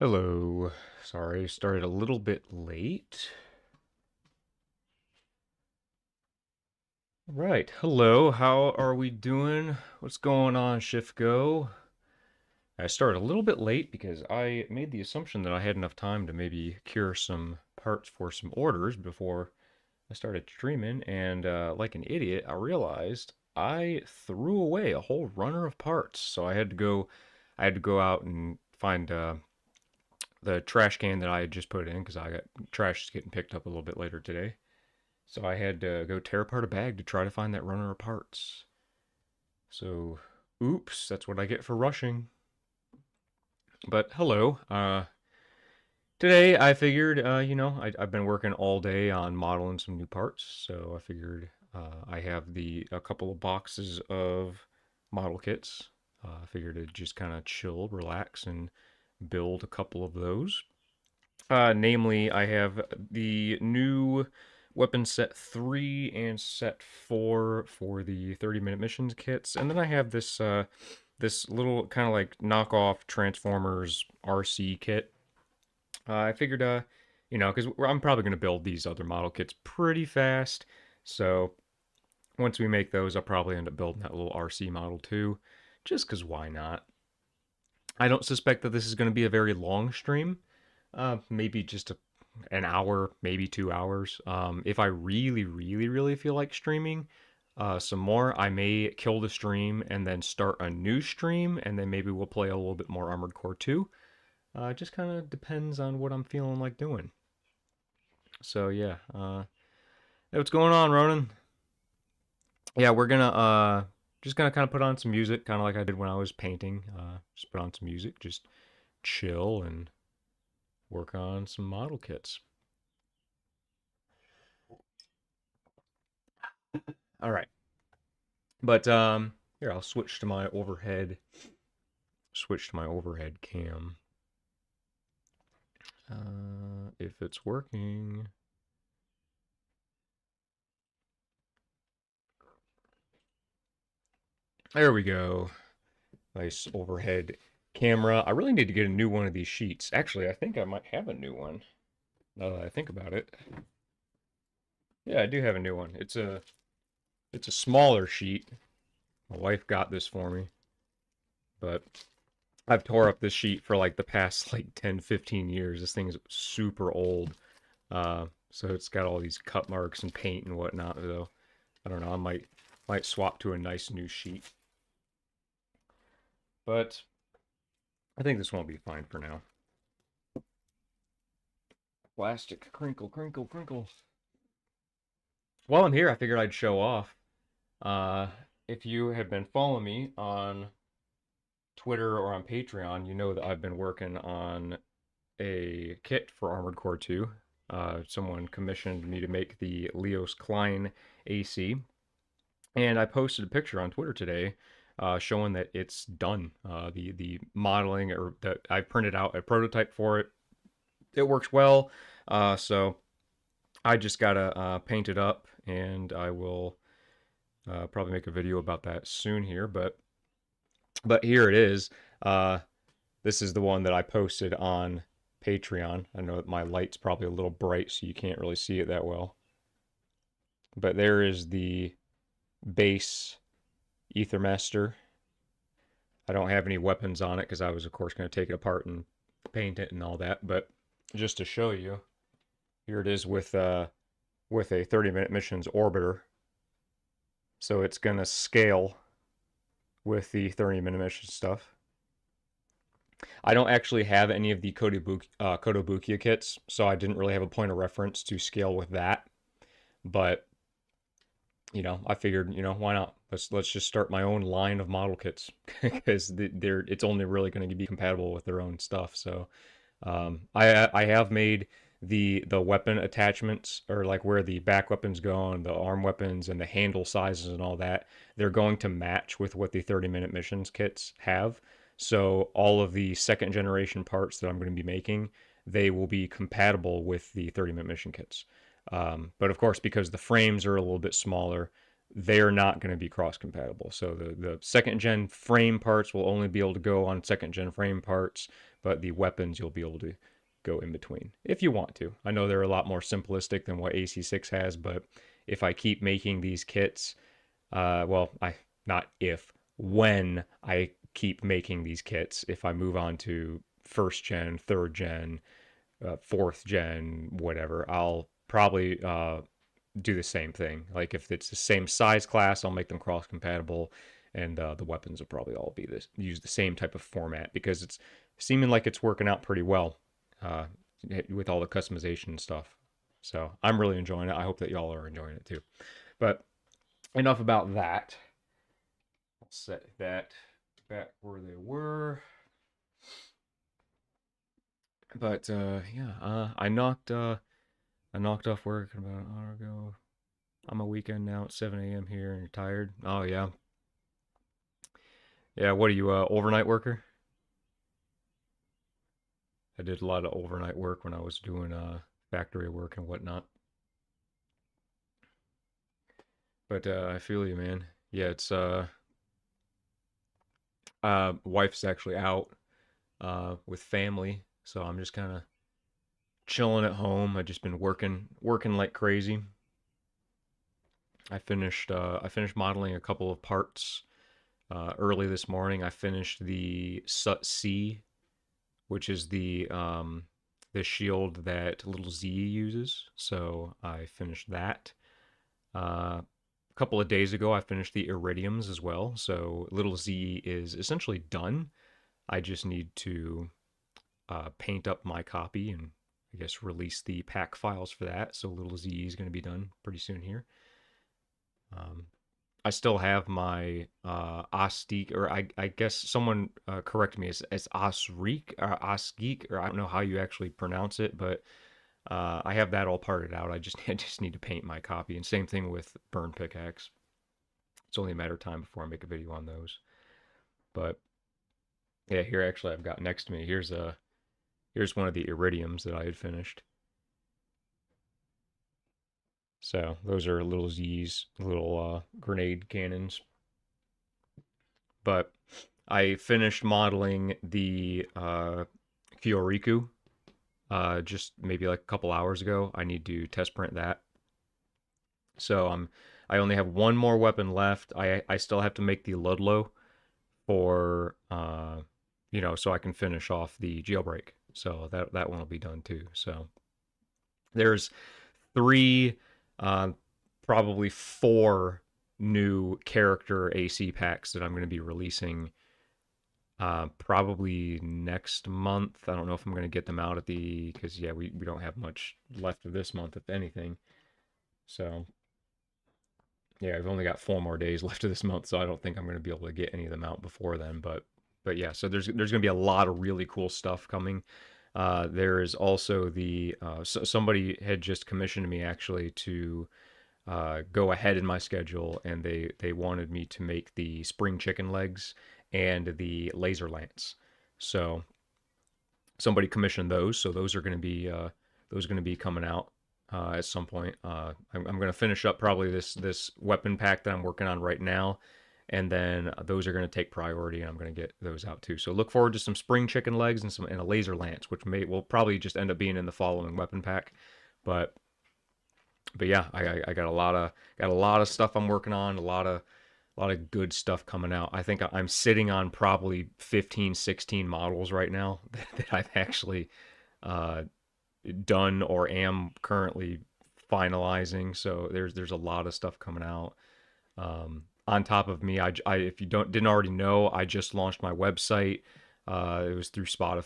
Hello. Sorry, started a little bit late. Right. Hello. How are we doing? What's going on, Shift Go? I started a little bit late because I made the assumption that I had enough time to maybe cure some parts for some orders before I started streaming, and like an idiot, I realized I threw away a whole runner of parts. So I had to go out and find the trash can that I had just put in because I got trash is getting picked up a little bit later today. So I had to go tear apart a bag to try to find that runner of parts. So, oops, that's what I get for rushing. But hello. Today I figured, I've been working all day on modeling some new parts. So I figured I have a couple of boxes of model kits. I figured to just kind of chill, relax, and build a couple of those. Namely, I have the new weapon set 3 and set 4 for the 30-minute missions kits. And then I have this little kind of like knockoff Transformers RC kit. I figured, because I'm probably going to build these other model kits pretty fast. So once we make those, I'll probably end up building that little RC model too, just because why not? I don't suspect that this is going to be a very long stream. Maybe just an hour, maybe 2 hours. If I really, really, really feel like streaming some more, I may kill the stream and then start a new stream, and then maybe we'll play a little bit more Armored Core 2. It just kind of depends on what I'm feeling like doing. So yeah, hey, what's going on, Ronan? Yeah, we're gonna just gonna kind of put on some music, kind of like I did when I was painting. Just put on some music, just chill and work on some model kits. All right. But here I'll switch to my overhead cam. If it's working. There we go. Nice overhead camera. I really need to get a new one of these sheets. Actually, I think I might have a new one. Now that I think about it. Yeah, I do have a new one. It's a smaller sheet. My wife got this for me, but I've tore up this sheet for like the past like 10, 15 years. This thing is super old. So it's got all these cut marks and paint and whatnot, though. I don't know, I might swap to a nice new sheet. But I think this won't be fine for now. Plastic, crinkle, crinkle, crinkle. While I'm here, I figured I'd show off. Uh, if you have been following me on Twitter or on Patreon, you know that I've been working on a kit for Armored Core 2. Someone commissioned me to make the Leos Klein AC, and I posted a picture on Twitter today showing that it's done. The modeling, or that I printed out a prototype for it. It works well, so I just gotta paint it up, and I will probably make a video about that soon here. But here it is. Uh, this is the one that I posted on Patreon. I know that my light's probably a little bright, so you can't really see it that well. But there is the base Ethermaster. I don't have any weapons on it because I was, of course, going to take it apart and paint it and all that. But just to show you, here it is with a 30-minute missions orbiter. So it's going to scale with the 30-minute mission stuff. I don't actually have any of the Kotobukiya kits, so I didn't really have a point of reference to scale with that. But I figured, why not? Let's just start my own line of model kits because it's only really going to be compatible with their own stuff. So I have made the weapon attachments, or like where the back weapons go and the arm weapons and the handle sizes and all that. They're going to match with what the 30-minute missions kits have. So all of the second generation parts that I'm going to be making, they will be compatible with the 30-minute mission kits. But of course, because the frames are a little bit smaller, they're not going to be cross compatible. So the second gen frame parts will only be able to go on second gen frame parts, but the weapons you'll be able to go in between if you want to. I know they're a lot more simplistic than what AC6 has, but if I keep making these kits, well, I not if when I keep making these kits, if I move on to first gen, third gen, fourth gen, whatever, I'll probably do the same thing. Like if it's the same size class, I'll make them cross compatible, and the weapons will probably all be this use the same type of format because it's seeming like it's working out pretty well uh, with all the customization and stuff. So I'm really enjoying it. I hope that y'all are enjoying it too. But enough about that. I'll set that back where they were. But yeah, I knocked off work about an hour ago. I'm a weekend now at 7 a.m. here, and you're tired. Oh yeah, yeah. What are you, overnight worker? I did a lot of overnight work when I was doing factory work and whatnot. But I feel you, man. Yeah, it's wife's actually out with family, so I'm just kind of chilling at home. I just been working like crazy. I finished modeling a couple of parts early this morning. I finished the Sut C, which is the shield that Little Z uses. So I finished that. A couple of days ago, I finished the Iridiums as well. So Little Z is essentially done. I just need to paint up my copy and I guess release the pack files for that. So Little Z is going to be done pretty soon here. Um, I still have my Osgeek, or I guess someone correct me, it's Osreek or Osgeek, or I don't know how you actually pronounce it, but I have that all parted out. I just need to paint my copy, and same thing with Burn Pickaxe. It's only a matter of time before I make a video on those. But yeah, here actually I've got next to me. Here's one of the Iridiums that I had finished. So those are little Z's, little grenade cannons. But I finished modeling the Kyoriku just maybe like a couple hours ago. I need to test print that. So I only have one more weapon left. I still have to make the Ludlow for so I can finish off the jailbreak. So that one will be done too. So there's three, uh, probably four new character AC packs that I'm going to be releasing probably next month. I don't know if I'm going to get them out at because yeah, we don't have much left of this month, if anything. So yeah, I've only got 4 more days left of this month, so I don't think I'm going to be able to get any of them out before then. But yeah, so there's going to be a lot of really cool stuff coming. There is also somebody had just commissioned me actually to go ahead in my schedule, and they wanted me to make the spring chicken legs and the laser lance. So somebody commissioned those, so those are going to be coming out at some point. I'm going to finish up probably this weapon pack that I'm working on right now, and then those are going to take priority, and I'm going to get those out too. So look forward to some spring chicken legs and a laser lance, which will probably just end up being in the following weapon pack. But yeah, I got a lot of stuff I'm working on, a lot of good stuff coming out. I think I'm sitting on probably 15, 16 models right now that I've actually done or am currently finalizing. So there's a lot of stuff coming out. On top of me, if you didn't already know, I just launched my website. It was through through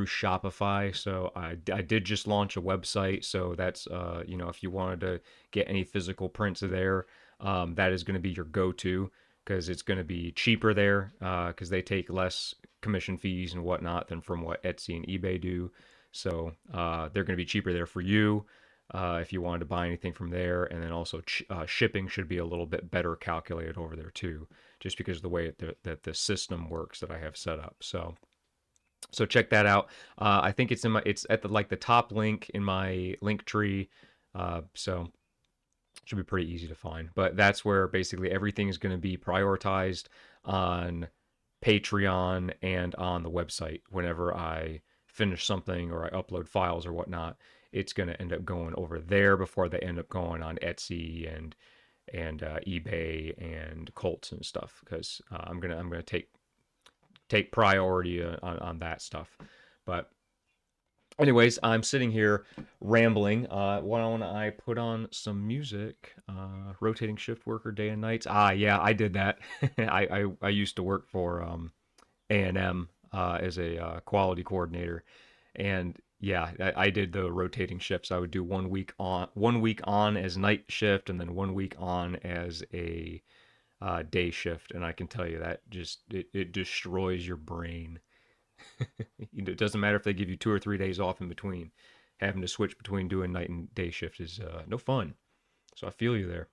Shopify. So I did just launch a website. So that's if you wanted to get any physical prints there, that is going to be your go-to because it's going to be cheaper there because they take less commission fees and whatnot than from what Etsy and eBay do. So they're going to be cheaper there for you if you wanted to buy anything from there. And then also shipping should be a little bit better calculated over there too, just because of the way that the system works that I have set up. So check that out. I think it's at the top link in my link tree. So it should be pretty easy to find. But that's where basically everything is going to be prioritized on Patreon and on the website. Whenever I finish something or I upload files or whatnot, it's going to end up going over there before they end up going on Etsy and eBay and Colts and stuff, because I'm gonna take priority on that stuff. But anyways, I'm sitting here rambling. Why don't I put on some music? Rotating shift worker, day and nights. Ah, yeah, I did that. I used to work for A&M as a quality coordinator, and yeah, I did the rotating shifts. I would do 1 week on as night shift, and then 1 week on as a day shift. And I can tell you that it destroys your brain. It doesn't matter if they give you 2 or 3 days off in between. Having to switch between doing night and day shift is no fun. So I feel you there.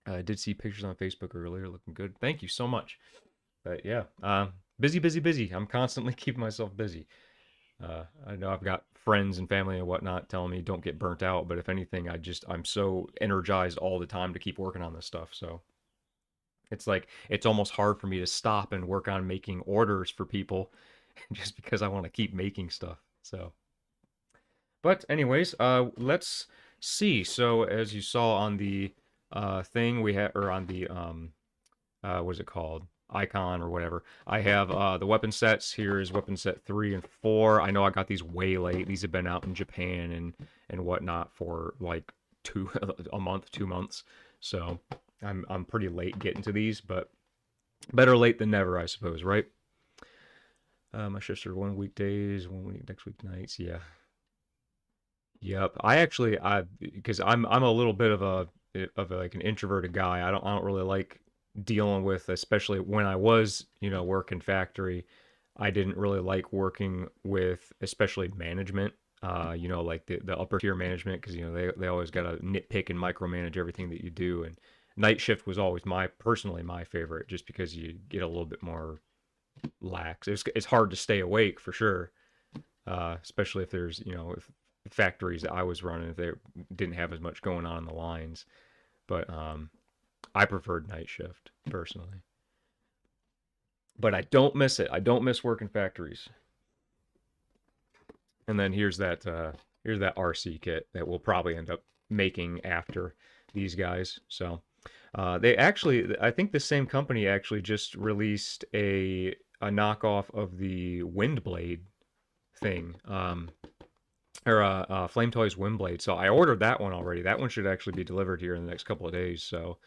I did see pictures on Facebook earlier, looking good. Thank you so much. But yeah, busy, busy, busy. I'm constantly keeping myself busy. I know I've got friends and family and whatnot telling me don't get burnt out, but if anything, I'm so energized all the time to keep working on this stuff. So it's like it's almost hard for me to stop and work on making orders for people just because I want to keep making stuff. So, but anyways, let's see. So as you saw on the thing we had, or on the what is it called? Icon or whatever. I have the weapon sets. Here is weapon set 3 and 4. I know I got these way late. These have been out in Japan and whatnot for like a month, 2 months. So I'm pretty late getting to these, but better late than never, I suppose, right? My shifts are 1 week days, 1 week next week nights. Yeah. Yep. I because I'm a little bit like an introverted guy. I don't really like dealing with, especially when I was, working factory. I didn't really like working with especially management. Like the upper tier management, because they always got to nitpick and micromanage everything that you do. And night shift was always personally my favorite, just because you get a little bit more lax. It's hard to stay awake for sure, especially if there's if factories that I was running, if they didn't have as much going on in the lines. But I preferred night shift personally. But I don't miss it. I don't miss working factories. And then here's that RC kit that we'll probably end up making after these guys. So they actually, I think the same company actually just released a knockoff of the Windblade thing. Or Flame Toys Windblade. So I ordered that one already. That one should actually be delivered here in the next couple of days. So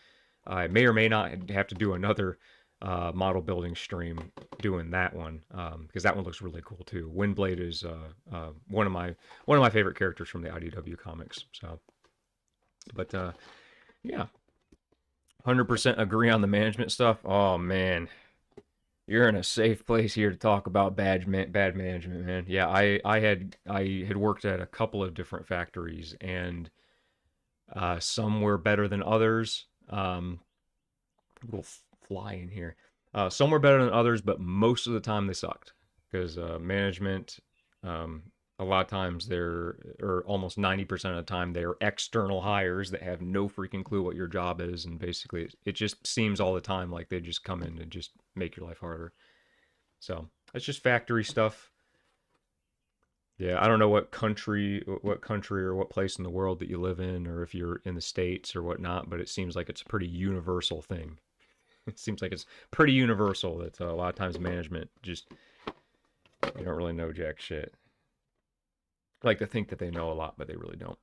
I may or may not have to do another model building stream doing that one, because that one looks really cool too. Windblade is one of my favorite characters from the IDW comics. So, but yeah, 100% agree on the management stuff. Oh man, you're in a safe place here to talk about bad management, man. Yeah, I had worked at a couple of different factories, and some were better than others. Little fly in here. Some were better than others, but most of the time they sucked, because management, um, a lot of times or almost 90% of the time, they're external hires that have no freaking clue what your job is, and basically it just seems all the time like they just come in and just make your life harder. So it's just factory stuff. Yeah, I don't know what country or what place in the world that you live in, or if you're in the States or whatnot, but it seems like it's a pretty universal thing. It seems like it's pretty universal that a lot of times management just, they don't really know jack shit. I like to think that they know a lot, but they really don't.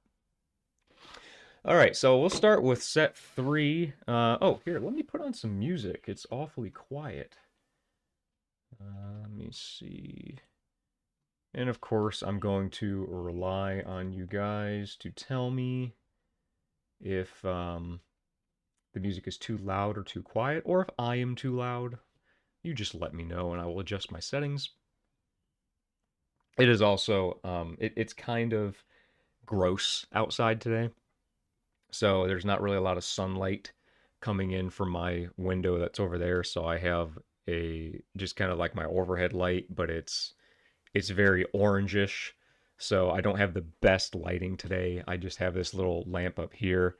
All right, so we'll start with set 3. Oh, here, let me put on some music. It's awfully quiet. Let me see. And of course, I'm going to rely on you guys to tell me if the music is too loud or too quiet, or if I am too loud. You just let me know and I will adjust my settings. It is also, it's kind of gross outside today. So there's not really a lot of sunlight coming in from my window that's over there. So I have just kind of like my overhead light, but it's very orangish. So I don't have the best lighting today. I just have this little lamp up here,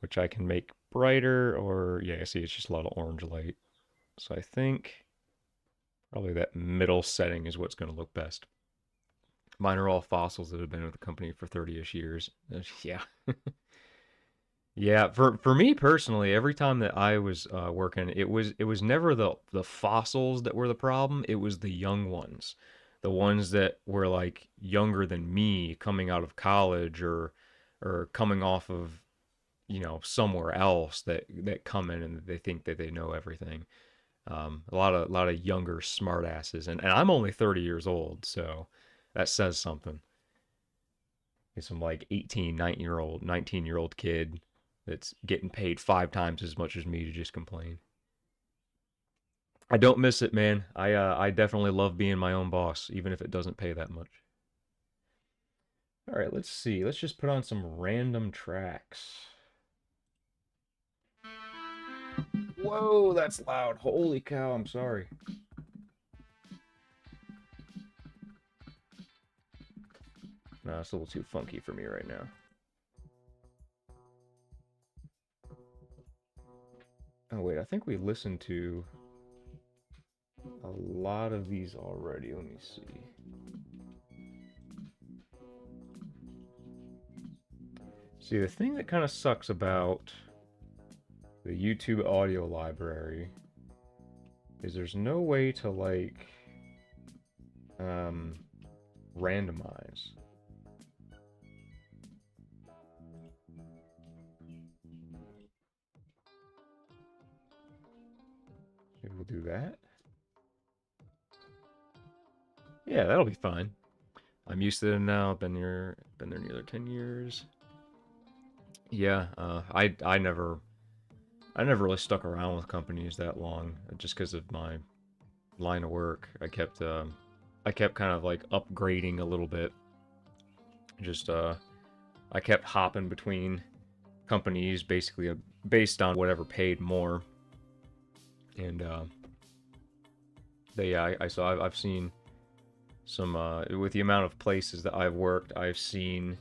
which I can make brighter, or yeah, see, it's just a lot of orange light. So I think Probably that middle setting is what's going to look best. Mine are all fossils that have been with the company for 30-ish years. Yeah. Yeah, for me personally, every time that I was working, it was never the fossils that were the problem. It was the young ones, the ones that were like younger than me, coming out of college or coming off of somewhere else that come in and they think that they know everything. A lot of younger smartasses, and I'm only 30 years old, so that says something. It's some like 18, 19-year old kid that's getting paid 5 times as much as me to just complain. I don't miss it, man. I definitely love being my own boss, even if it doesn't pay that much. All right, let's see. Let's just put on some random tracks. Whoa, that's loud. Holy cow, I'm sorry. No, it's a little too funky for me right now. Oh, wait, I think we listened to a lot of these already. Let me see. See, the thing that kind of sucks about the YouTube audio library is there's no way to, like, randomize. Maybe we'll do that. Yeah, that'll be fine. I'm used to it now. Been there nearly 10 years. Yeah, I never really stuck around with companies that long just because of my line of work. I kept kind of like upgrading a little bit. Just I kept hopping between companies basically based on whatever paid more. And yeah, I saw I've seen some with the amount of places that I've worked, I've seen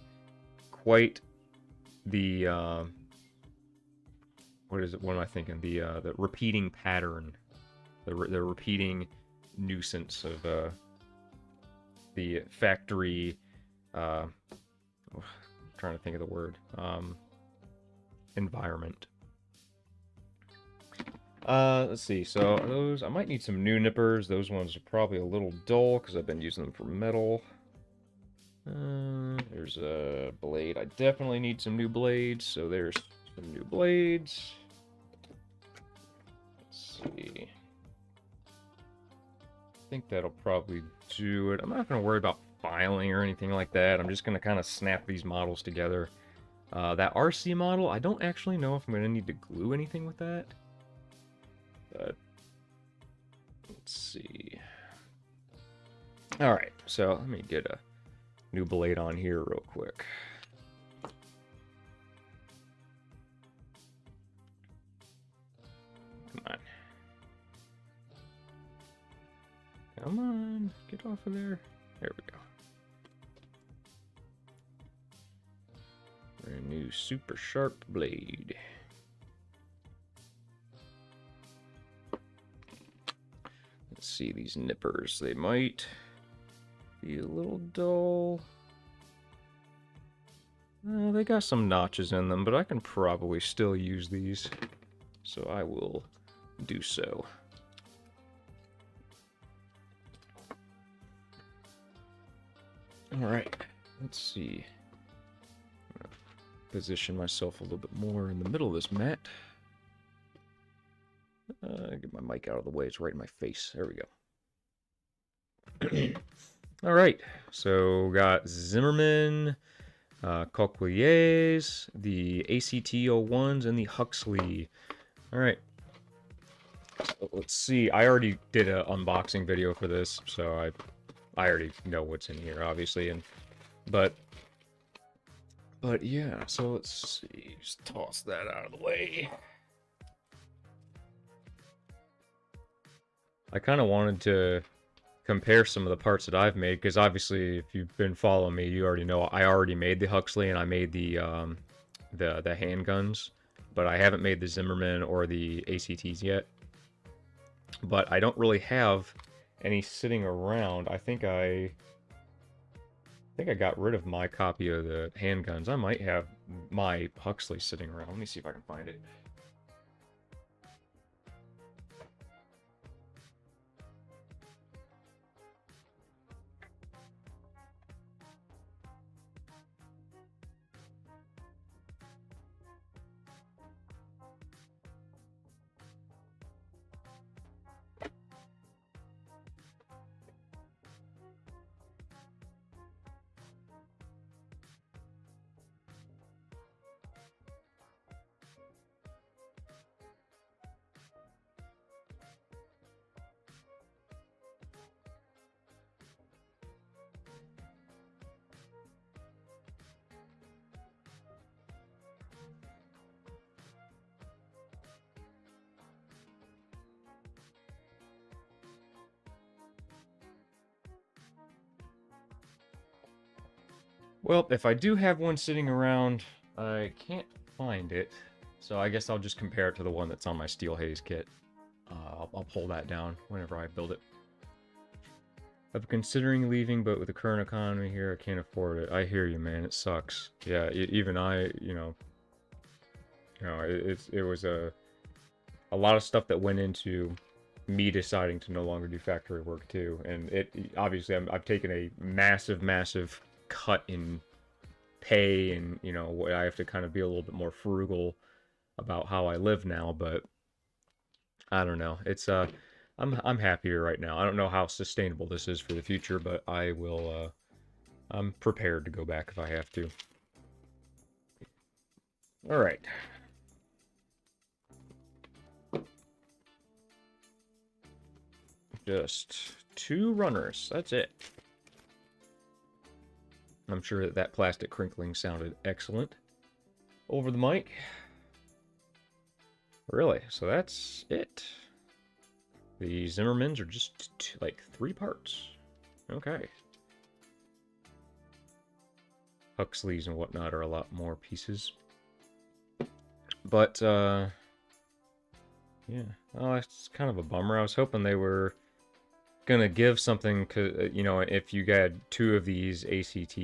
quite the what is it? What am I thinking? The repeating pattern, the repeating nuisance of the factory. I'm trying to think of the word. Environment. Let's see. So those I might need some new nippers. Those ones are probably a little dull because I've been using them for metal. There's a blade. I definitely need some new blades. So there's some new blades. Let's see. I think that'll probably do it. I'm not going to worry about filing or anything like that. I'm just going to kind of snap these models together. That RC model, I don't actually know if I'm going to need to glue anything with that. But let's see. All right, so let me get a new blade on here real quick. Come on. Come on, get off of there. There we go. Brand new super sharp blade. Let's see these nippers. They might be a little dull. They got some notches in them, but I can probably still use these. So I will do so. Alright, let's see. I'm gonna position myself a little bit more in the middle of this mat. Get my mic out of the way, it's right in my face. There we go. Alright, so got Zimmerman, Coquilliers, the ACT-01s, and the Huxley. Alright. So let's see. I already did an unboxing video for this, so I already know what's in here, obviously, but yeah, so let's see, just toss that out of the way. I kind of wanted to compare some of the parts that I've made, because obviously, if you've been following me, you already know I already made the Huxley, and I made the handguns, but I haven't made the Zimmerman or the ACTs yet. But I don't really have any sitting around. I think I got rid of my copy of the handguns. I might have my Huxley sitting around. Let me see if I can find it. Well, if I do have one sitting around, I can't find it. So I guess I'll just compare it to the one that's on my Steel Haze kit. I'll pull that down whenever I build it. I'm considering leaving, but with the current economy here, I can't afford it. I hear you, man. It sucks. Yeah, even it was a lot of stuff that went into me deciding to no longer do factory work too. And it obviously I've taken a massive cut in pay, and I have to kind of be a little bit more frugal about how I live now. But I don't know. I'm happier right now. I don't know how sustainable this is for the future, but I will. I'm prepared to go back if I have to. All right. Just 2 runners. That's it. I'm sure that plastic crinkling sounded excellent over the mic. Really? So that's it. The Zimmermans are just like 3 parts. Okay. Huxleys and whatnot are a lot more pieces. But, yeah. Oh, it's kind of a bummer. I was hoping they were gonna give something, if you had 2 of these ACT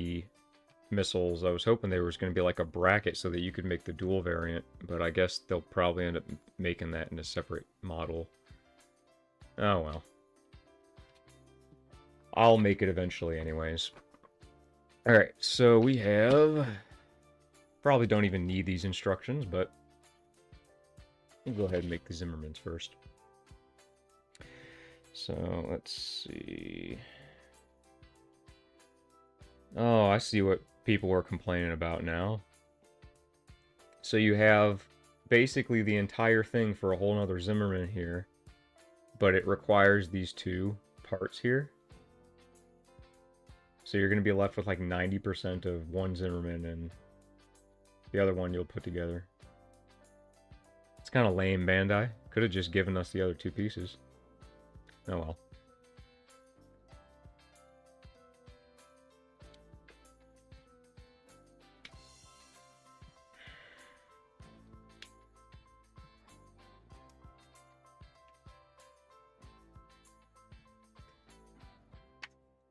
missiles, I was hoping there was gonna be like a bracket so that you could make the dual variant, but I guess they'll probably end up making that in a separate model. Oh well. I'll make it eventually anyways. Alright, so we have... Probably don't even need these instructions, but... We'll go ahead and make the Zimmermans first. So, let's see... Oh, I see what people were complaining about now. So you have basically the entire thing for a whole nother Zimmerman here, but it requires these 2 parts here. So you're going to be left with like 90% of one Zimmerman, and the other one you'll put together. It's kind of lame, Bandai. Could have just given us the other 2 pieces. Oh well.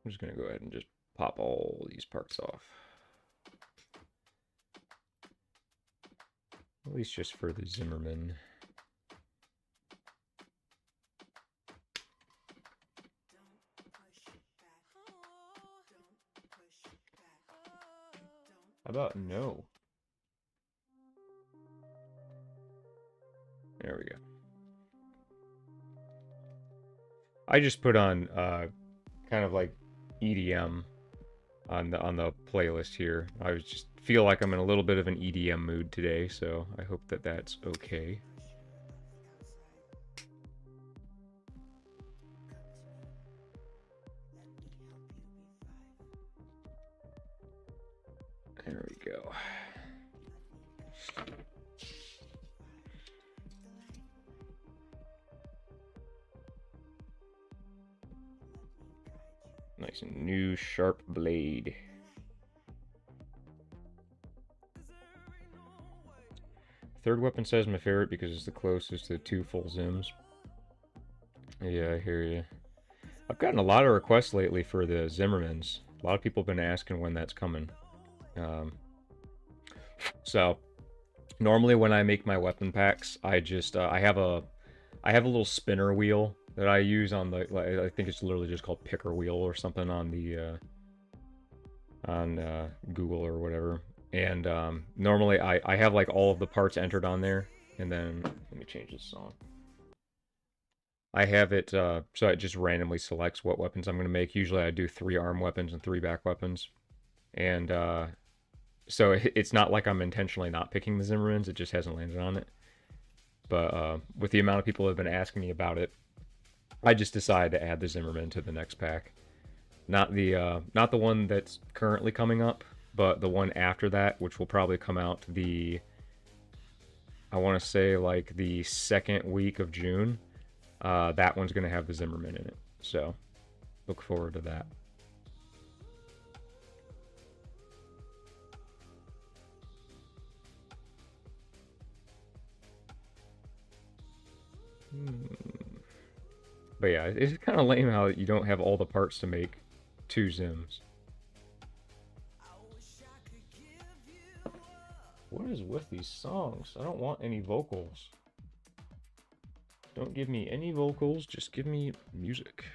I'm just going to go ahead and just pop all these parts off. At least just for the Zimmerman. How about no? There we go. I just put on kind of like EDM on the playlist here. I was just feel like I'm in a little bit of an EDM mood today, so I hope that that's okay. There we go. Nice and new sharp blade. Third weapon set is my favorite because it's the closest to 2 full Zims. Yeah, I hear you. I've gotten a lot of requests lately for the Zimmermans. A lot of people have been asking when that's coming. Um, so normally when I make my weapon packs, I just I have a little spinner wheel that I use on the, like, I think it's literally just called picker wheel or something on the Google or whatever. And normally I have like all of the parts entered on there, and then let me change this song. I have it so it just randomly selects what weapons I'm going to make. Usually I do 3 arm weapons and 3 back weapons, and so it's not like I'm intentionally not picking the Zimmermans. It just hasn't landed on it. But with the amount of people who have been asking me about it, I just decided to add the Zimmerman to the next pack. Not the one that's currently coming up, but the one after that, which will probably come out I want to say like the 2nd week of June. That one's going to have the Zimmerman in it. So look forward to that. But yeah, it's kind of lame how you don't have all the parts to make 2 Zims. What is with these songs? I don't want any vocals. Don't give me any vocals, just give me music.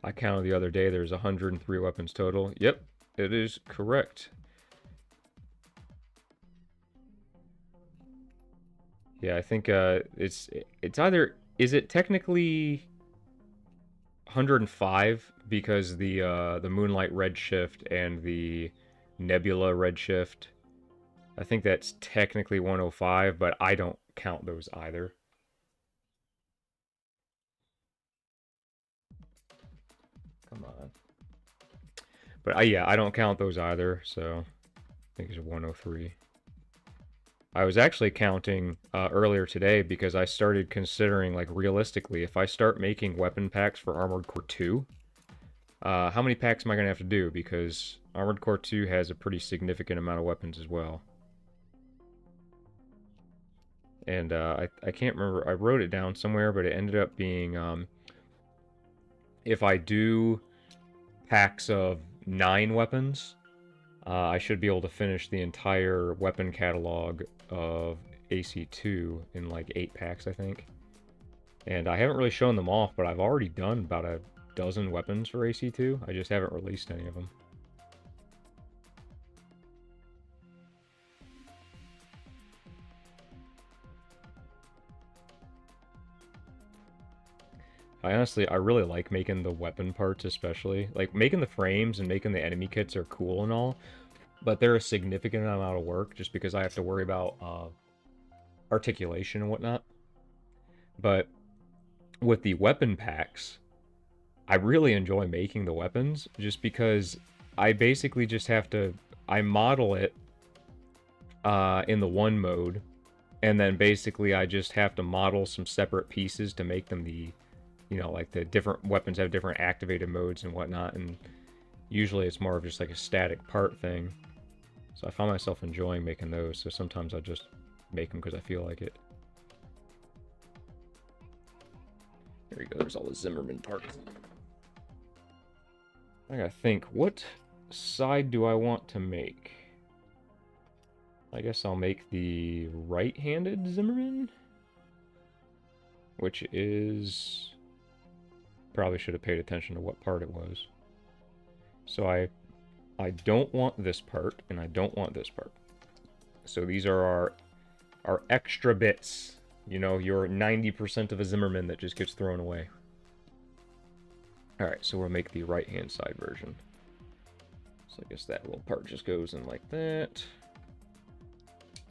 I counted the other day, there's 103 weapons total. Yep, it is correct. Yeah, I think it's either, is it technically 105 because the Moonlight Redshift and the Nebula Redshift, I think that's technically 105, but I don't count those either. Come on. But yeah, I don't count those either, so I think it's 103. I was actually counting earlier today because I started considering, like, realistically, if I start making weapon packs for Armored Core 2, how many packs am I going to have to do? Because Armored Core 2 has a pretty significant amount of weapons as well. And I can't remember, I wrote it down somewhere, but it ended up being, if I do packs of 9 weapons, I should be able to finish the entire weapon catalog of AC2 in like 8 packs, I think. And I haven't really shown them off, but I've already done about a dozen weapons for AC2. I just haven't released any of them. I really like making the weapon parts, especially. Like, making the frames and making the enemy kits are cool and all, but they're a significant amount of work just because I have to worry about articulation and whatnot. But with the weapon packs, I really enjoy making the weapons just because I basically just have to, I model it in the one mode, and then basically I just have to model some separate pieces to make them the, you know, like the different weapons have different activated modes and whatnot, and usually it's more of just like a static part thing. So I find myself enjoying making those, so sometimes I just make them because I feel like it. There we go, there's all the Zimmerman parts. I gotta think, what side do I want to make? I guess I'll make the right-handed Zimmerman, which is... Probably should have paid attention to what part it was. So I don't want this part, and I don't want this part. So these are our extra bits. You know, your 90% of a Zimmerman that just gets thrown away. Alright, so we'll make the right-hand side version. So I guess that little part just goes in like that.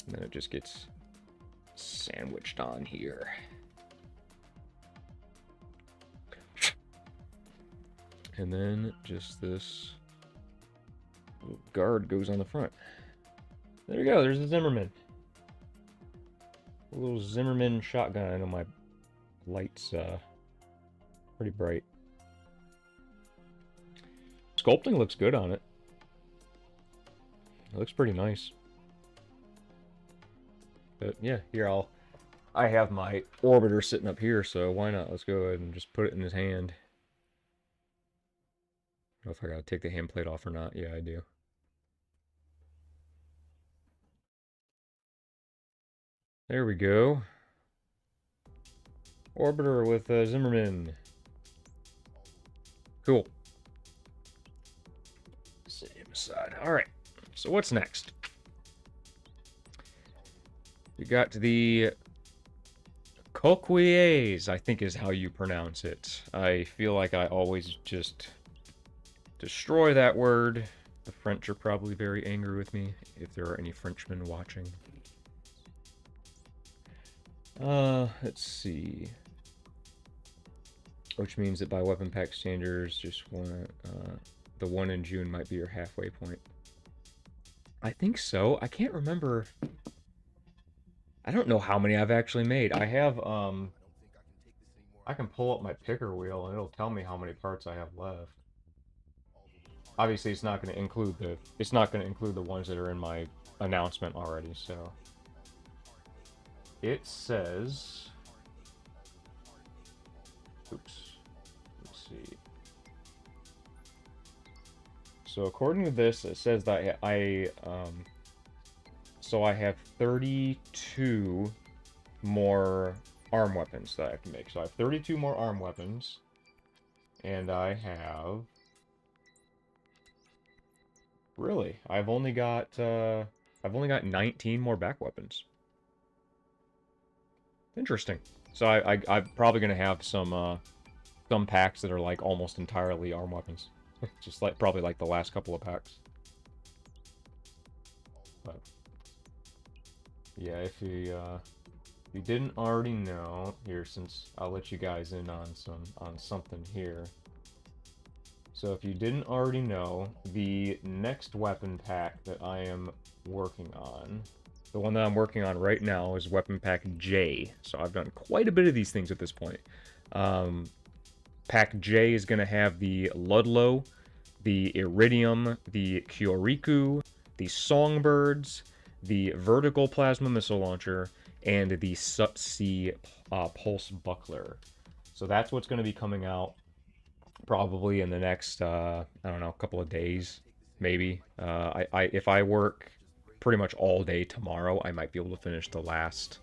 And then it just gets sandwiched on here. And then just this guard goes on the front. There you go, there's the Zimmerman. A little Zimmerman shotgun. I know my light's pretty bright. Sculpting looks good on it. It looks pretty nice. But yeah, here I'll I have my orbiter sitting up here, so why not? Let's go ahead and just put it in his hand. I don't know if I gotta take the hand plate off or not. Yeah, I do. There we go. Orbiter with Zimmerman. Cool. Set him aside. Alright, so what's next? We got the coquilles, I think is how you pronounce it. I feel like I always just destroy that word. The French are probably very angry with me, if there are any Frenchmen watching. Let's see. Which means that by weapon pack standards, just one, the one in June might be your halfway point. I think so. I can't remember. I don't know how many I've actually made. I have, I can pull up my picker wheel and it'll tell me how many parts I have left. Obviously, it's not going to include the ones that are in my announcement already, so. It says, oops, let's see. So according to this, it says that so I have 32 more arm weapons that I have to make. So I have 32 more arm weapons, and I have, really, I've only got 19 more back weapons. Interesting. So I'm probably gonna have some packs that are like almost entirely arm weapons. Just like probably like the last couple of packs. But yeah, if you didn't already know, here, since I'll let you guys in on something here. So if you didn't already know, the next weapon pack that I am working on, the one that I'm working on right now, is weapon pack J. So I've done quite a bit of these things at this point. Pack J is going to have the Ludlow, the Iridium, the Kyoriku, the Songbirds, the Vertical Plasma Missile Launcher, and the Sut-C Pulse Buckler. So that's what's going to be coming out probably in the next, I don't know, couple of days, maybe. If I work pretty much all day tomorrow, I might be able to finish the last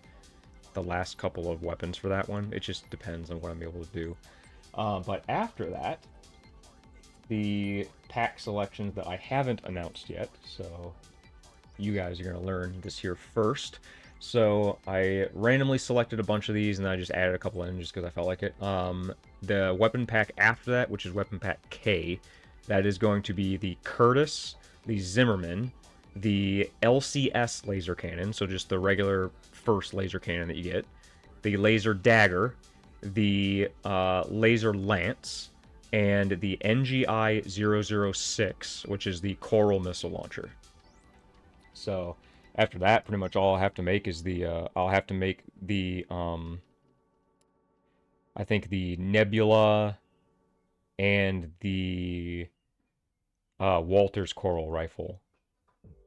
couple of weapons for that one. It just depends on what I'm able to do. But after that, the pack selections that I haven't announced yet, so you guys are going to learn this here first. So I randomly selected a bunch of these, and I just added a couple in just because I felt like it. The weapon pack after that, which is weapon pack K, that is going to be the Curtis, the Zimmerman, the LCS laser cannon, so just the regular first laser cannon that you get, the laser dagger, the laser lance, and the NGI 006, which is the Coral missile launcher. So after that, pretty much all I have to make is the I'll have to make the I think the Nebula and the Walter's Coral rifle.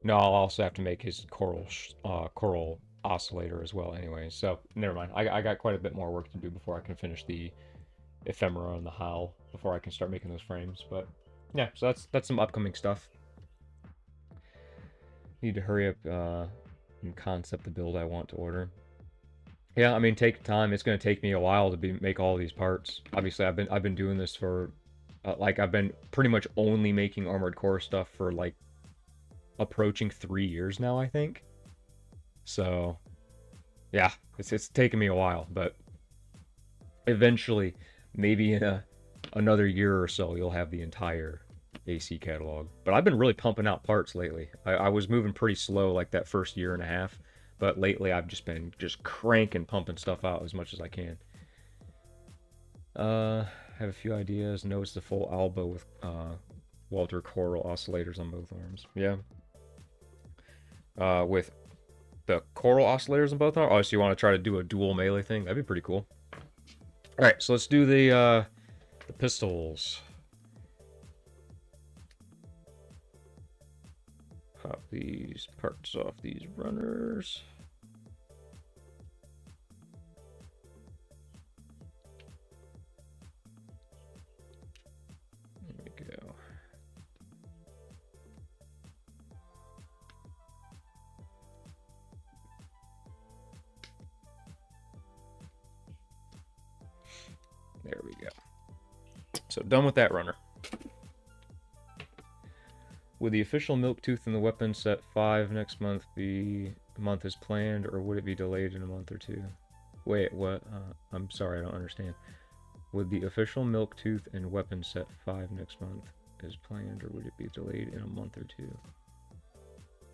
No, I'll also have to make his Coral oscillator as well anyway. So never mind. I got quite a bit more work to do before I can finish the ephemera and the howl before I can start making those frames. But yeah, so that's some upcoming stuff. Need to hurry up and concept the build I want to order. Yeah, I mean, take time. It's going to take me a while to make all these parts. Obviously, I've been doing this for like I've been pretty much only making Armored Core stuff for like approaching 3 years now, I think. So, yeah, it's taken me a while, but eventually, maybe in another year or so, you'll have the entire AC catalog. But I've been really pumping out parts lately. I was moving pretty slow like that first year and a half, but lately I've just been cranking, pumping stuff out as much as I can. I have a few ideas. Notice the full Alba with Walter Coral oscillators on both arms. Yeah. With the Coral oscillators on both arms? Oh, so you want to try to do a dual melee thing? That'd be pretty cool. Alright, so let's do the pistols. Pop these parts off these runners. There we go. So done with that runner. Would the official milk tooth in the weapon set 5 next month be a month as planned, or would it be delayed in a month or two? Wait, what? I'm sorry, I don't understand. Would the official milk tooth and weapon set 5 next month as planned, or would it be delayed in a month or two?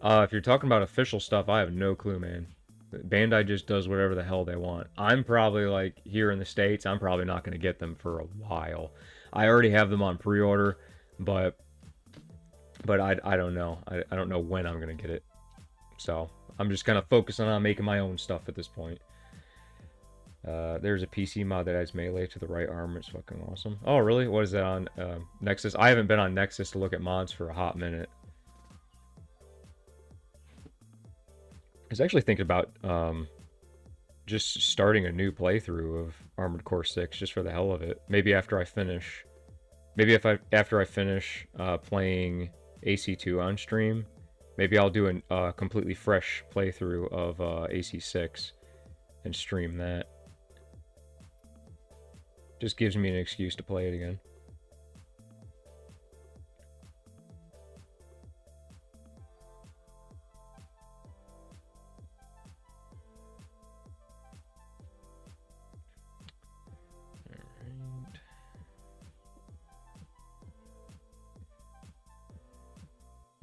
If you're talking about official stuff, I have no clue, man. Bandai just does whatever the hell they want. I'm probably, like, here in the States, I'm probably not going to get them for a while. I already have them on pre-order, but I don't know. I don't know when I'm going to get it. So, I'm just kind of focusing on making my own stuff at this point. There's a PC mod that adds melee to the right arm. It's fucking awesome. Oh, really? What is that on Nexus? I haven't been on Nexus to look at mods for a hot minute. I was actually thinking about just starting a new playthrough of Armored Core 6 just for the hell of it. Maybe after I finish. Maybe after I finish playing AC2 on stream, maybe I'll do a completely fresh playthrough of AC6 and stream that. Just gives me an excuse to play it again.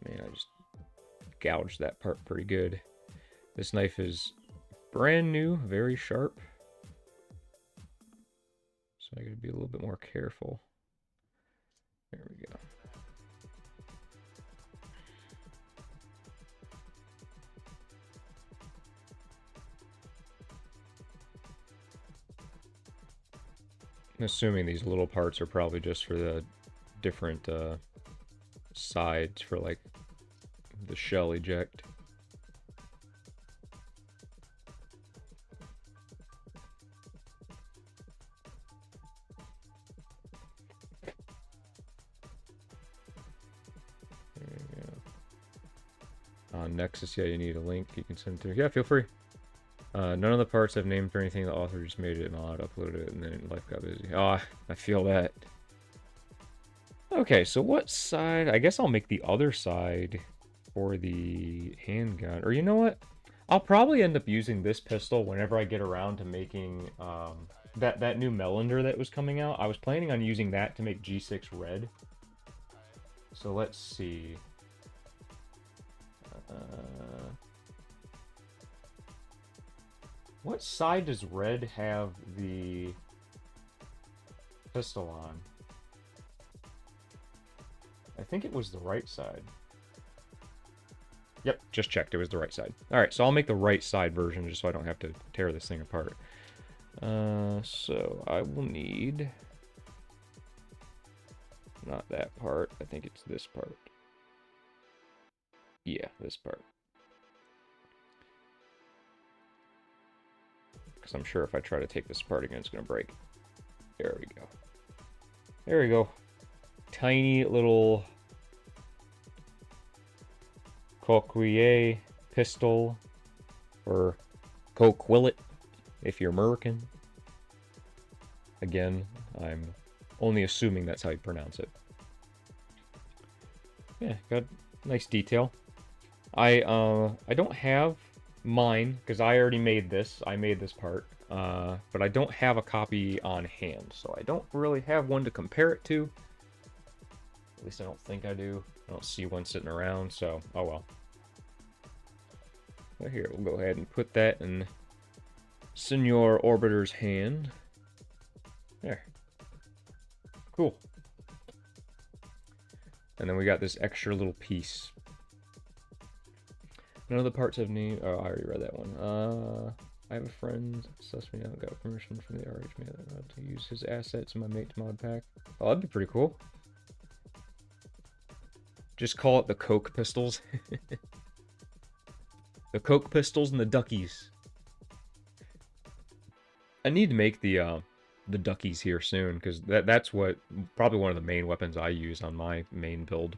Man, I just gouged that part pretty good. This knife is brand new, very sharp. So I gotta be a little bit more careful. There we go. I'm assuming these little parts are probably just for the different sides for like the shell eject. There we go. On Nexus, yeah, you need a link. You can send it through. Yeah, feel free. None of the parts have names or anything. The author just made it mod, uploaded it, and then life got busy. Oh, I feel that. Okay, so what side? I guess I'll make the other side for the handgun. Or you know what? I'll probably end up using this pistol whenever I get around to making that new Melander that was coming out. I was planning on using that to make G6 red. So let's see. What side does red have the pistol on? I think it was the right side. Yep, just checked. It was the right side. Alright, so I'll make the right side version just so I don't have to tear this thing apart. So I will need... Not that part. I think it's this part. Yeah, this part. Because I'm sure if I try to take this apart again, it's going to break. There we go. There we go. Tiny little coquille pistol, or coquillet if you're American. Again, I'm only assuming that's how you pronounce it. Yeah, got nice detail. I don't have mine because I already made this. I made this part, but I don't have a copy on hand, so I don't really have one to compare it to. At least I don't think I do. I don't see one sitting around, so oh well. But here, we'll go ahead and put that in Senor Orbiter's hand. There. Cool. And then we got this extra little piece. None of the parts have name. Oh, I already read that one. I have a friend, suss me out, got permission from the RH man to use his assets in my mate's mod pack. Oh, that'd be pretty cool. Just call it the Coke Pistols. The Coke Pistols and the Duckies. I need to make the Duckies here soon, because that's what probably one of the main weapons I use on my main build.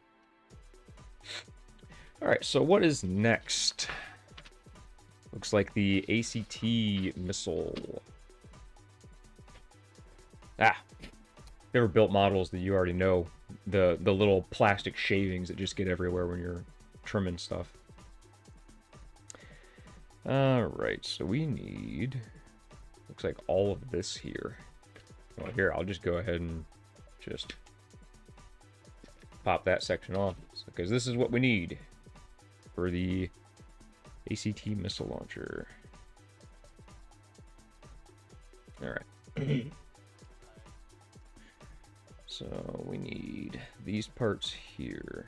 Alright, so what is next? Looks like the ACT missile. Ah, ever built models that you already know, the little plastic shavings that just get everywhere when you're trimming stuff. Alright, so we need, looks like all of this here. Well, here, I'll just go ahead and just pop that section off, because this is what we need for the ACT missile launcher. Alright. So we need these parts here.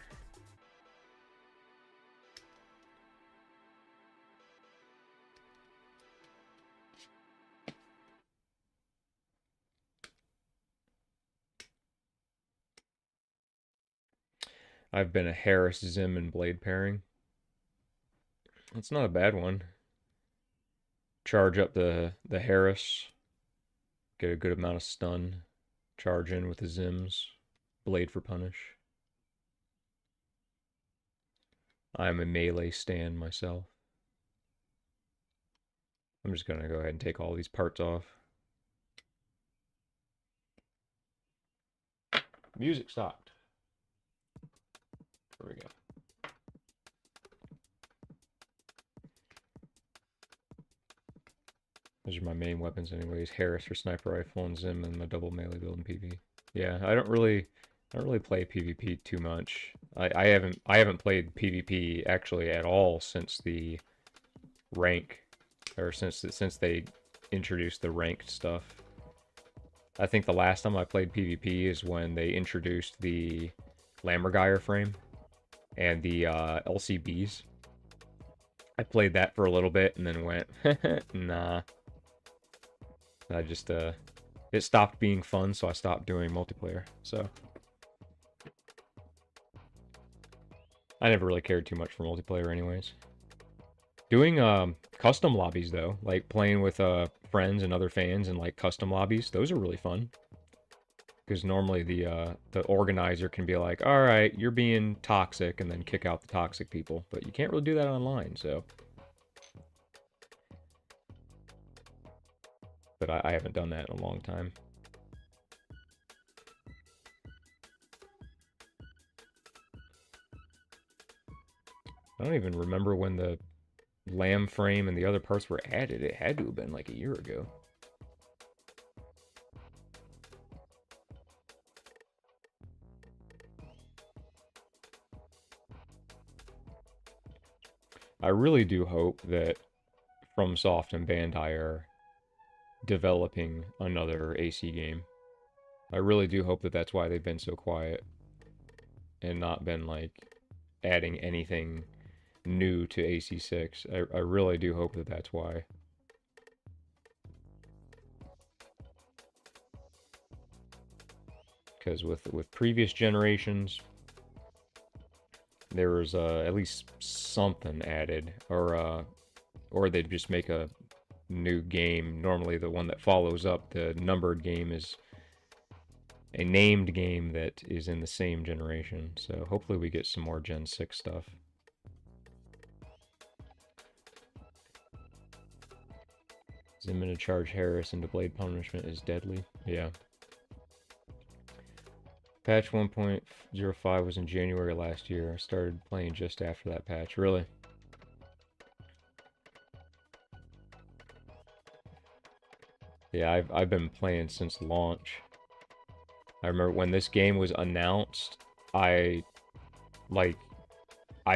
I've been a Harris, Zim, and blade pairing. It's not a bad one. Charge up the Harris, get a good amount of stun, charge in with the Zims, blade for punish. I'm a melee stan myself. I'm just gonna go ahead and take all these parts off. Music stopped. There we go. Those are my main weapons anyways. Harris for sniper rifle and Zim and my double melee build in PvP. Yeah, I don't really play PvP too much. I haven't played PvP actually at all since the rank, or since they introduced the ranked stuff. I think the last time I played PvP is when they introduced the Lammergeier frame and the LCBs. I played that for a little bit and then went, nah. I just, it stopped being fun, so I stopped doing multiplayer, so. I never really cared too much for multiplayer anyways. Doing custom lobbies though, like playing with friends and other fans and like custom lobbies, those are really fun. Because normally the organizer can be like, all right, you're being toxic, and then kick out the toxic people. But you can't really do that online, so. But I haven't done that in a long time. I don't even remember when the lamb frame and the other parts were added. It had to have been like a year ago. I really do hope that FromSoft and Bandai are developing another AC game. I really do hope that that's why they've been so quiet and not been like adding anything new to AC6. I really do hope that that's why. Because with previous generations, there was at least something added, or they'd just make a new game. Normally the one that follows up the numbered game is a named game that is in the same generation. So hopefully we get some more Gen 6 stuff. Zim to charge Harris into blade punishment is deadly. Yeah. Patch 1.05 was in January last year. I started playing just after that patch. Really? Yeah, I've been playing since launch. I remember when this game was announced, I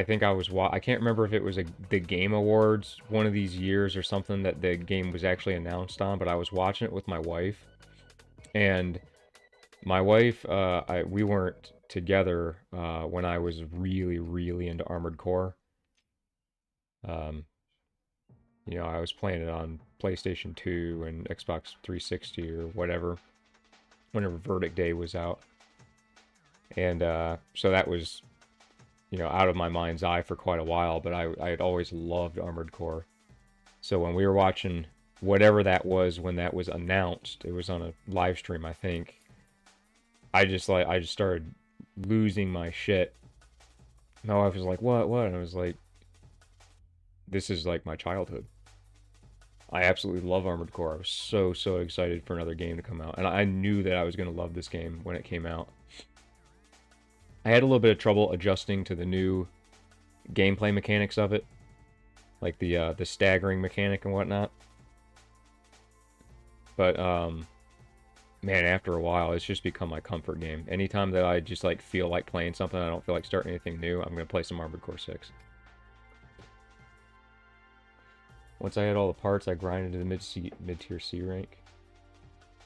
think I was I can't remember if it was the Game Awards one of these years or something that the game was actually announced on, but I was watching it with my wife, and my wife, we weren't together when I was really into Armored Core. You know, I was playing it on PlayStation 2 and Xbox 360 or whatever, whenever Verdict Day was out. And so that was, you know, out of my mind's eye for quite a while, but I had always loved Armored Core. So when we were watching whatever that was when that was announced, it was on a live stream, I think. I just started losing my shit. My wife was like, "What?" And I was like, "This is like my childhood." I absolutely love Armored Core. I was so excited for another game to come out, and I knew that I was going to love this game when it came out. I had a little bit of trouble adjusting to the new gameplay mechanics of it, like the staggering mechanic and whatnot. But man, after a while, it's just become my comfort game. Anytime that I just like feel like playing something, I don't feel like starting anything new, I'm gonna play some Armored Core 6. Once I had all the parts, I grinded to the mid-tier C rank.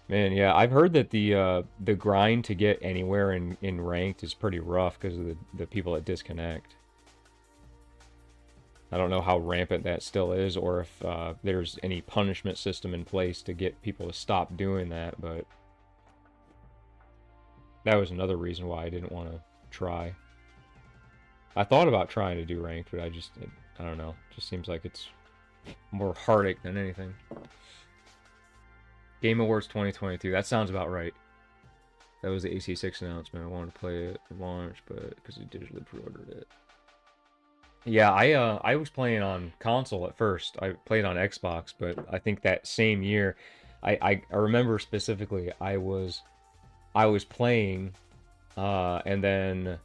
Man, yeah, I've heard that the grind to get anywhere in ranked is pretty rough because of the people that disconnect. I don't know how rampant that still is, or if there's any punishment system in place to get people to stop doing that, but that was another reason why I didn't want to try. I thought about trying to do ranked, but I don't know. It just seems like it's more heartache than anything. Game Awards 2022. That sounds about right. That was the AC6 announcement. I wanted to play it at launch, but because we digitally pre-ordered it. Yeah, I was playing on console at first. I played on Xbox, but I think that same year, I remember specifically I was playing, and then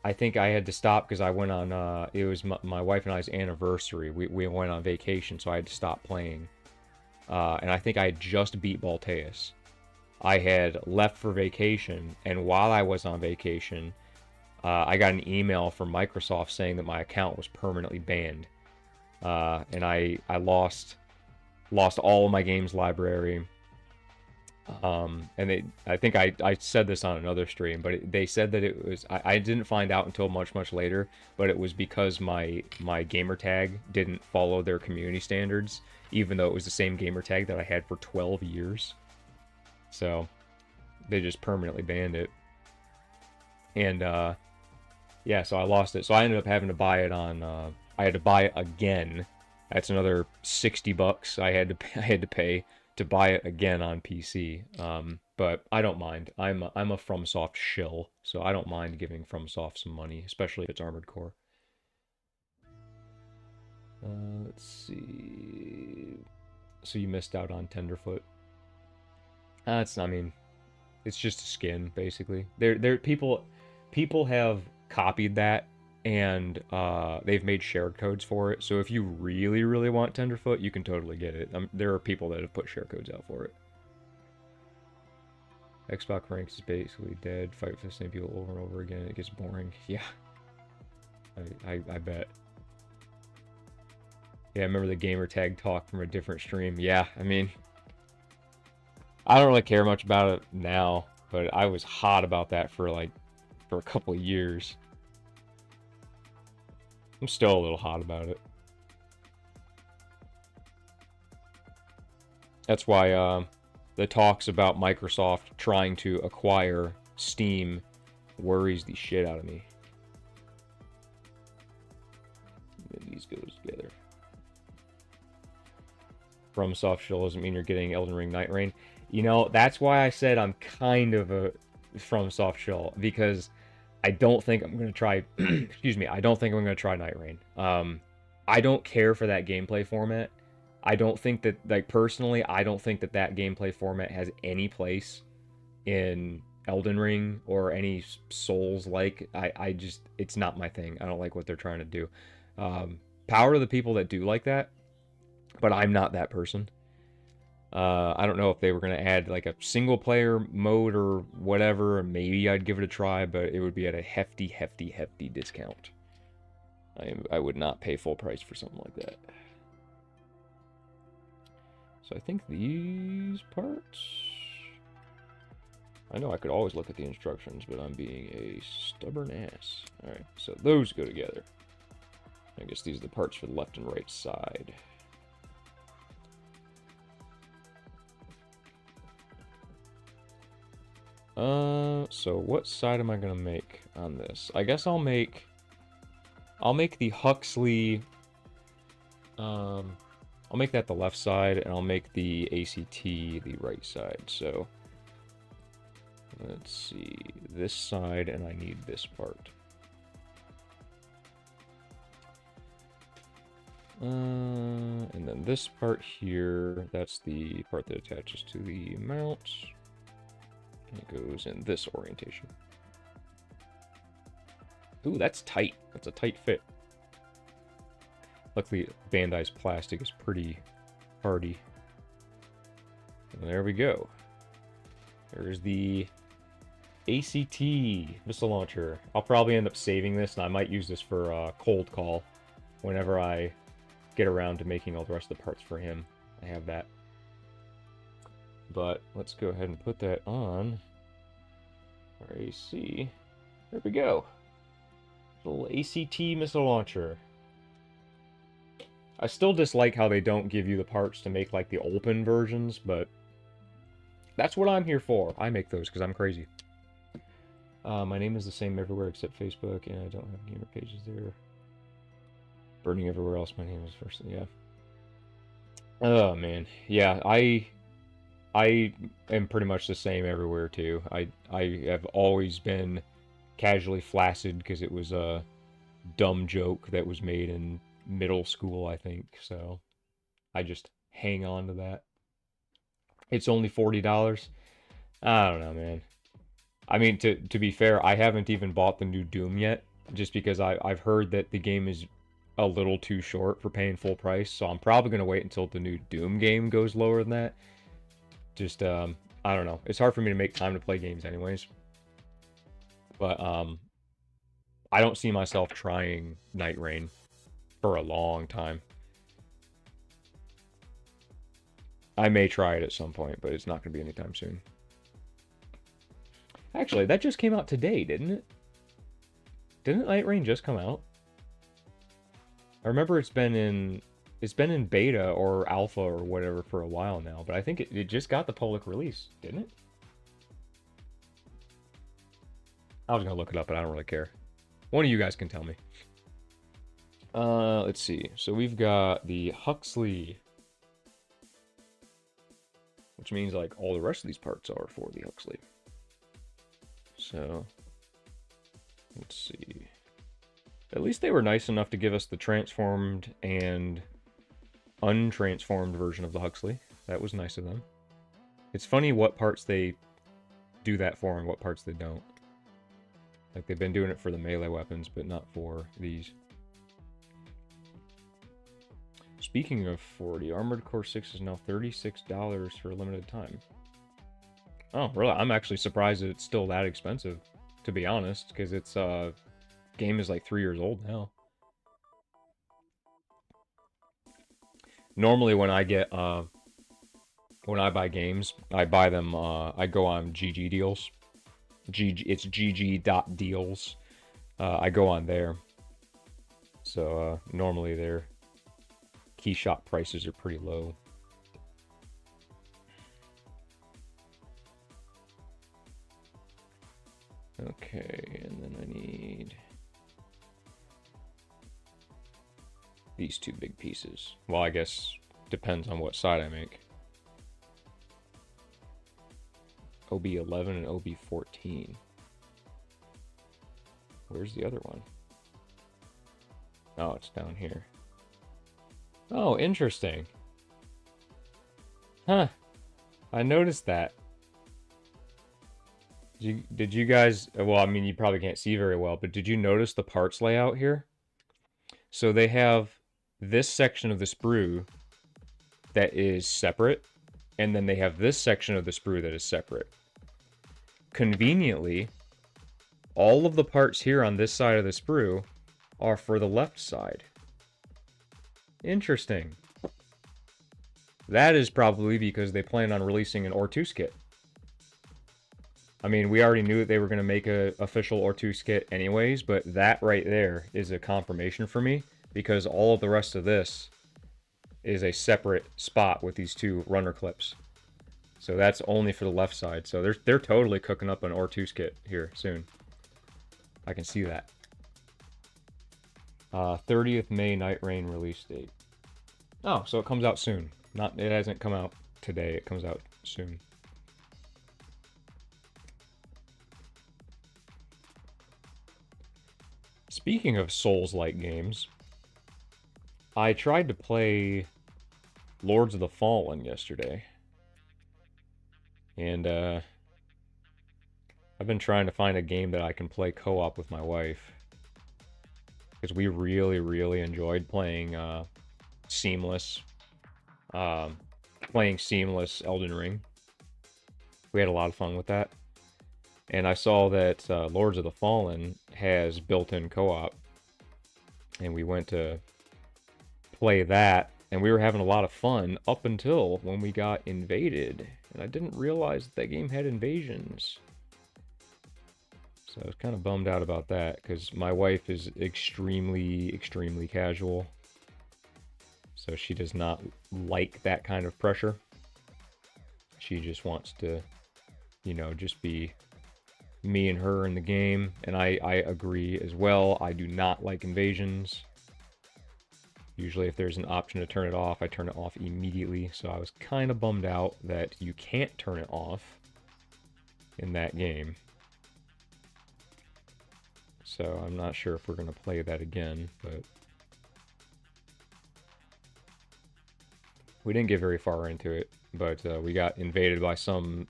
I think I had to stop because I went on. It was my wife and I's anniversary. We went on vacation, so I had to stop playing. And I think I had just beat Balteus. I had left for vacation, and while I was on vacation, I got an email from Microsoft saying that my account was permanently banned, and I lost all of my games library. And I think I said this on another stream, but they said that it was I didn't find out until much later, but it was because my gamer tag didn't follow their community standards, even though it was the same gamer tag that I had for 12 years. So they just permanently banned it. And yeah, so I lost it. So I ended up having to buy it on I had to buy it again. That's another $60 I had to pay to buy it again on PC. But I don't mind. I'm a FromSoft shill, so I don't mind giving FromSoft some money, especially if it's Armored Core. Let's see. So you missed out on Tenderfoot. I mean, it's just a skin basically. People have copied that, and they've made shared codes for it. So if you really want Tenderfoot, you can totally get it. There are people that have put share codes out for it. Xbox ranks is basically dead. Fight for the same people over and over again. It gets boring. Yeah, I bet. Yeah, I remember the gamer tag talk from a different stream. Yeah, I mean, I don't really care much about it now, but I was hot about that for a couple of years. I'm still a little hot about it. That's why the talks about Microsoft trying to acquire Steam worries the shit out of me. These go together. FromSoft shill doesn't mean you're getting Elden Ring Night Rain. You know, that's why I said I'm kind of a FromSoft shill, because I don't think I'm going to try, excuse me, I don't think I'm going to try Night Rain. I don't care for that gameplay format. I don't think that, like, personally, I don't think that that gameplay format has any place in Elden Ring or any Souls-like. I just, it's not my thing. I don't like what they're trying to do. Power to the people that do like that, but I'm not that person. I don't know if they were going to add like a single player mode or whatever. Maybe I'd give it a try, but it would be at a hefty discount. I would not pay full price for something like that. So I think these parts... I know I could always look at the instructions, but I'm being a stubborn ass. Alright, so those go together. I guess these are the parts for the left and right side. So what side am I gonna make on this? I guess I'll make the Huxley, I'll make that the left side, and I'll make the ACT the right side. So let's see, this side, and I need this part. And then this part here, that's the part that attaches to the mount. And it goes in this orientation. Ooh, that's tight. That's a tight fit. Luckily, Bandai's plastic is pretty hardy. And there we go. There's the ACT missile launcher. I'll probably end up saving this, and I might use this for cold call whenever I get around to making all the rest of the parts for him. I have that. But let's go ahead and put that on our AC. There we go. Little ACT missile launcher. I still dislike how they don't give you the parts to make like the open versions, but that's what I'm here for. I make those because I'm crazy. My name is the same everywhere except Facebook, and I don't have gamer pages there. Burning everywhere else, my name is first. Yeah. Oh man, yeah. I am pretty much the same everywhere too. I have always been casually flaccid because it was a dumb joke that was made in middle school, I think. So I just hang on to that. It's only $40. I don't know, man. I mean, to be fair, I haven't even bought the new Doom yet, just because I've heard that the game is a little too short for paying full price, so I'm probably going to wait until the new Doom game goes lower than that. Just, I don't know. It's hard for me to make time to play games anyways. But, I don't see myself trying Night Rain for a long time. I may try it at some point, but it's not going to be anytime soon. Actually, that just came out today, didn't it? Didn't Night Rain just come out? I remember it's been in beta or alpha or whatever for a while now, but I think it just got the public release, didn't it? I was gonna look it up, but I don't really care. One of you guys can tell me. Let's see. So we've got the Huxley, which means like all the rest of these parts are for the Huxley. So let's see. At least they were nice enough to give us the transformed and untransformed version of the Huxley. That was nice of them. It's funny what parts they do that for and what parts they don't. Like, they've been doing it for the melee weapons, but not for these. Speaking of 40, Armored Core 6 is now $36 for a limited time. Oh, really? I'm actually surprised that it's still that expensive, to be honest, because it's, game is like 3 years old now. Normally when I get, when I buy games, I buy them, I go on GG deals. It's gg.deals. I go on there. So, normally their key shop prices are pretty low. Okay, and then I need these two big pieces. Well, I guess depends on what side I make. OB11 and OB14. Where's the other one? Oh, it's down here. Oh, interesting. Huh. I noticed that. Did you guys... Well, I mean, you probably can't see very well, but did you notice the parts layout here? So they have this section of the sprue that is separate, and then they have this section of the sprue that is separate. Conveniently, all of the parts here on this side of the sprue are for the left side. Interesting. That is probably because they plan on releasing an Ortus kit. I mean, we already knew that they were going to make an official Ortus kit anyways, but that right there is a confirmation for me, because all of the rest of this is a separate spot with these two runner clips. So that's only for the left side. So they're totally cooking up an Ortus kit here soon. I can see that. 30th May Night Rain release date. Oh, so it comes out soon. It hasn't come out today. It comes out soon. Speaking of Souls-like games, I tried to play Lords of the Fallen yesterday, and I've been trying to find a game that I can play co-op with my wife, because we really, really enjoyed playing Seamless, um, Seamless Elden Ring. We had a lot of fun with that. And I saw that Lords of the Fallen has built-in co-op, and we went to play that, and we were having a lot of fun up until when we got invaded, and I didn't realize that game had invasions. So I was kind of bummed out about that, because my wife is extremely, extremely casual, so she does not like that kind of pressure. She just wants to, you know, just be me and her in the game, and I agree as well. I do not like invasions. Usually if there's an option to turn it off, I turn it off immediately, so I was kind of bummed out that you can't turn it off in that game. So I'm not sure if we're going to play that again, but we didn't get very far into it, but we got invaded by some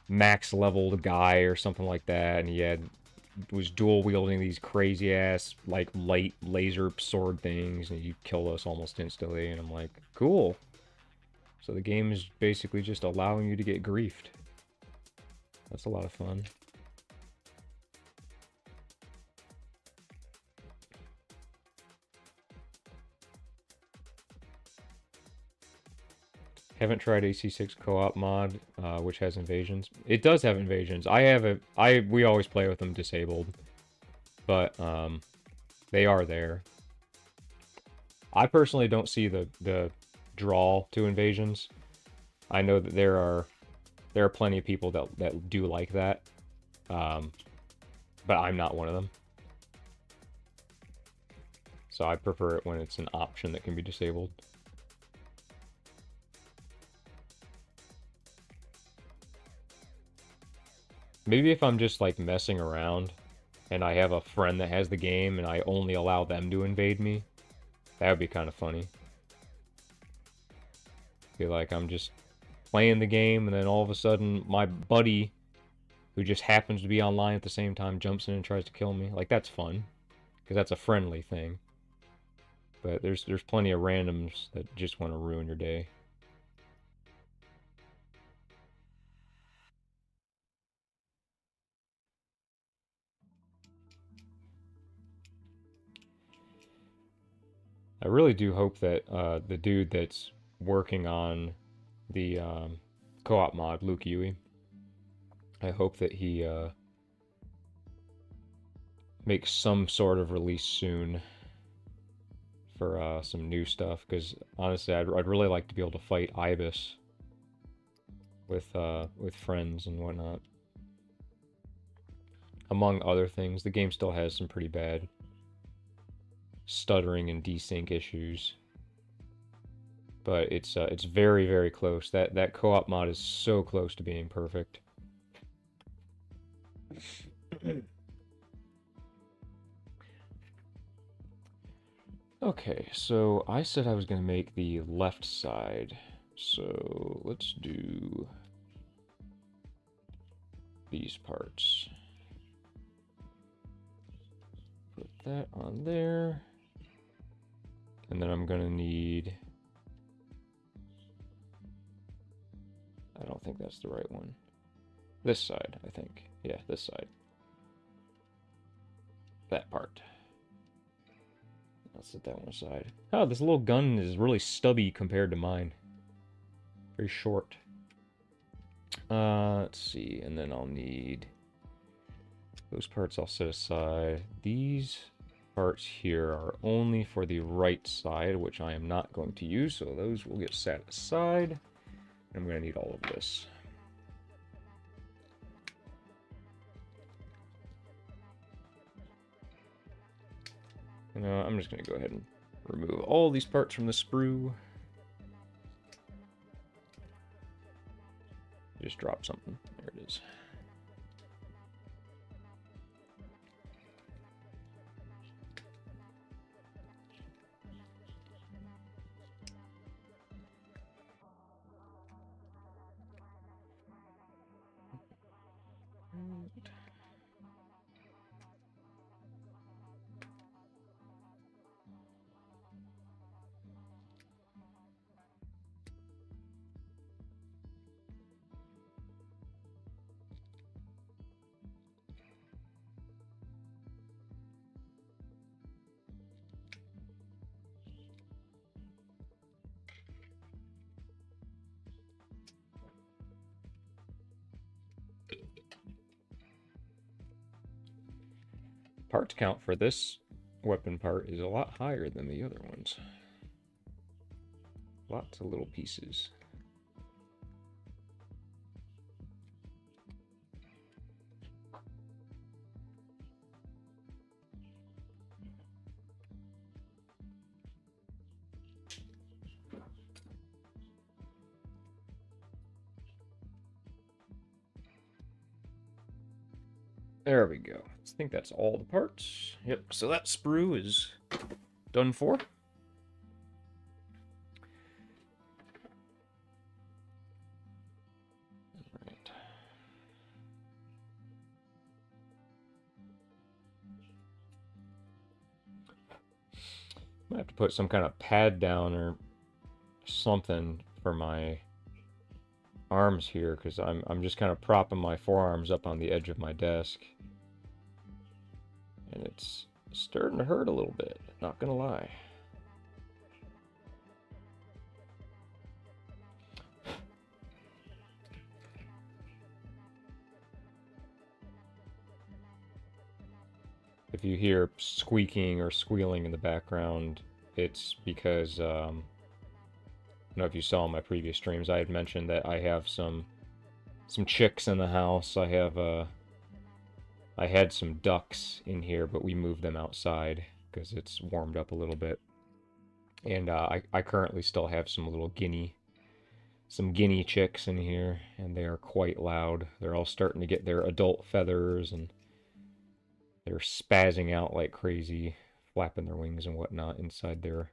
max leveled guy or something like that, and he was dual wielding these crazy ass like light laser sword things, and he killed us almost instantly, and I'm like, cool. So the game is basically just allowing you to get griefed. That's a lot of fun. Haven't tried AC6 co-op mod, which has invasions. It does have invasions. We always play with them disabled, but they are there. I personally don't see the draw to invasions. I know that there are plenty of people that do like that, but I'm not one of them. So I prefer it when it's an option that can be disabled. Maybe if I'm just like messing around and I have a friend that has the game and I only allow them to invade me, that would be kind of funny. Feel like I'm just playing the game and then all of a sudden my buddy, who just happens to be online at the same time, jumps in and tries to kill me. Like, that's fun, because that's a friendly thing. But there's plenty of randoms that just want to ruin your day. I really do hope that the dude that's working on the co-op mod, Luke Yui, I hope that he makes some sort of release soon for some new stuff, because honestly, I'd really like to be able to fight Ibis with friends and whatnot. Among other things, the game still has some pretty bad stuttering and desync issues, but it's very, very close. That co-op mod is so close to being perfect. Okay, so I said I was going to make the left side, so let's do these parts. Put that on there, and then I'm going to need... I don't think that's the right one. This side, I think. Yeah, this side. That part. I'll set that one aside. Oh, this little gun is really stubby compared to mine. Very short. Let's see, and then I'll need... those parts I'll set aside. These parts here are only for the right side, which I am not going to use, so those will get set aside. I'm going to need all of this. I'm just going to go ahead and remove all these parts from the sprue. Just drop something. There it is. parts count for this weapon part is a lot higher than the other ones. Lots of little pieces. There we go. I think that's all the parts. Yep, so that sprue is done for. Alright. I have to put some kind of pad down or something for my arms here, because I'm just kind of propping my forearms up on the edge of my desk. And it's starting to hurt a little bit, not gonna lie. If you hear squeaking or squealing in the background, it's because, I don't know if you saw in my previous streams, I had mentioned that I have some chicks in the house. I had some ducks in here, but we moved them outside because it's warmed up a little bit. And I currently still have some guinea chicks in here, and they are quite loud. They're all starting to get their adult feathers, and they're spazzing out like crazy, flapping their wings and whatnot inside their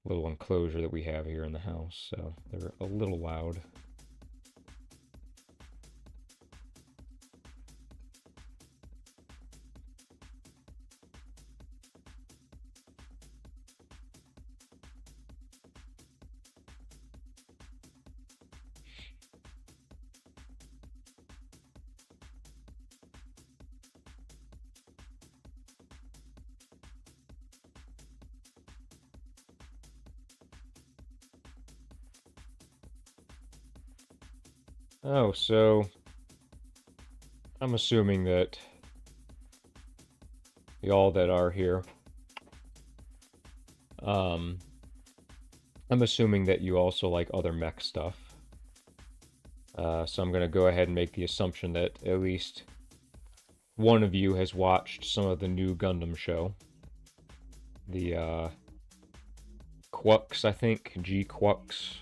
little enclosure that we have here in the house. So they're a little loud. Oh, so I'm assuming that y'all that are here, I'm assuming that you also like other mech stuff. So I'm going to go ahead and make the assumption that at least one of you has watched some of the new Gundam show. The Quux, I think, G-Quux.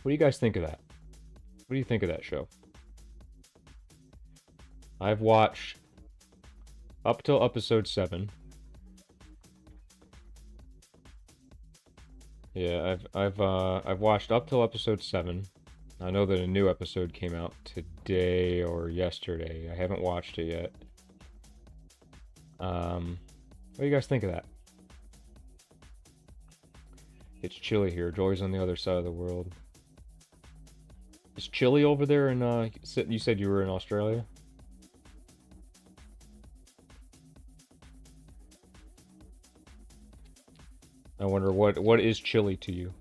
What do you guys think of that? What do you think of that show? I've watched up till episode 7. Yeah, I've watched up till episode 7. I know that a new episode came out today or yesterday. I haven't watched it yet. What do you guys think of that? It's chilly here. Joy's on the other side of the world. It's chilly over there in, you said you were in Australia? I wonder what is chilly to you?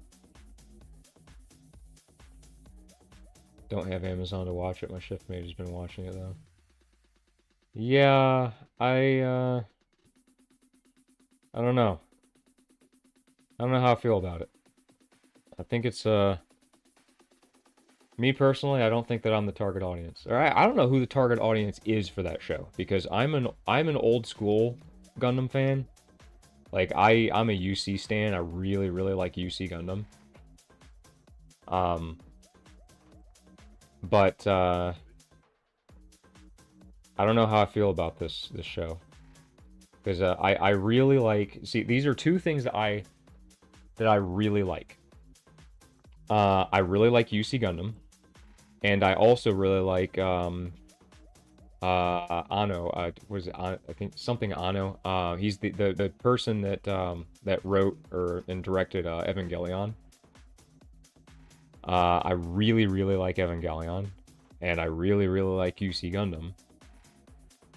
Don't have Amazon to watch it. My shift mate has been watching it though. Yeah, I don't know. I don't know how I feel about it. I think it's me personally, I don't think that I'm the target audience. Or I don't know who the target audience is for that show, because I'm an old school Gundam fan. Like I'm a UC stan. I really like UC Gundam. But I don't know how I feel about this show, because I really like. See, these are two things that I really like. I really like UC Gundam, and I also really like Anno. Was it I think something Anno? He's the person that that wrote and directed Evangelion. I really like Evangelion, and I really like UC Gundam.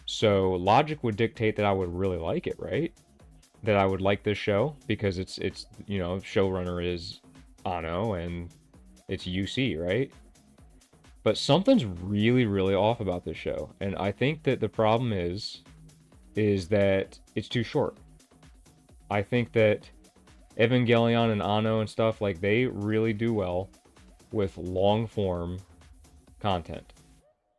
So logic would dictate that I would really like it, right? That I would like this show because it's showrunner is Anno and it's UC, right? But something's really, really off about this show, and I think that the problem is that it's too short. I think that Evangelion and Anno and stuff, like, they really do well with long form content,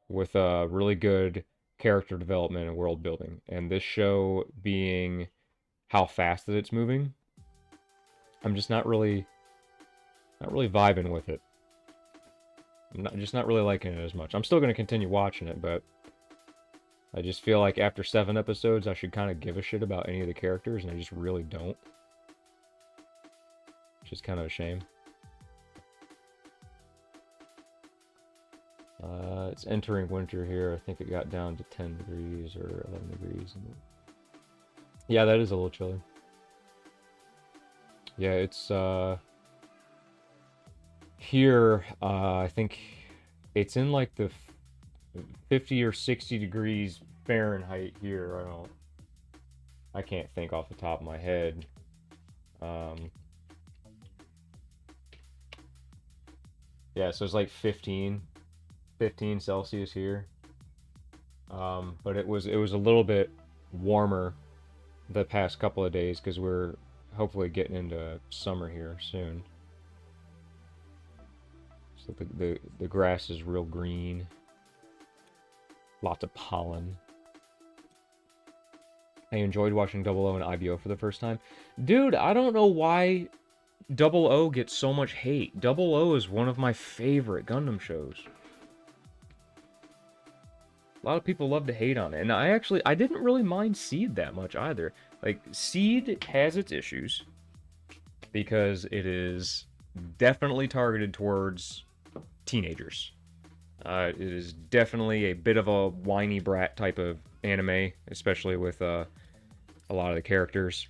with really good character development and world building. And this show being how fast that it's moving, I'm just not really vibing with it. Just not really liking it as much. I'm still going to continue watching it, but I just feel like after 7 episodes, I should kind of give a shit about any of the characters, and I just really don't. Which is kind of a shame. It's entering winter here. I think it got down to 10 degrees or 11 degrees. Yeah, that is a little chilly. Yeah, it's here, I think it's in like the 50 or 60 degrees Fahrenheit here. I can't think off the top of my head. Yeah, so it's like 15 Celsius here. But it was a little bit warmer the past couple of days because we're hopefully getting into summer here soon. So the grass is real green. Lots of pollen. I enjoyed watching Double O and IBO for the first time. Dude, I don't know why Double O gets so much hate. Double O is one of my favorite Gundam shows. A lot of people love to hate on it, and I didn't really mind Seed that much either. Like, Seed has its issues because it is definitely targeted towards teenagers. It is definitely a bit of a whiny brat type of anime, especially with a lot of the characters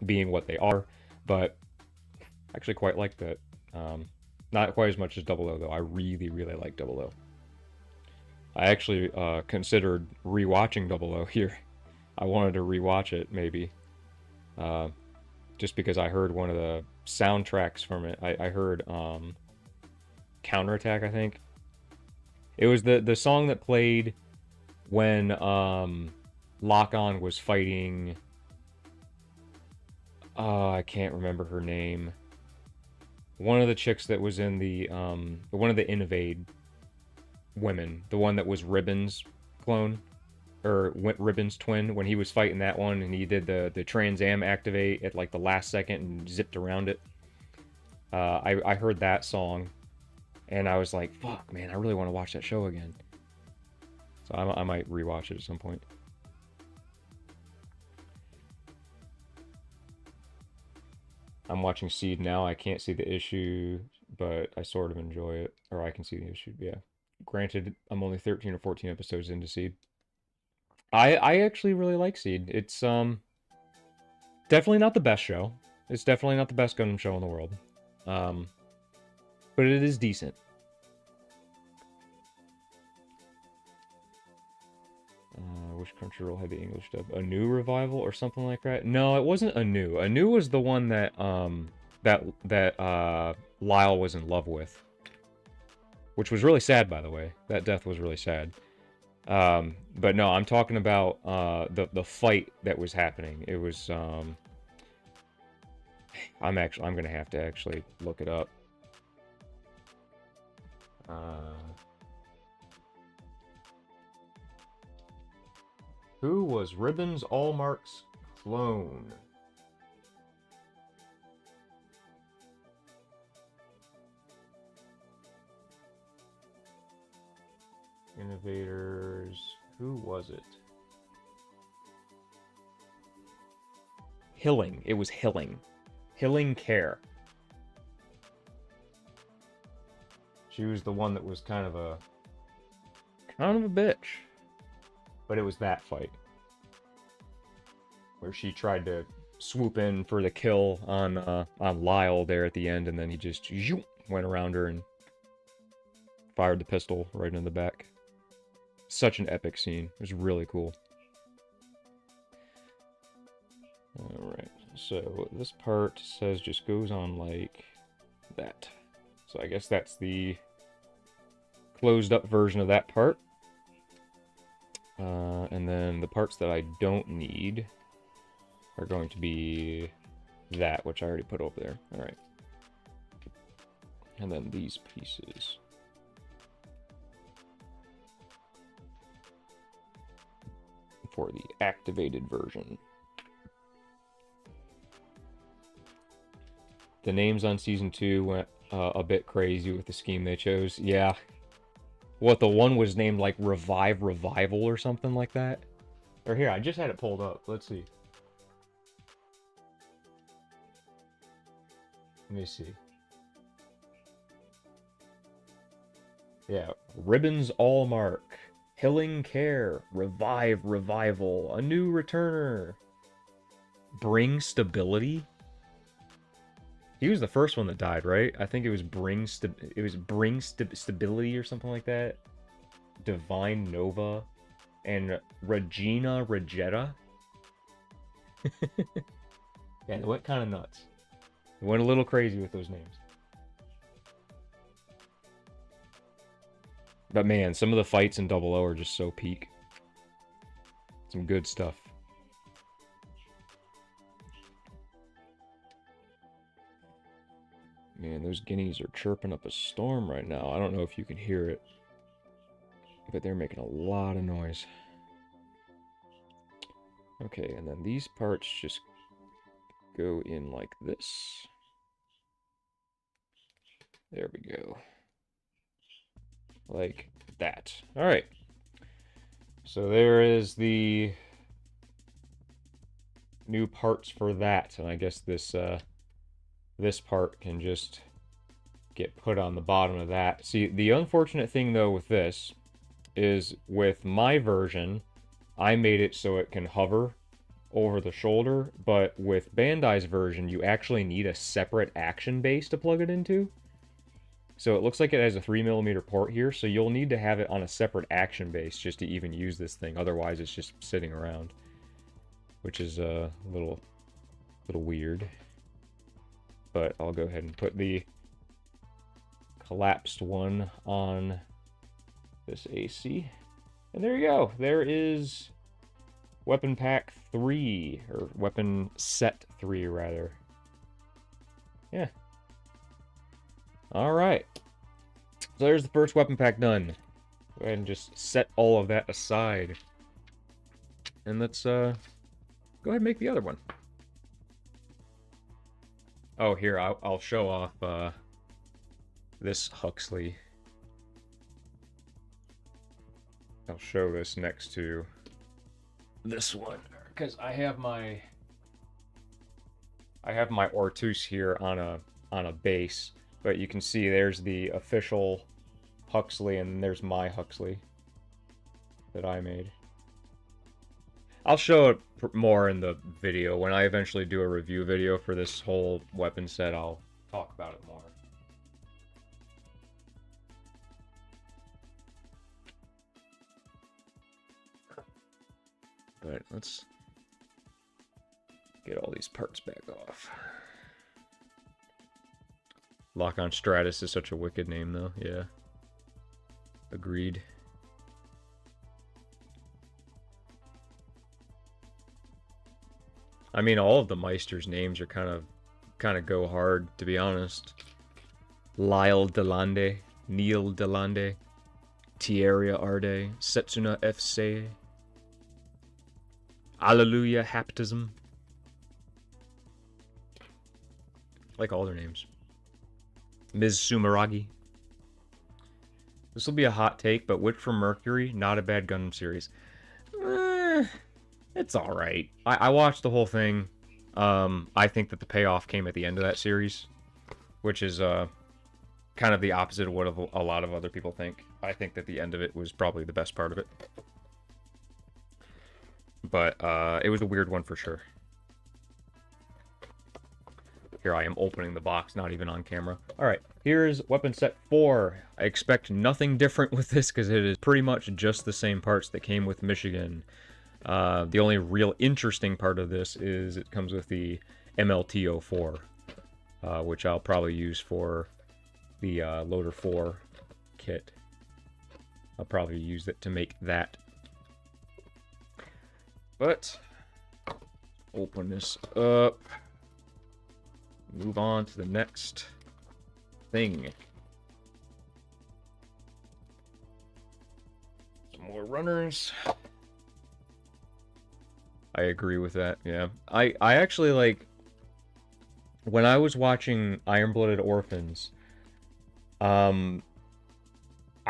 being what they are, but I actually quite like that. Not quite as much as Double O, though. I really, really like Double O. I actually considered rewatching Double O here. I wanted to rewatch it, maybe. Just because I heard one of the soundtracks from it. I heard Counterattack, I think. It was the song that played when Lock-On was fighting... I can't remember her name. One of the chicks that was in the... one of the Innovade women. The one that was Ribbon's clone. Or Ribbon's twin. When he was fighting that one and he did the Trans Am activate at like the last second and zipped around it. I heard that song. And I was like, fuck, man, I really want to watch that show again. So I might rewatch it at some point. I'm watching Seed now. I can't see the issue, but I sort of enjoy it. Or I can see the issue, yeah. Granted, I'm only 13 or 14 episodes into Seed. I actually really like Seed. It's definitely not the best show. It's definitely not the best Gundam show in the world. But it is decent. Which Crunchyroll had the English dub? A New Revival or something like that? No, it wasn't A New. A New was the one that Lyle was in love with, which was really sad, by the way. That death was really sad. But no, I'm talking about the fight that was happening. It was I'm gonna have to actually look it up. Who was Ribbons Allmark's clone? Innovators. Who was it? Hilling. It was Hilling. Hilling Care. She was the one that was kind of a bitch. But it was that fight where she tried to swoop in for the kill on Lyle there at the end, and then he just went around her and fired the pistol right in the back. Such an epic scene. It was really cool. Alright, so this part says just goes on like that. So I guess that's the closed up version of that part. And then the parts that I don't need are going to be that, which I already put over there. All right. And then these pieces. For the activated version. The names on Season 2 went a bit crazy with the scheme they chose. Yeah. What, the one was named like Revive Revival or something like that? Or here, I just had it pulled up. Let's see. Let me see. Yeah, Ribbons All Mark, Hilling Care, Revive Revival, A New Returner, Bring Stability. He was the first one that died, right? I think it was Bring Stability or something like that. Divine Nova and Regina Regetta. Yeah, they went kind of nuts. They went a little crazy with those names. But man, some of the fights in Double O are just so peak. Some good stuff. Man, those guineas are chirping up a storm right now. I don't know if you can hear it, but they're making a lot of noise. Okay, and then these parts just go in like this. There we go. Like that. All right. So there is the new parts for that, and I guess this this part can just get put on the bottom of that. See, the unfortunate thing though with this is with my version, I made it so it can hover over the shoulder, but with Bandai's version, you actually need a separate action base to plug it into. So it looks like it has a 3mm port here, so you'll need to have it on a separate action base just to even use this thing. Otherwise, it's just sitting around, which is a little weird. But I'll go ahead and put the collapsed one on this AC. And there you go. There is Weapon Pack 3, or Weapon Set 3, rather. Yeah. Alright. So there's the first weapon pack done. Go ahead and just set all of that aside. And let's go ahead and make the other one. Oh, here, I'll show off this Huxley. I'll show this next to this one, because I have my Ortus here on a base, but you can see there's the official Huxley, and there's my Huxley that I made. I'll show it more in the video. When I eventually do a review video for this whole weapon set, I'll talk about it more. But let's get all these parts back off. Lock-on Stratus is such a wicked name, though. Yeah. Agreed. I mean, all of the Meisters' names are kind of go hard, to be honest. Lyle Delande, Neil Delande, Tierra Arde, Setsuna FC, Alleluia Haptism. Like all their names. Ms. Sumeragi. This will be a hot take, but Witch from Mercury, not a bad Gundam series. It's alright. I watched the whole thing. I think that the payoff came at the end of that series, which is kind of the opposite of what a lot of other people think. I think that the end of it was probably the best part of it. But it was a weird one for sure. Here I am opening the box, not even on camera. Alright, here's weapon set 4. I expect nothing different with this because it is pretty much just the same parts that came with Michigan. The only real interesting part of this is it comes with the MLT-04, which I'll probably use for the Loader 4 kit. I'll probably use it to make that. But open this up. Move on to the next thing. Some more runners. I agree with that, yeah. I actually, like, when I was watching Iron-Blooded Orphans, I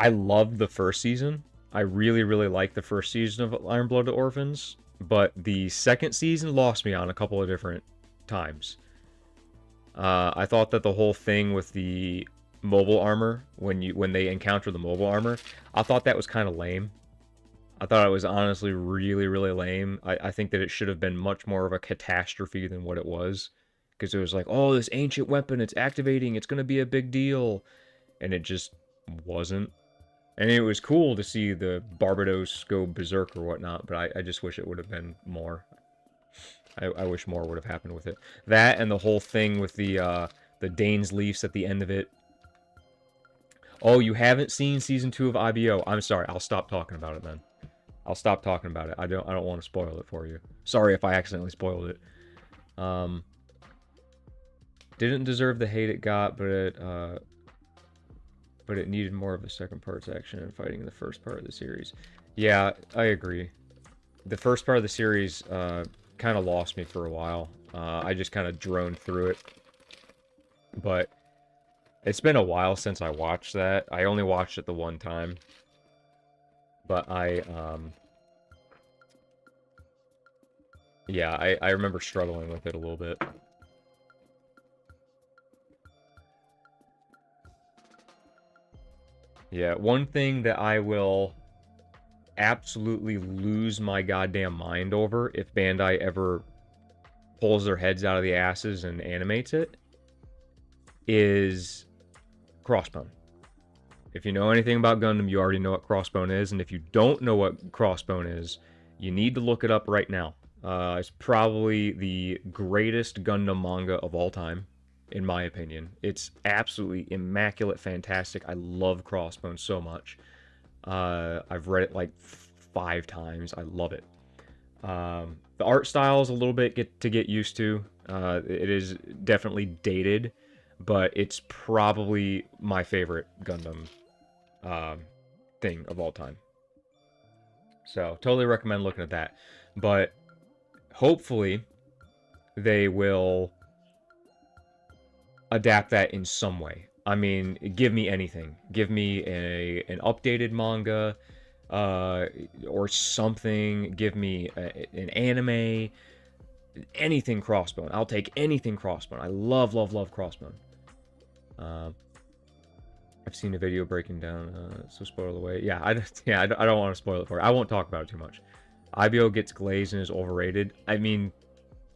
loved the first season. I really, really liked the first season of Iron-Blooded Orphans, but the second season lost me on a couple of different times. I thought that the whole thing with the mobile armor, when they encounter the mobile armor, I thought that was kind of lame. I thought it was honestly really, really lame. I think that it should have been much more of a catastrophe than what it was. Because it was like, oh, this ancient weapon, it's activating, it's going to be a big deal. And it just wasn't. And it was cool to see the Barbados go berserk or whatnot, but I just wish it would have been more. I wish more would have happened with it. That and the whole thing with the Dane's Leafs at the end of it. Oh, you haven't seen Season 2 of IBO. I'm sorry, I'll stop talking about it then. I'll stop talking about it. I don't want to spoil it for you. Sorry if I accidentally spoiled it. Didn't deserve the hate it got, but it needed more of a second part's action and fighting in the first part of the series. Yeah, I agree. The first part of the series kind of lost me for a while. I just kind of droned through it. But it's been a while since I watched that. I only watched it the one time. But yeah, I remember struggling with it a little bit. Yeah, one thing that I will absolutely lose my goddamn mind over if Bandai ever pulls their heads out of the asses and animates it is Crossbone. If you know anything about Gundam, you already know what Crossbone is, and if you don't know what Crossbone is, you need to look it up right now. It's probably the greatest Gundam manga of all time, in my opinion. It's absolutely immaculate, fantastic. I love Crossbone so much. I've read it like 5 times. I love it. The art style is a little bit to get used to. It is definitely dated, but it's probably my favorite Gundam thing of all time. So, totally recommend looking at that. But hopefully, they will adapt that in some way. I mean, give me anything. Give me an updated manga, or something. Give me an anime. Anything Crossbone. I'll take anything Crossbone. I love, love, love Crossbone. I've seen a video breaking down, so spoil away. Yeah, I don't want to spoil it for you. I won't talk about it too much. IBO gets glazed and is overrated. I mean,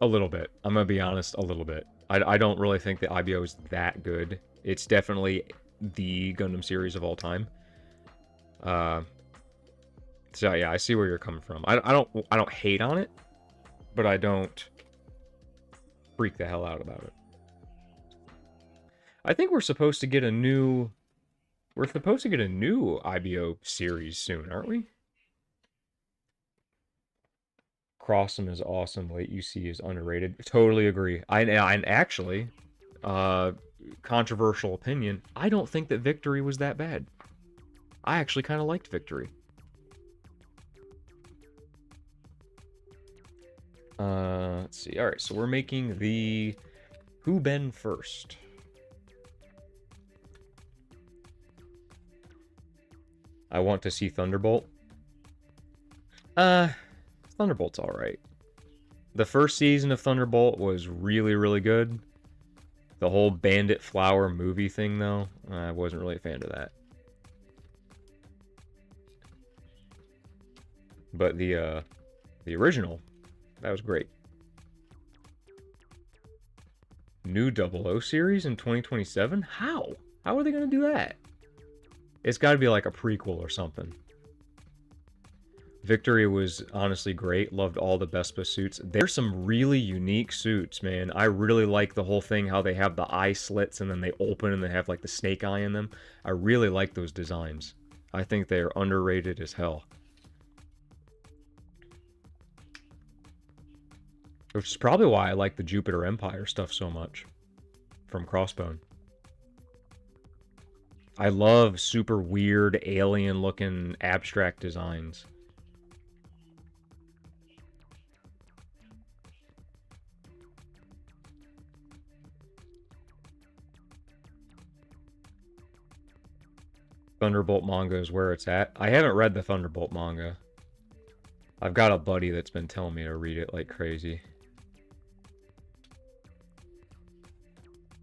a little bit. I'm gonna be honest, a little bit. I don't really think that IBO is that good. It's definitely the Gundam series of all time. So yeah, I see where you're coming from. I don't hate on it, but I don't freak the hell out about it. I think we're supposed to get a new IBO series soon, aren't we? Crossum is awesome. Late UC is underrated. Totally agree. And actually, controversial opinion, I don't think that Victory was that bad. I actually kind of liked Victory. Let's see. All right, so we're making the Who Ben first. I want to see Thunderbolt. Thunderbolt's alright. The first season of Thunderbolt was really, really good. The whole Bandit Flower movie thing, though, I wasn't really a fan of that. But the original, that was great. New 00 series in 2027? How? How are they going to do that? It's got to be like a prequel or something. Victory was honestly great. Loved all the Vespa suits. There's some really unique suits, man. I really like the whole thing, how they have the eye slits and then they open and they have like the snake eye in them. I really like those designs. I think they are underrated as hell. Which is probably why I like the Jupiter Empire stuff so much from Crossbone. I love super weird alien looking abstract designs. Thunderbolt manga is where it's at. I haven't read the Thunderbolt manga. I've got a buddy that's been telling me to read it like crazy.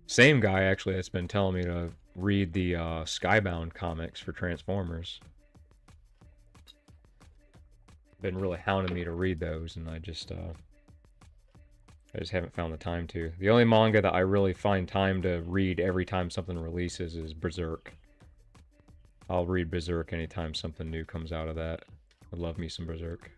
Same guy, actually, that's been telling me to read the Skybound comics for Transformers. Been really hounding me to read those, and I just haven't found the time to. The only manga that I really find time to read every time something releases is Berserk. I'll read Berserk anytime something new comes out of that. I love me some Berserk.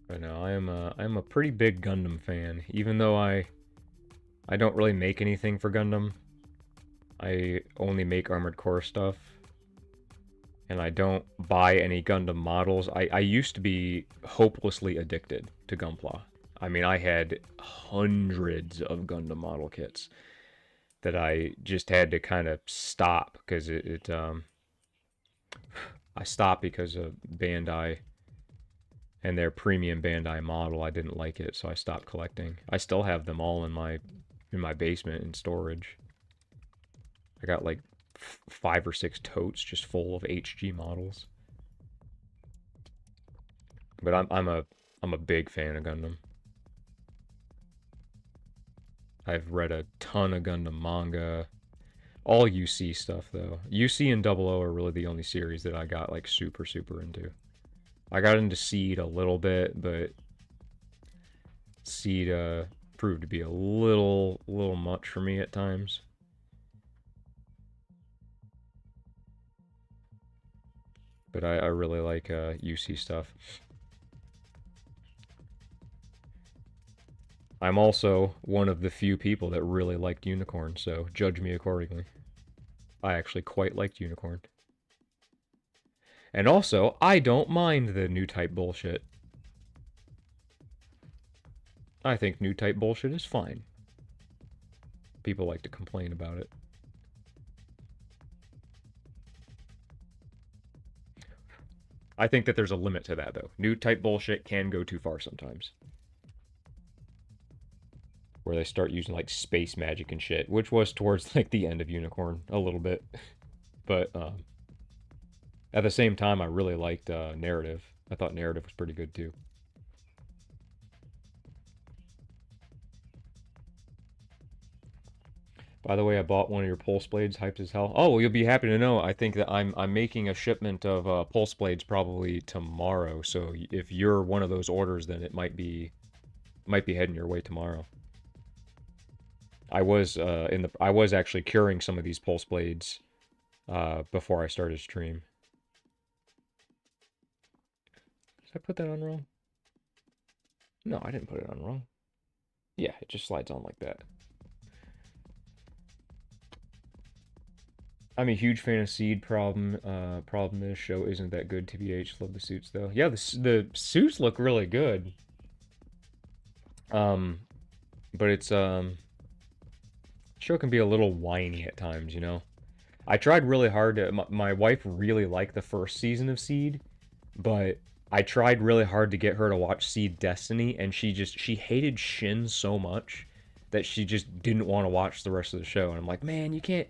But no, I'm a pretty big Gundam fan, even though I don't really make anything for Gundam. I only make Armored Core stuff. And I don't buy any Gundam models. I used to be hopelessly addicted to Gunpla. I mean, I had hundreds of Gundam model kits that I just had to kind of stop because I stopped because of Bandai and their premium Bandai model. I didn't like it, so I stopped collecting. I still have them all in my basement in storage. I got like 5 or 6 totes just full of HG models. But I'm a big fan of Gundam. I've read a ton of Gundam manga. All UC stuff though. UC and Double O are really the only series that I got like super into. I got into Seed a little bit, but Seed proved to be a little much for me at times. But I really like UC stuff. I'm also one of the few people that really liked Unicorn, so judge me accordingly. I actually quite liked Unicorn. And also, I don't mind the new type bullshit. I think new type bullshit is fine. People like to complain about it. I think that there's a limit to that, though. New type bullshit can go too far sometimes. Where they start using, like, space magic and shit, which was towards, like, the end of Unicorn a little bit. But, at the same time, I really liked Narrative. I thought Narrative was pretty good, too. By the way, I bought one of your pulse blades, hyped as hell. Oh, well, you'll be happy to know. I think that I'm making a shipment of pulse blades probably tomorrow. So if you're one of those orders, then it might be heading your way tomorrow. I was I was actually curing some of these pulse blades before I started stream. Did I put that on wrong? No, I didn't put it on wrong. Yeah, it just slides on like that. I'm a huge fan of Seed. Problem is, show isn't that good. TBH, love the suits though. Yeah, the suits look really good. But it's show can be a little whiny at times, you know. I tried really hard to. My wife really liked the first season of Seed, but I tried really hard to get her to watch Seed Destiny, and she hated Shin so much that she just didn't want to watch the rest of the show. And I'm like, man, you can't.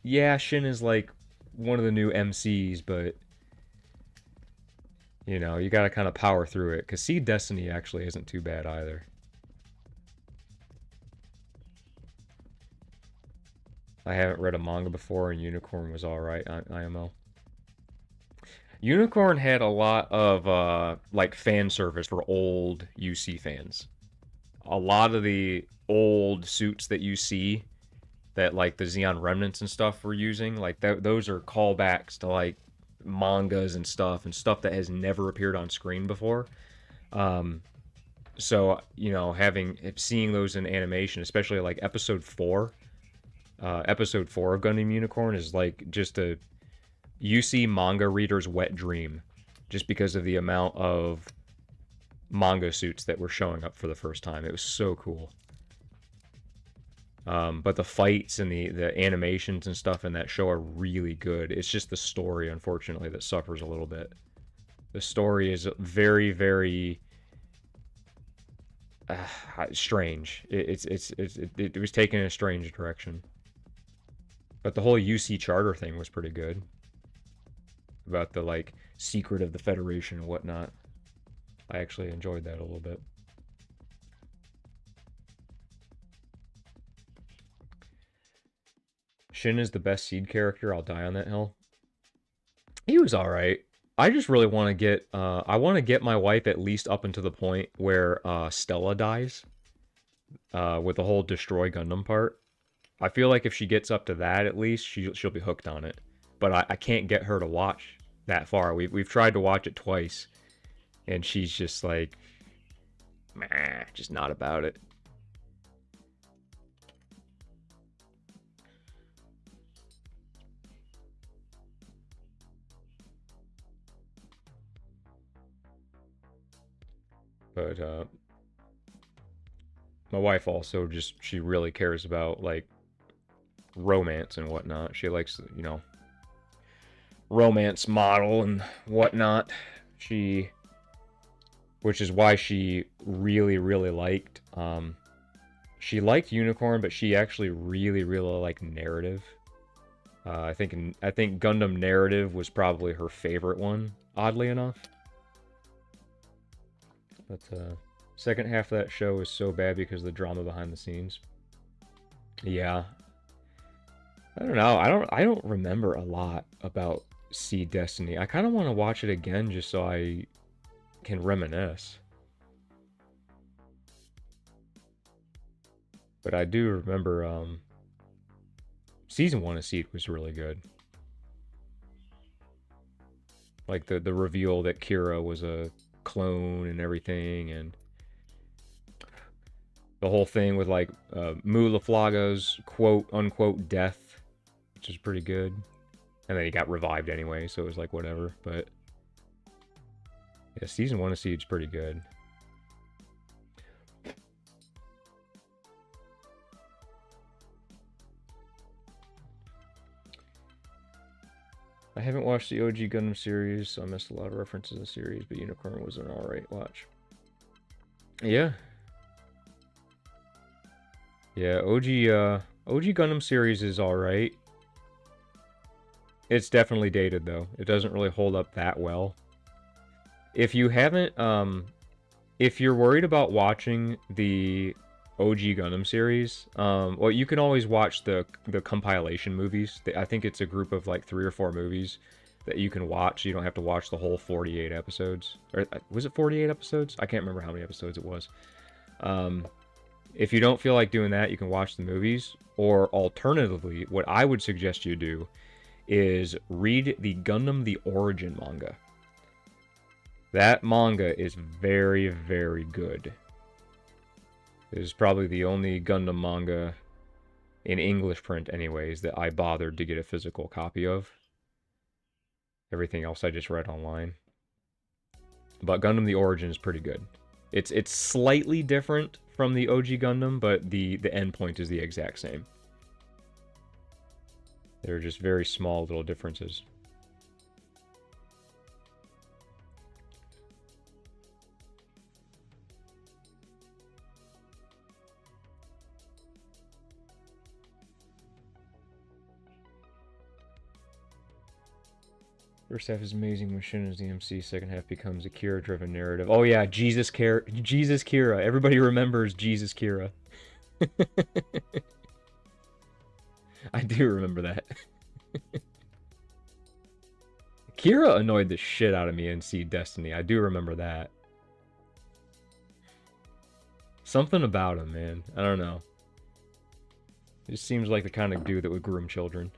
Yeah, Shin is like one of the new MCs, but you know, you gotta kind of power through it, because Seed Destiny actually isn't too bad either. I haven't read a manga before, and Unicorn was alright, IMO. Unicorn had a lot of, like, fan service for old UC fans. a lot of the old suits that you see that like the Xeon remnants and stuff were using, like those are callbacks to like mangas and stuff that has never appeared on screen before. Um, so having seeing those in animation, especially like episode 4 of Gundam Unicorn is like just a UC manga reader's wet dream, just because of the amount of manga suits that were showing up for the first time. It was so cool. But the fights and the animations and stuff in that show are really good. It's just the story, unfortunately, that suffers a little bit. The story is very, very strange. It was taken in a strange direction. But the whole UC charter thing was pretty good. About the like secret of the Federation and whatnot. I actually enjoyed that a little bit. Shin is the best Seed character. I'll die on that hill. He was alright. I just really want to get... I want to get my wife at least up until the point where Stella dies. With the whole Destroy Gundam part. I feel like if she gets up to that at least, she'll be hooked on it. But I can't get her to watch that far. We've tried to watch it twice. And she's just like... meh, just not about it. But my wife also she really cares about like romance and whatnot. She likes, romance model and whatnot. Which is why she really, really liked, she liked Unicorn, but she actually really, really liked Narrative. I think Gundam Narrative was probably her favorite one, oddly enough. But second half of that show is so bad because of the drama behind the scenes. Yeah. I don't know. I don't remember a lot about Seed Destiny. I kind of want to watch it again just so I can reminisce. But I do remember season 1 of Seed was really good. Like the reveal that Kira was a clone and everything, and the whole thing with like Mu Laflaga's quote unquote death, which is pretty good. And then he got revived anyway, so it was like whatever. But yeah, season 1 of Siege pretty good. I haven't watched the OG Gundam series, so I missed a lot of references in the series, but Unicorn was an alright watch. Yeah. Yeah, OG Gundam series is alright. It's definitely dated, though. It doesn't really hold up that well. If you haven't, if you're worried about watching the OG Gundam series, well, you can always watch the compilation movies. I think it's a group of like 3 or 4 movies that you can watch. You don't have to watch the whole 48 episodes. Or was it 48 episodes? I can't remember how many episodes it was. If you don't feel like doing that, you can watch the movies. Or alternatively, what I would suggest you do is read the Gundam The Origin manga. That manga is very, very good. It is probably the only Gundam manga in English print anyways that I bothered to get a physical copy of. Everything else I just read online. But Gundam The Origin is pretty good. It's slightly different from the OG Gundam, but the end point is the exact same. There are just very small little differences. First half is amazing when Shin is the MC. Second half becomes a Kira-driven narrative. Oh yeah, Jesus Kira. Everybody remembers Jesus Kira. I do remember that. Kira annoyed the shit out of me in Seed Destiny. I do remember that. Something about him, man. I don't know. He just seems like the kind of dude that would groom children.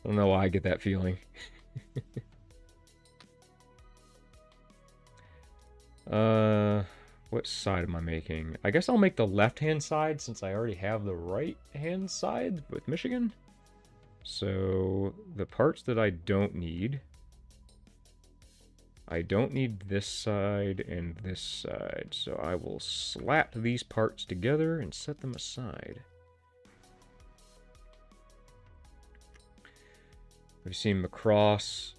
I don't know why I get that feeling. What side am I making? I guess I'll make the left-hand side since I already have the right-hand side with Michigan. So, the parts that I don't need this side and this side. So I will slap these parts together and set them aside. Have you seen Macross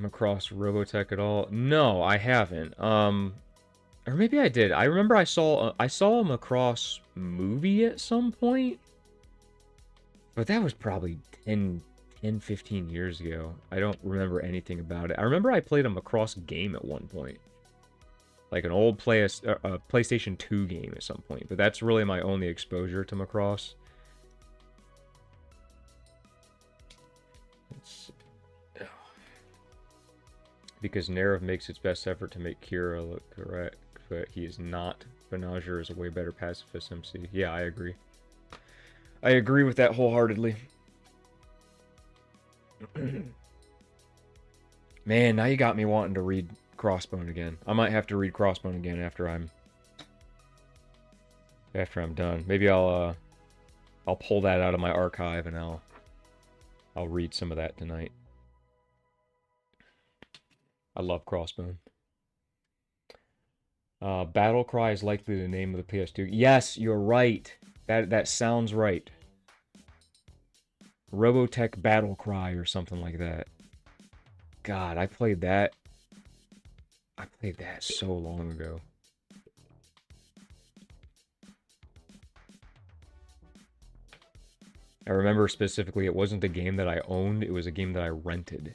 Robotech at all? No, I haven't. Or maybe I did. I remember I saw a Macross movie at some point. But that was probably 10, 15 years ago. I don't remember anything about it. I remember I played a Macross game at one point. Like an old PlayStation 2 game at some point. But that's really my only exposure to Macross. Because Nerv makes its best effort to make Kira look correct, but he is not. Benager is a way better pacifist MC. Yeah, I agree. I agree with that wholeheartedly. Man, now you got me wanting to read Crossbone again. I might have to read Crossbone again after I'm done. Maybe I'll pull that out of my archive and I'll read some of that tonight. I love Crossbone. Battle Cry is likely the name of the PS2. Yes, you're right. That sounds right. Robotech Battle Cry or something like that. God, I played that so long ago. I remember specifically it wasn't a game that I owned, it was a game that I rented.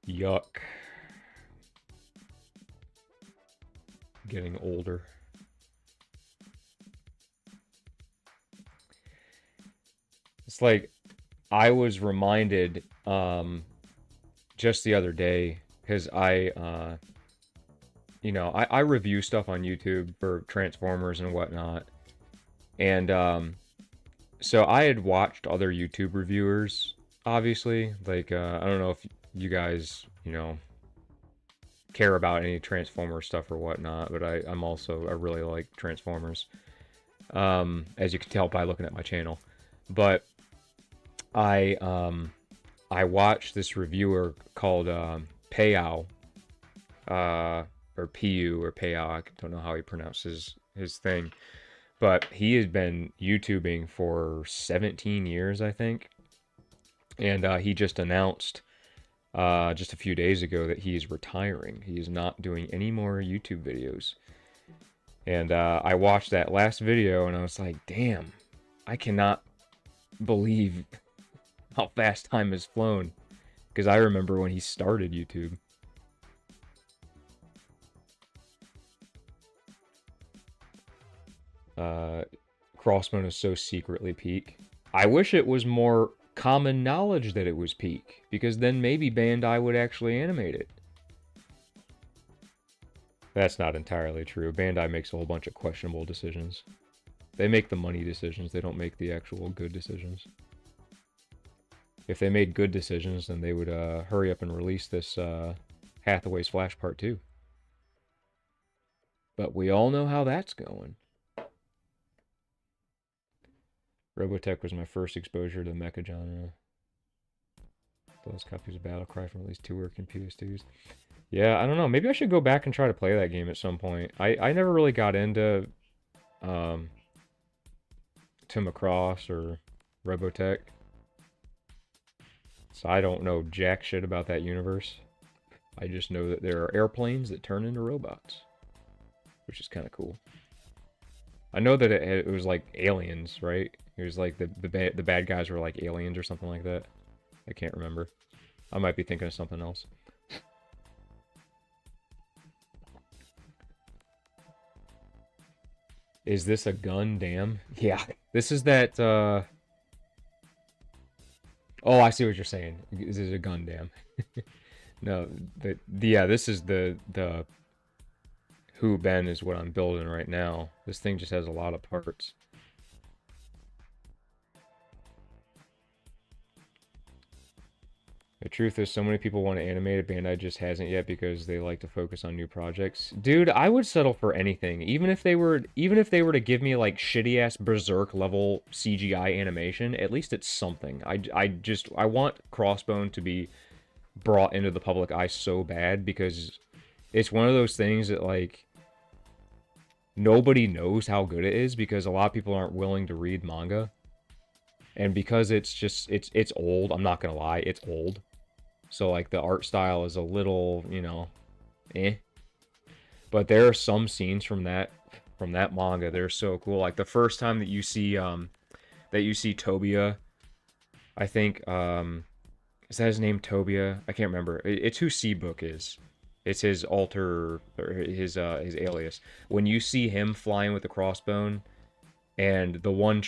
Yuck. Getting older. It's like, I was reminded, just the other day, because I review stuff on YouTube for Transformers and whatnot, and, so I had watched other YouTube reviewers, obviously, like, I don't know if you guys, care about any Transformer stuff or whatnot, but I really like Transformers, as you can tell by looking at my channel. But I watched this reviewer called Payao, or Piu or Payao, I don't know how he pronounces his thing, but he has been YouTubing for 17 years, I think, and he just announced just a few days ago that he is retiring. He is not doing any more YouTube videos. And I watched that last video and I was like, damn, I cannot believe how fast time has flown. Because I remember when he started YouTube. Crossbone is so secretly peak. I wish it was more common knowledge that it was peak, because then maybe Bandai would actually animate it. That's not entirely true. Bandai makes a whole bunch of questionable decisions. They make the money decisions, they don't make the actual good decisions. If they made good decisions, then they would hurry up and release this Hathaway's Flash Part 2. But we all know how that's going. Robotech was my first exposure to the mecha genre. Those copies of Battlecry from at least 2 working PS2s. Yeah, I don't know. Maybe I should go back and try to play that game at some point. I never really got into Macross or Robotech. So I don't know jack shit about that universe. I just know that there are airplanes that turn into robots, which is kind of cool. I know that it was like aliens, right? It was like the bad guys were like aliens or something like that. I can't remember. I might be thinking of something else. Is this a Gundam? Yeah, this is that, Oh, I see what you're saying. This is a Gundam. No, yeah, this is the Who Ben is what I'm building right now. This thing just has a lot of parts. The truth is, so many people want to animate it, Bandai just hasn't yet because they like to focus on new projects. Dude, I would settle for anything, even if they were to give me like shitty ass Berserk level CGI animation. At least it's something. I want Crossbone to be brought into the public eye so bad because it's one of those things that like nobody knows how good it is because a lot of people aren't willing to read manga. And because it's just it's old, I'm not gonna lie, it's old. So like the art style is a little, eh. But there are some scenes from that manga, they're so cool. Like the first time that you see Tobia, I think is that his name Tobia? I can't remember. It's who Seabook is. It's his alter or his alias. When you see him flying with the crossbone and the one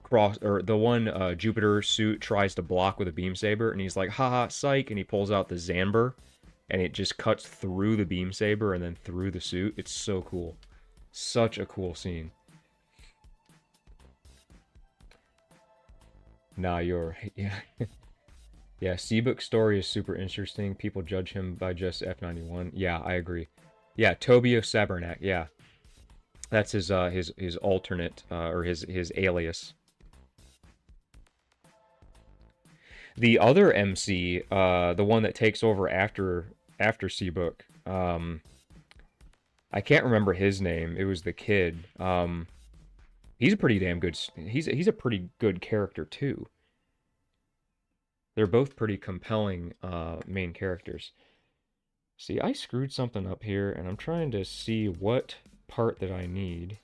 cross or the one Jupiter suit tries to block with a beam saber, and he's like, haha, psych, and he pulls out the Zanber, and it just cuts through the beam saber and then through the suit. It's so cool. Such a cool scene. Nah, you're yeah. Yeah, Seabook's story is super interesting. People judge him by just F91. Yeah, I agree. Yeah, Tobio Sabernak. Yeah, that's his alternate or his alias. The other MC, the one that takes over after Seabook, I can't remember his name. It was the kid. He's a pretty damn good. He's a pretty good character too. They're both pretty compelling main characters. See, I screwed something up here, and I'm trying to see what part that I need.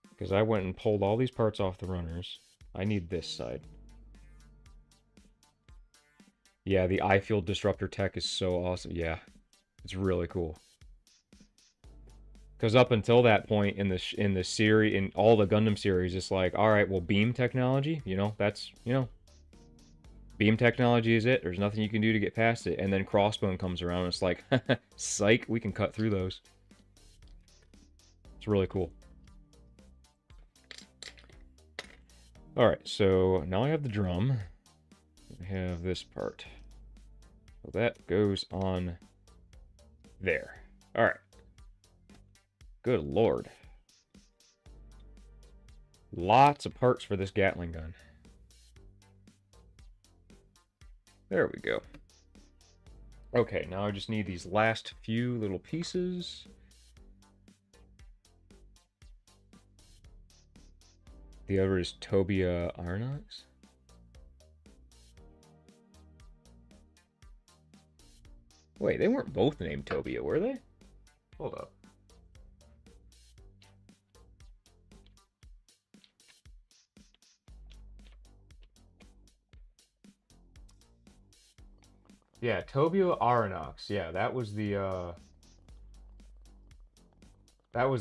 Because I went and pulled all these parts off the runners. I need this side. Yeah, the eye field disruptor tech is so awesome. Yeah, it's really cool. Because up until that point in the series, in all the Gundam series, it's like, all right, well, beam technology, that's beam technology is it. There's nothing you can do to get past it. And then Crossbone comes around, and it's like, psych, we can cut through those. It's really cool. All right, so now I have the drum. I have this part. So that goes on there. All right. Good lord. Lots of parts for this Gatling gun. There we go. Okay, now I just need these last few little pieces. The other is Tobia Arnox. Wait, they weren't both named Tobia, were they? Hold up. Yeah, Tobio Aranox. Yeah, that was the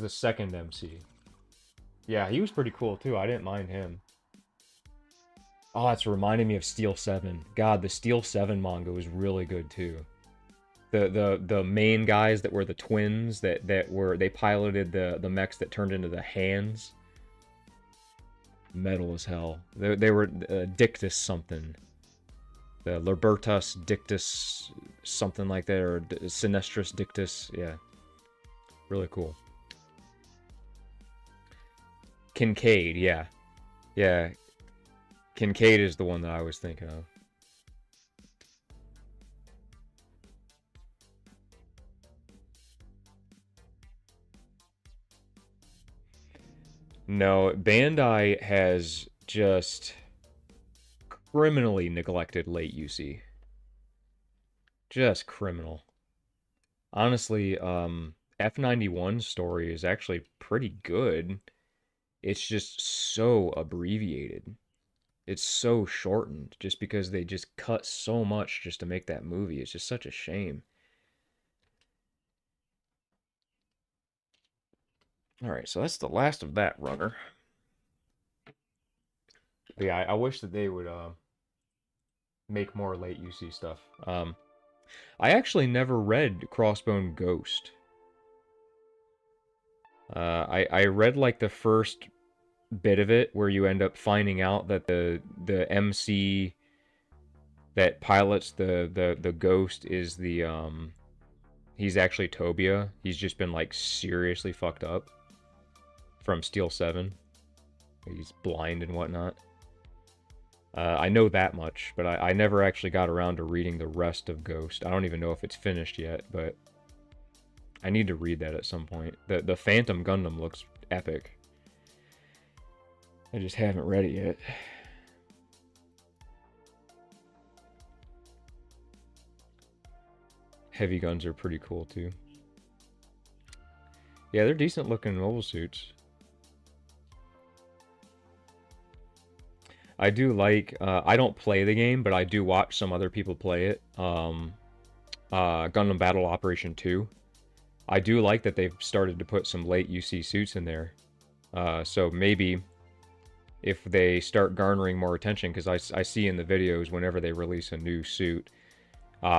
second MC. Yeah, he was pretty cool too. I didn't mind him. Oh, that's reminding me of Steel 7. God, the Steel 7 manga was really good too. The main guys that were the twins that were they piloted the mechs that turned into the hands. Metal as hell. They were Dictus something. The Libertas Dictus something like that, or Sinestris Dictus. Yeah, really cool. Kincaid, yeah. Yeah, Kincaid is the one that I was thinking of. No, Bandai has just criminally neglected late UC. Just criminal. Honestly, F91's story is actually pretty good. It's just so abbreviated. It's so shortened just because they just cut so much just to make that movie. It's just such a shame. All right, so that's the last of that runner. But yeah, I wish that they would make more late UC stuff. I actually never read Crossbone Ghost. I read like the first bit of it where you end up finding out that the MC that pilots the ghost is the he's actually Tobia. He's just been like seriously fucked up from Steel 7. He's blind and whatnot. I know that much, but I never actually got around to reading the rest of Ghost. I don't even know if it's finished yet, but I need to read that at some point. The Phantom Gundam looks epic. I just haven't read it yet. Heavy guns are pretty cool too. Yeah, they're decent looking mobile suits. I do like, I don't play the game, but I do watch some other people play it. Gundam Battle Operation 2. I do like that they've started to put some late UC suits in there. So maybe if they start garnering more attention, because I see in the videos whenever they release a new suit,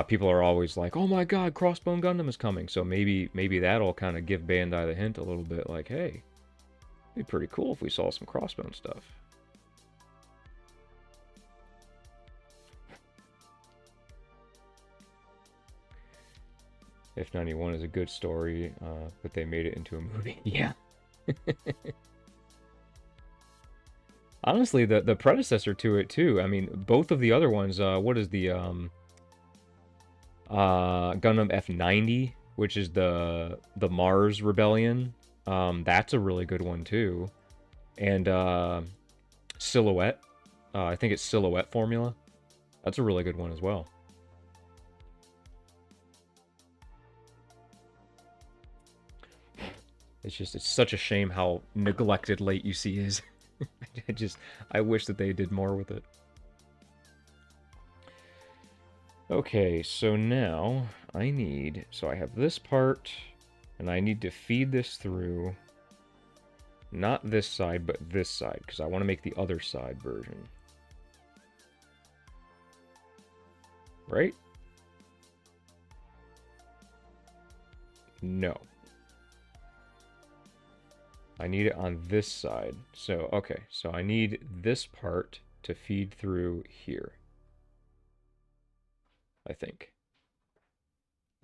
people are always like, oh my god, Crossbone Gundam is coming. So maybe that'll kind of give Bandai the hint a little bit, like, hey, it'd be pretty cool if we saw some Crossbone stuff. If 91 is a good story, but they made it into a movie. Yeah. Honestly, the predecessor to it too. I mean, both of the other ones. What is the Gundam F90, which is the Mars Rebellion? That's a really good one too. And Silhouette. I think it's Silhouette Formula. That's a really good one as well. It's such a shame how neglected late UC is. I wish that they did more with it. Okay, so now I have this part, and I need to feed this through, not this side, but this side, because I want to make the other side version. Right? No. I need it on this side. So, okay. So I need this part to feed through here. I think.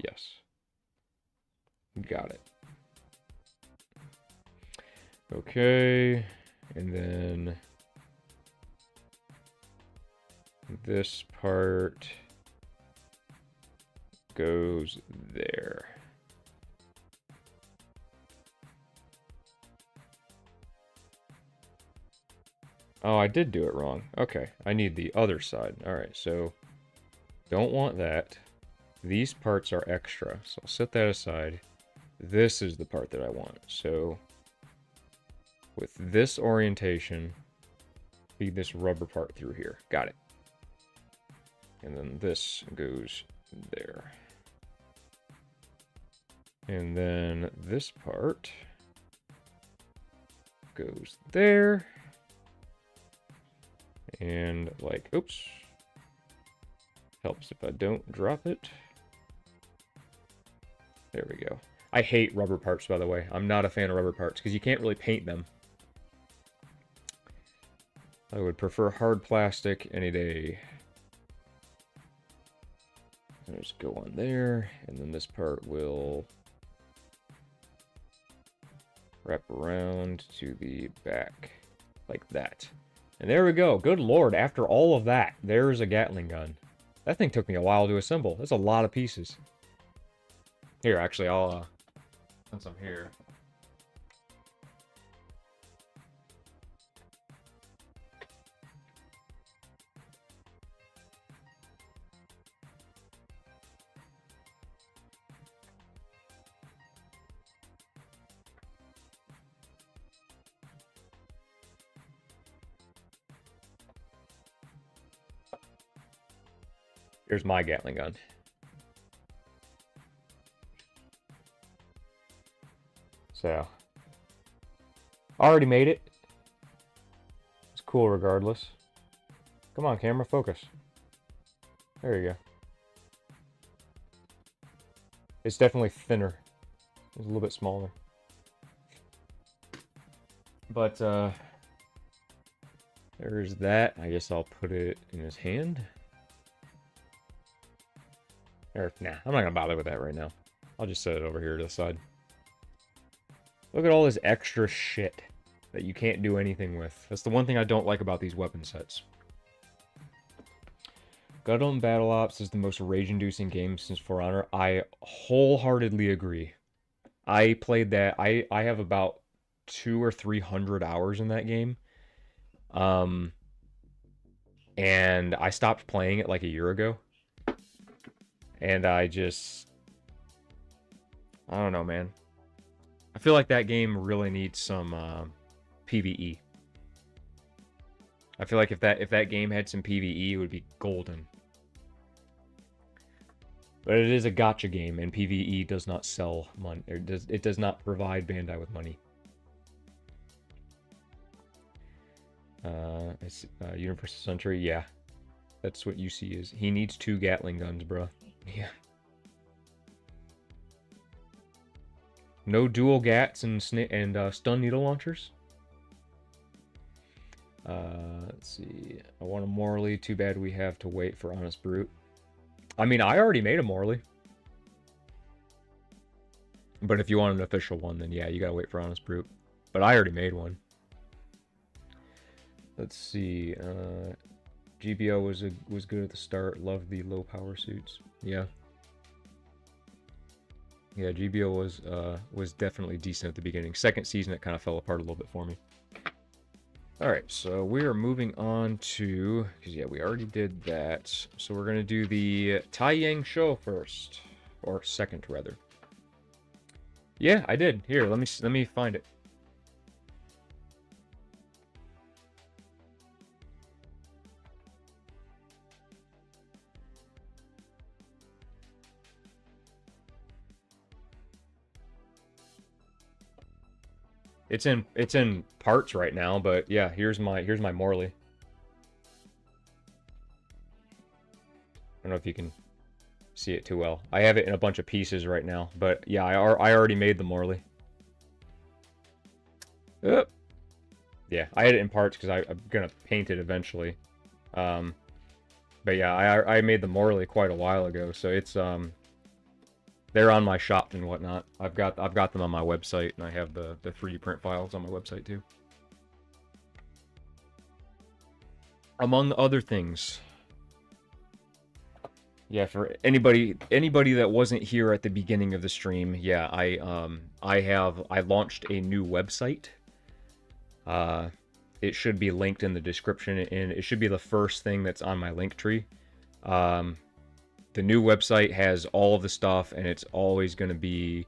Yes. Got it. Okay. And then this part goes there. Oh, I did do it wrong. Okay, I need the other side. Alright, so don't want that. These parts are extra, so I'll set that aside. This is the part that I want. So with this orientation, feed this rubber part through here. Got it. And then this goes there. And then this part goes there. And like, oops. Helps if I don't drop it. There we go. I hate rubber parts, by the way. I'm not a fan of rubber parts because you can't really paint them. I would prefer hard plastic any day. Just go on there, and then this part will wrap around to the back like that. And there we go. Good lord, after all of that, there's a Gatling gun. That thing took me a while to assemble. That's a lot of pieces. Here, actually, I'll, since I'm here. Here's my Gatling gun. So, I already made it. It's cool regardless. Come on, camera, focus. There you go. It's definitely thinner. It's a little bit smaller. But, there's that. I guess I'll put it in his hand. Or, nah, I'm not gonna bother with that right now. I'll just set it over here to the side. Look at all this extra shit that you can't do anything with. That's the one thing I don't like about these weapon sets. Gundam Battle Ops is the most rage-inducing game since For Honor. I wholeheartedly agree. I played that. I have about 200 or 300 hours in that game. And I stopped playing it like a year ago. And I don't know, man. I feel like that game really needs some PvE. I feel like if that game had some PvE, it would be golden. But it is a gacha game, and PvE does not sell money. It does not provide Bandai with money. Universal Century, yeah. That's what UC is. He needs 2 Gatling guns, bro. Yeah. No dual Gats and stun needle launchers. Let's see. I want a Morley. Too bad we have to wait for Honest Brute. I mean, I already made a Morley. But if you want an official one, then yeah, you gotta wait for Honest Brute. But I already made one. Let's see. GBO was good at the start. Loved the low power suits. Yeah. Yeah, GBO was definitely decent at the beginning. Second season, it kind of fell apart a little bit for me. Alright, so we are moving on to... Because, yeah, we already did that. So we're going to do the Taiyang show first. Or second, rather. Yeah, I did. Here, let me find it. It's in parts right now, but yeah, here's my Morley. I don't know if you can see it too well. I have it in a bunch of pieces right now, but yeah, I already made the Morley. Yeah, I had it in parts because I'm gonna paint it eventually. But yeah, I made the Morley quite a while ago, so it's they're on my shop and whatnot. I've got them on my website, and I have the 3D print files on my website too. Among other things. Yeah, for anybody that wasn't here at the beginning of the stream, yeah, I launched a new website. It should be linked in the description, and it should be the first thing that's on my link tree. The new website has all of the stuff, and it's always going to be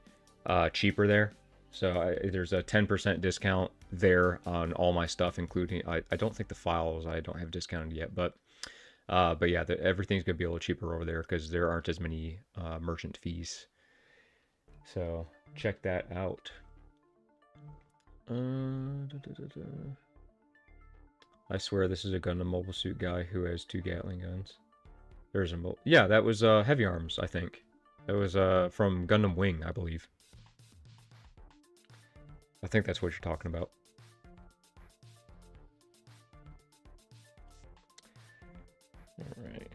cheaper there. So there's a 10% discount there on all my stuff, including I don't think the files I don't have discounted yet, but yeah, everything's gonna be a little cheaper over there because there aren't as many merchant fees. So check that out. I swear this is a Gundam Mobile Suit guy who has 2 Gatling guns. There's a yeah, that was Heavy Arms, I think. That was from Gundam Wing, I believe. I think that's what you're talking about. Alright.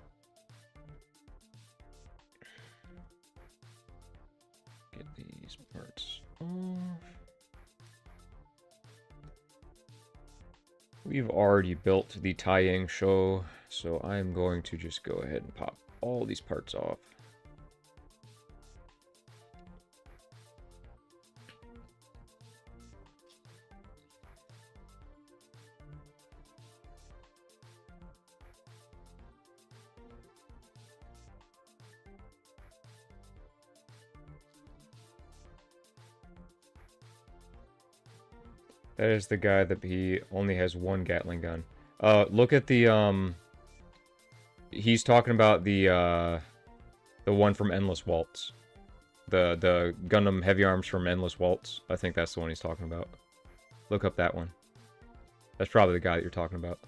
Get these parts off. We've already built the Taiyang show, so I'm going to just go ahead and pop all these parts off. That is the guy that he only has 1 Gatling gun. Look at the, he's talking about the one from Endless Waltz. The Gundam Heavy Arms from Endless Waltz. I think that's the one he's talking about. Look up that one. That's probably the guy that you're talking about.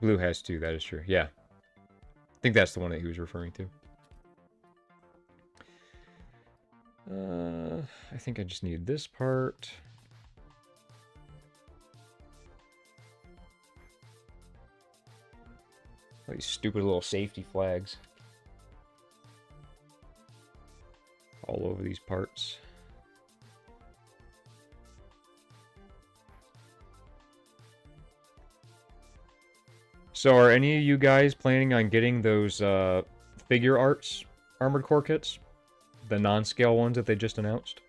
Blue has two, that is true. Yeah. I think that's the one that he was referring to. I think I just need this part. These stupid little safety flags all over these parts. So are any of you guys planning on getting those figure arts Armored Core kits? The non-scale ones that they just announced?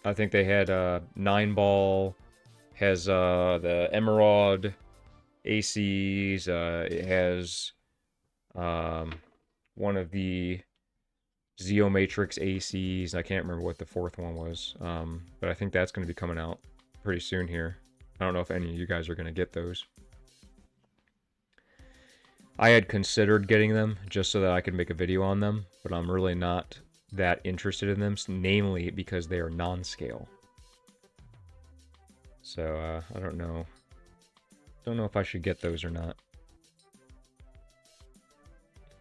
I think they had 9-ball, has the Emerald ACs, it has one of the Zeomatrix ACs. I can't remember what the fourth one was, but I think that's going to be coming out pretty soon here. I don't know if any of you guys are going to get those. I had considered getting them just so that I could make a video on them, but I'm really not that interested in them, namely because they are non-scale. So, I don't know. Don't know if I should get those or not.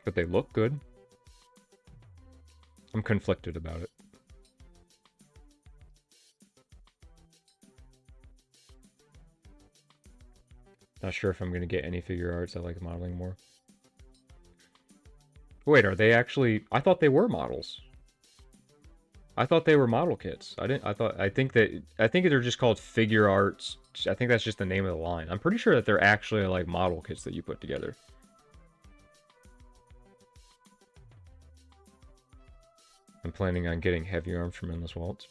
But they look good. I'm conflicted about it. Not sure if I'm going to get any figure arts. I like modeling more. Wait, are they actually... I thought they were models. I thought they were model kits. I think they're just called figure arts. I think that's just the name of the line. I'm pretty sure that they're actually like model kits that you put together. I'm planning on getting heavy arms from Endless Waltz.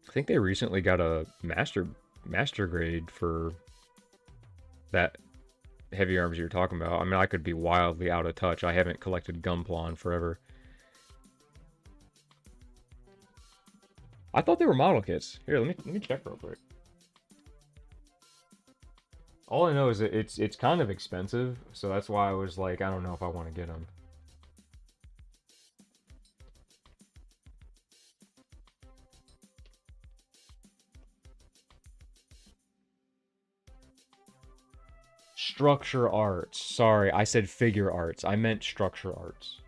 I think they recently got a master grade for that heavy arms you're talking about. I mean, I could be wildly out of touch. I haven't collected Gunpla in forever. I thought they were model kits. Here, let me check real quick. All I know is that it's kind of expensive, so that's why I was like, I don't know if I want to get them. Structure arts. Sorry, I said figure arts. I meant structure arts.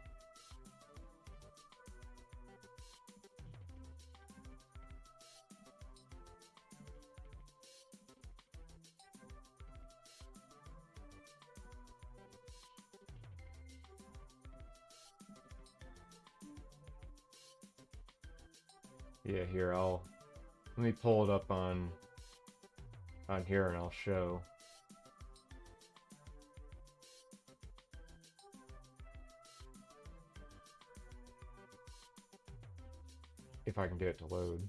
Yeah, here, let me pull it up on here and I'll show. If I can get it to load.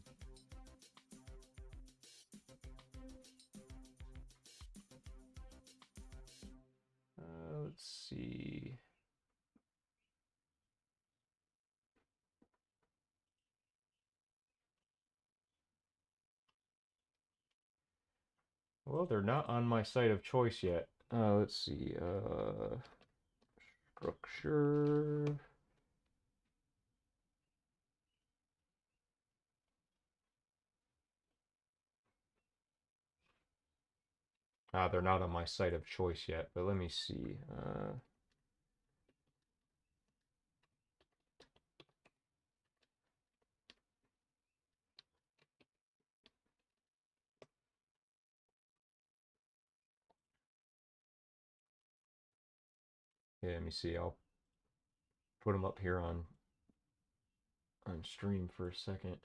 Let's see. Well, they're not on my site of choice yet. Let's see. Structure. They're not on my site of choice yet, but let me see. Yeah, let me see. I'll put them up here on stream for a second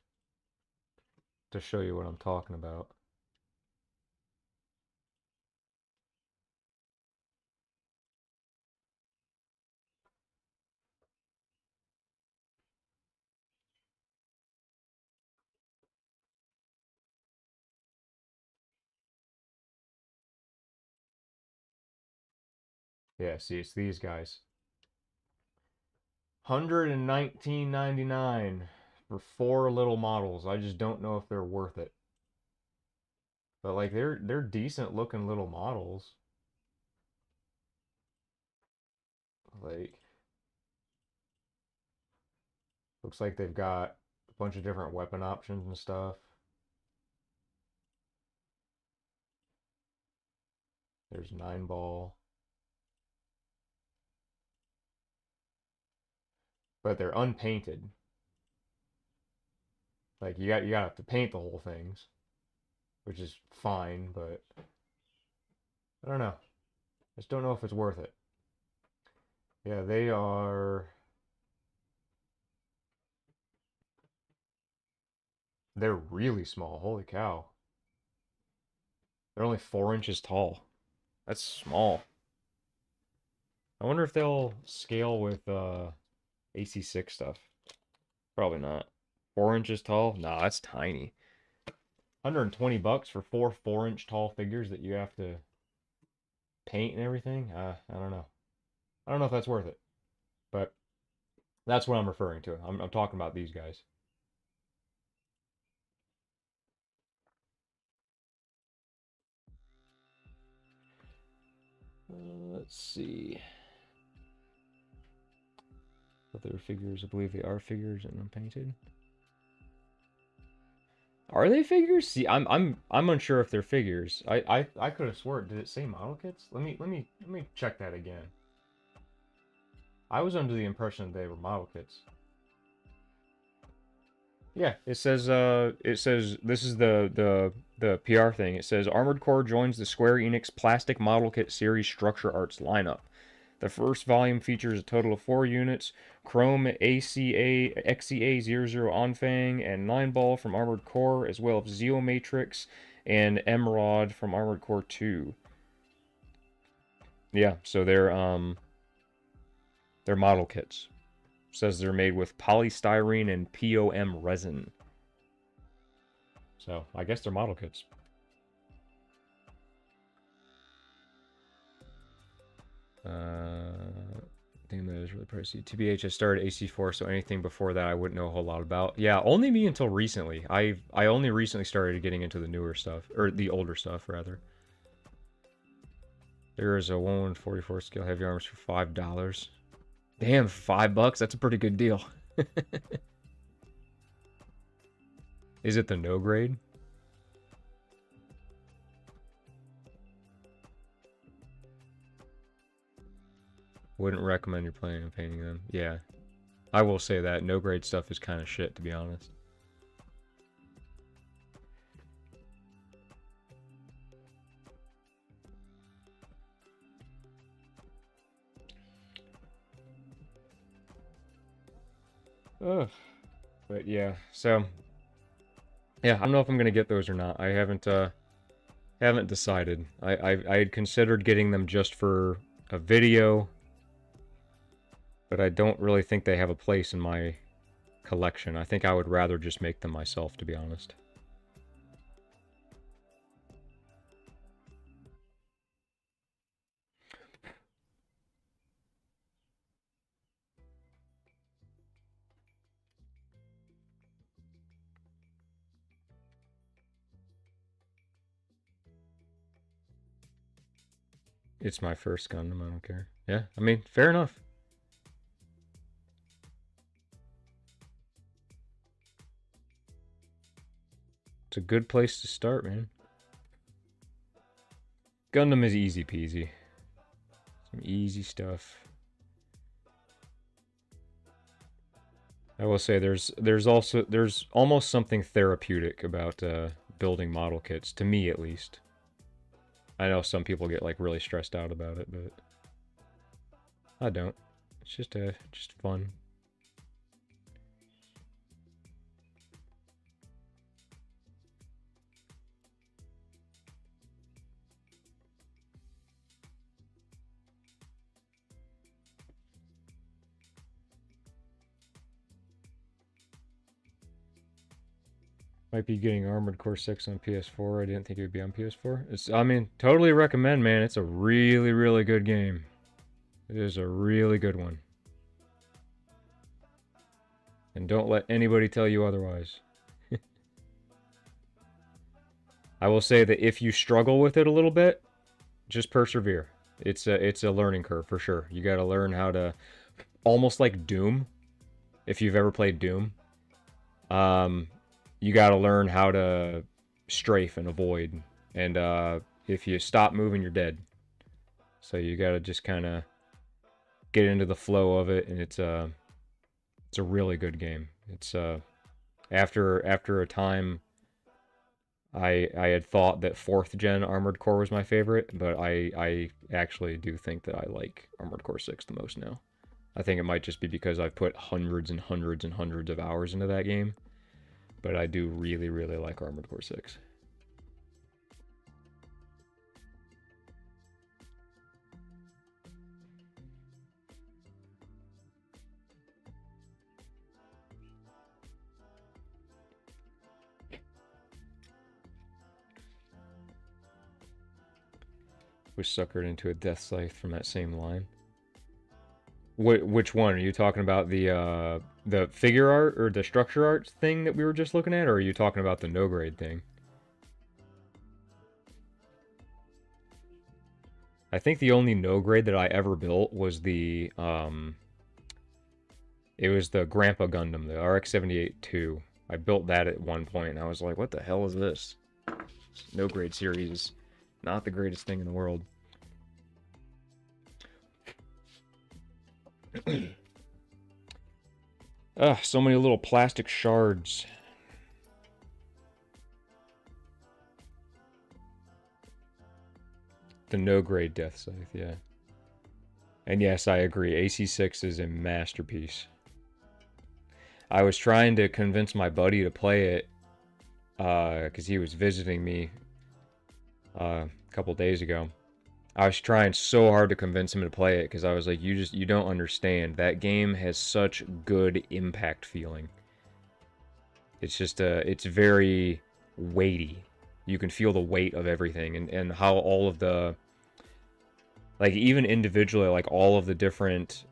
to show you what I'm talking about. Yeah, see, it's these guys. $119.99 for 4 little models. I just don't know if they're worth it. But like they're decent looking little models. Like looks like they've got a bunch of different weapon options and stuff. There's 9-ball. but they're unpainted. Like you gotta have to paint the whole things, which is fine, but I don't know. I just don't know if it's worth it. Yeah, they are. They're really small. Holy cow. They're only 4 inches tall. That's small. I wonder if they'll scale with AC6 stuff. Probably not. 4 inches tall? Nah, that's tiny. $120 for 4 inch tall figures that you have to paint and everything. I don't know. I don't know if that's worth it, but that's what I'm referring to. I'm talking about these guys. Let's see. Other figures, I believe they are figures and unpainted. Are they figures? See, I'm unsure if they're figures. I could have swore. Did it say model kits? Let me check that again. I was under the impression they were model kits. Yeah, it says this is the PR thing. It says Armored Core joins the Square Enix Plastic Model Kit series Structure Arts lineup. The first volume features a total of 4 units: Chrome ACA XEA00 Onfang and Nineball from Armored Core, as well as Zeo Matrix and Emerald from Armored Core 2. Yeah, so they're model kits. Says they're made with polystyrene and POM resin. So I guess they're model kits. Damn, that is really pricey. TBH, I started AC4, so anything before that I wouldn't know a whole lot about. Yeah, only me until recently. I only recently started getting into the newer stuff, or the older stuff rather. There is a 1/44 scale heavy arms for $5. Damn, $5? That's a pretty good deal. Is it the no grade? Wouldn't recommend you're planning on painting them. Yeah. I will say that. No grade stuff is kind of shit, to be honest. Ugh. But yeah, so yeah, I don't know if I'm gonna get those or not. I haven't decided. I had considered getting them just for a video, but I don't really think they have a place in my collection. I think I would rather just make them myself, to be honest. It's my first Gundam, I don't care. Yeah, I mean, fair enough. It's a good place to start, man. Gundam is easy peasy. Some easy stuff. I will say there's almost something therapeutic about building model kits, to me at least. I know some people get like really stressed out about it, but I don't. It's just fun. Might be getting Armored Core 6 on PS4. I didn't think it would be on PS4. I mean, totally recommend, man. It's a really, really good game. It is a really good one. And don't let anybody tell you otherwise. I will say that if you struggle with it a little bit, just persevere. It's a learning curve for sure. You got to learn how to, almost like Doom, if you've ever played Doom. You got to learn how to strafe and avoid, and if you stop moving, you're dead. So you got to just kind of get into the flow of it, and It's a really good game. It's after a time, I had thought that 4th gen Armored Core was my favorite, but I actually do think that I like Armored Core 6 the most now. I think it might just be because I've put hundreds and hundreds and hundreds of hours into that game, but I do really, really like Armored Core 6. Was suckered into a death scythe from that same line. Which one are you talking about? The figure art or the structure art thing that we were just looking at, or are you talking about the no grade thing? I think the only no grade that I ever built was it was the Grandpa Gundam, the RX-78-2. I built that at one point, and I was like, what the hell is this? No grade series is not the greatest thing in the world. Ugh, so many little plastic shards. The no grade Death Scythe, yeah. And yes, I agree. AC6 is a masterpiece. I was trying to convince my buddy to play it because he was visiting me a couple days ago. I was trying so hard to convince him to play it because I was like, you don't understand. That game has such good impact feeling. It's just it's very weighty. You can feel the weight of everything and how all of the, like, even individually, like all of the different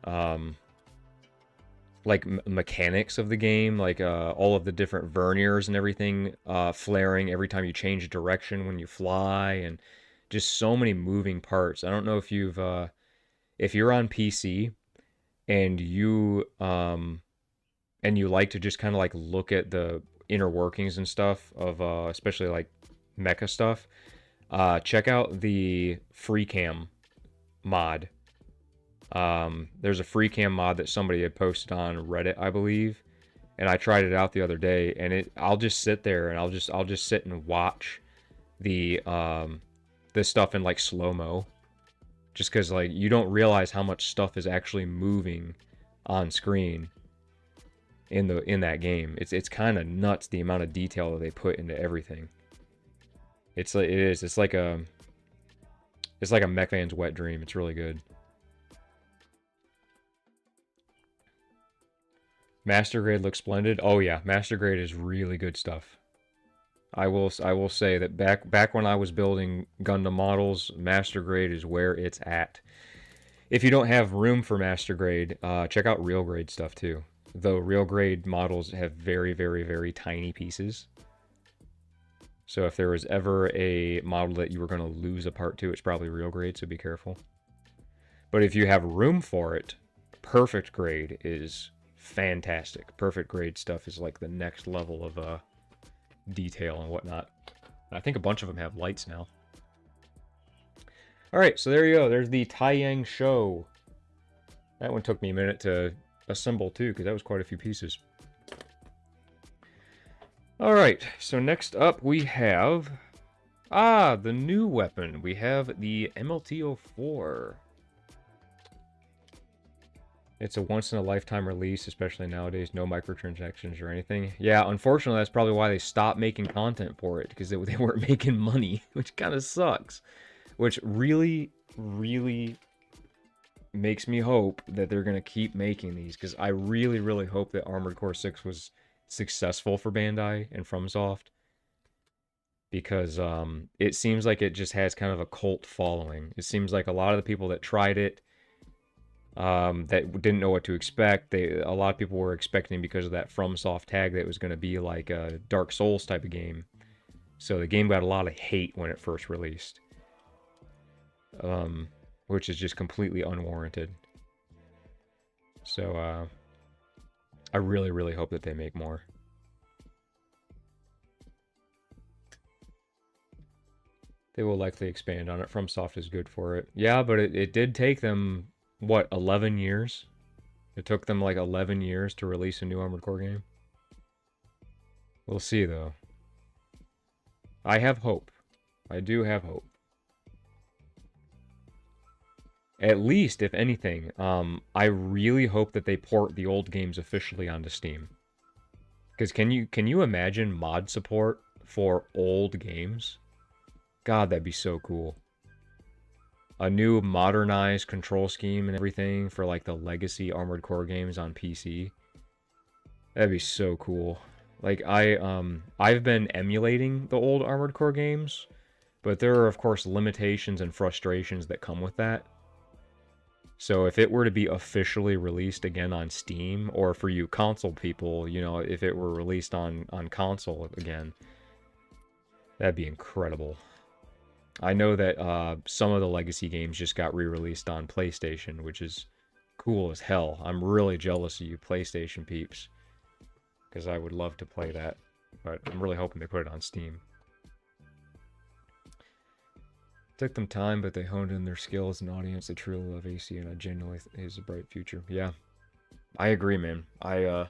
like mechanics of the game, like all of the different verniers and everything flaring every time you change direction when you fly, and just so many moving parts. I don't know if you've if you're on PC and you like to just kind of like look at the inner workings and stuff of especially like mecha stuff, check out the free cam mod. There's a free cam mod that somebody had posted on Reddit, I believe, and I tried it out the other day, and I'll just sit there and I'll just sit and watch the this stuff in like slow-mo, just because like you don't realize how much stuff is actually moving on screen in that game. It's kind of nuts the amount of detail that they put into everything. It's like a mech fan's wet dream. It's really good. Master Grade looks splendid. Oh yeah, Master Grade is really good stuff. I will say that back when I was building Gundam models, Master Grade is where it's at. If you don't have room for Master Grade, check out Real Grade stuff too. Though Real Grade models have very, very, very tiny pieces. So if there was ever a model that you were going to lose a part to, it's probably Real Grade, so be careful. But if you have room for it, Perfect Grade is fantastic. Perfect Grade stuff is like the next level of detail and whatnot. I think a bunch of them have lights now. Alright, so there you go. There's the Taiyang Show. That one took me a minute to assemble too, because that was quite a few pieces. Alright, so next up we have the new weapon. We have the MLT-04. It's a once-in-a-lifetime release, especially nowadays. No microtransactions or anything. Yeah, unfortunately, that's probably why they stopped making content for it, because they weren't making money, which kind of sucks. Which really, really makes me hope that they're going to keep making these, because I really, really hope that Armored Core 6 was successful for Bandai and FromSoft, because it seems like it just has kind of a cult following. It seems like a lot of the people that tried it that didn't know what to expect. A lot of people were expecting, because of that FromSoft tag, that it was going to be like a Dark Souls type of game. So the game got a lot of hate when it first released, which is just completely unwarranted. So I really, really hope that they make more. They will likely expand on it. FromSoft is good for it. Yeah, but it did take them, what, 11 years It took them like 11 years to release a new Armored Core game. We'll see, though. I have hope. I do have hope. At least, if anything, I really hope that they port the old games officially onto Steam. Because can you imagine mod support for old games? God, that'd be so cool. A new modernized control scheme and everything for like the legacy Armored Core games on PC. That'd be so cool. Like I've been emulating the old Armored Core games, but there are of course limitations and frustrations that come with that. So if it were to be officially released again on Steam, or for you console people, you know, if it were released on console again, that'd be incredible. I know that some of the legacy games just got re-released on PlayStation, which is cool as hell. I'm really jealous of you PlayStation peeps, because I would love to play that, but I'm really hoping they put it on Steam. Took them time, but they honed in their skills and audience. They truly love AC, and I genuinely think it has a bright future. Yeah, I agree, man. I'm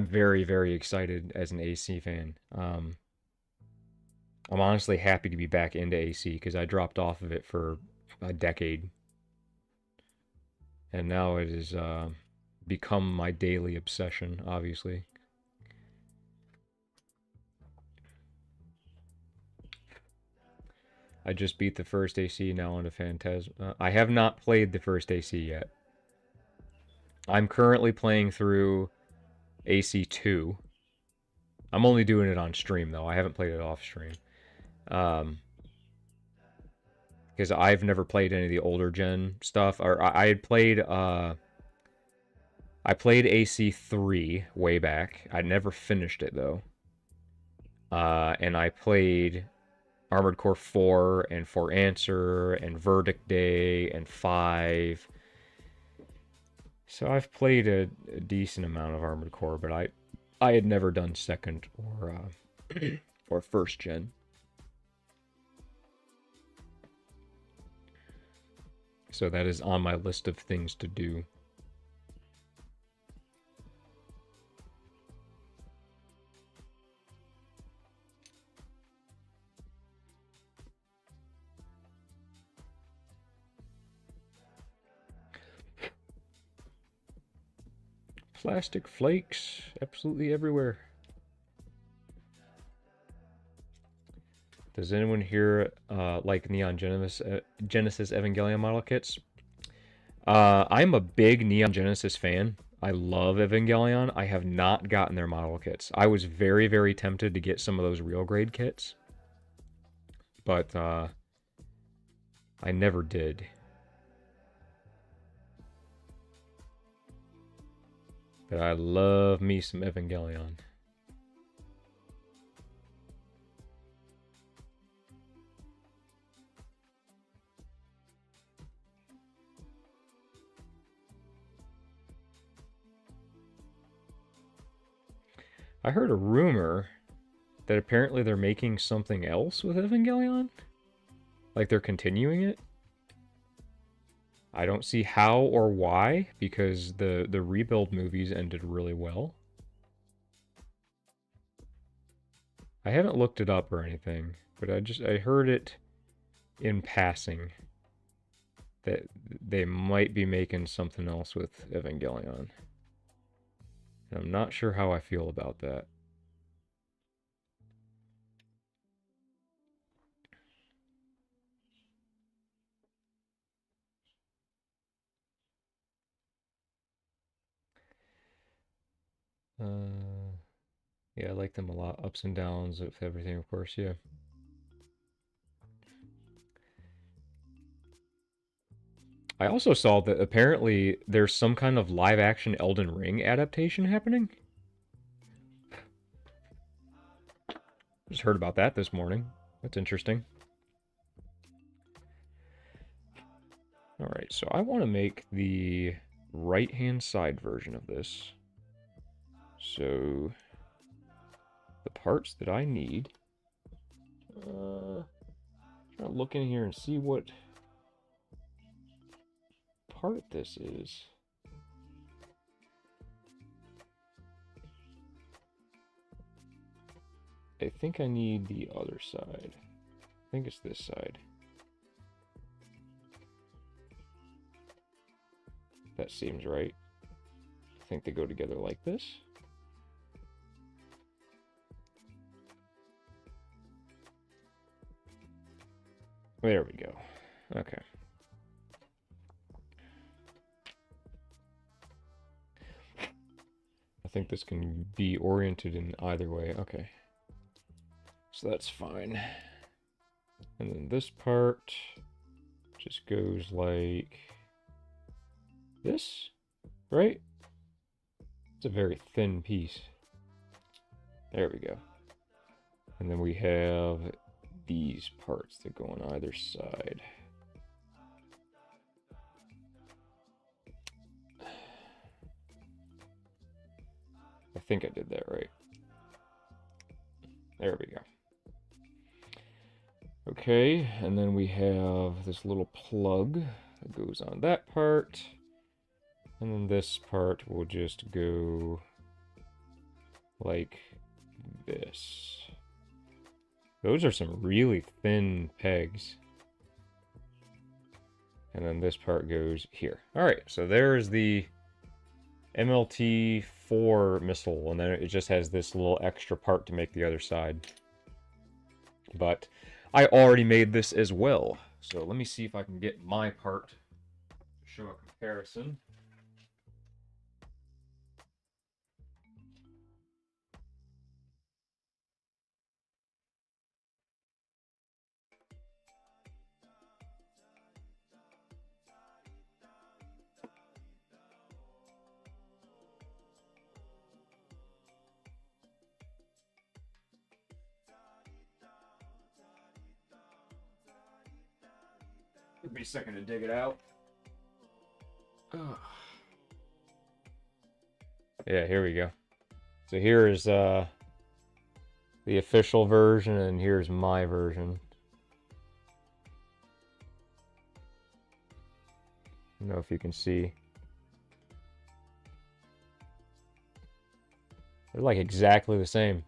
very, very excited as an AC fan. I'm honestly happy to be back into AC because I dropped off of it for a decade, and now it has become my daily obsession. Obviously. I just beat the first AC, now on to Phantasm. I have not played the first AC yet. I'm currently playing through AC2. I'm only doing it on stream, though. I haven't played it off stream. Because I've never played any of the older gen stuff. Or I had played, I played AC3 way back. I never finished it, though. And I played Armored Core 4 and For Answer and Verdict Day and 5. So I've played a decent amount of Armored Core, but I had never done second or or first gen. So that is on my list of things to do. Plastic flakes absolutely everywhere. Does anyone here like Neon Genesis Evangelion model kits? I'm a big Neon Genesis fan. I love Evangelion. I have not gotten their model kits. I was very, very tempted to get some of those real grade kits, but I never did. But I love me some Evangelion. I heard a rumor that apparently they're making something else with Evangelion. Like they're continuing it. I don't see how or why, because the rebuild movies ended really well. I haven't looked it up or anything, but I heard it in passing that they might be making something else with Evangelion. And I'm not sure how I feel about that. Yeah, I like them a lot. Ups and downs with everything, of course, yeah. I also saw that apparently there's some kind of live-action Elden Ring adaptation happening. Just heard about that this morning. That's interesting. Alright, so I want to make the right-hand side version of this. So, the parts that I need... try to look in here and see what part this is. think I need the other side. I think it's this side. That seems right. I think they go together like this. There we go. Okay. I think this can be oriented in either way. Okay. So that's fine. And then this part just goes like this, right? It's a very thin piece. There we go. And then we have these parts that go on either side. I think I did that right. There we go. Okay, and then we have this little plug that goes on that part. And then this part will just go like this. Those are some really thin pegs. And then this part goes here. Alright, so there's the MLT-4 missile, and then it just has this little extra part to make the other side. But I already made this as well, so let me see if I can get my part to show a comparison. Give me a second to dig it out. Yeah, here we go. So here is the official version, and here's my version. I don't know if you can see. They're like exactly the same.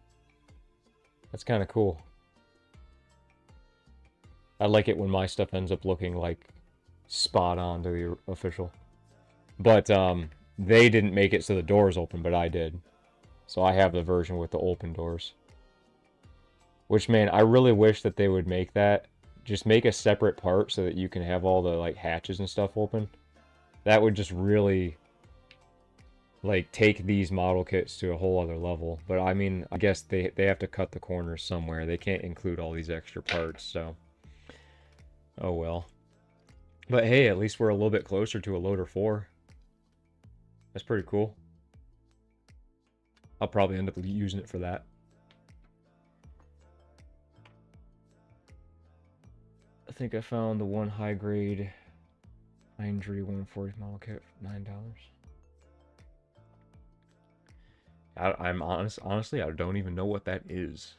That's kind of cool. I like it when my stuff ends up looking like spot on to the official. But they didn't make it so the doors open, but I did. So I have the version with the open doors. Which, man, I really wish that they would make that. Just make a separate part so that you can have all the like hatches and stuff open. That would just really like take these model kits to a whole other level. But I mean, I guess they have to cut the corners somewhere. They can't include all these extra parts, so oh well. But hey, at least we're a little bit closer to a Loader 4. That's pretty cool. I'll probably end up using it for that. I think I found the one high grade Hindry 140 model kit for $9. I'm honestly, I don't even know what that is.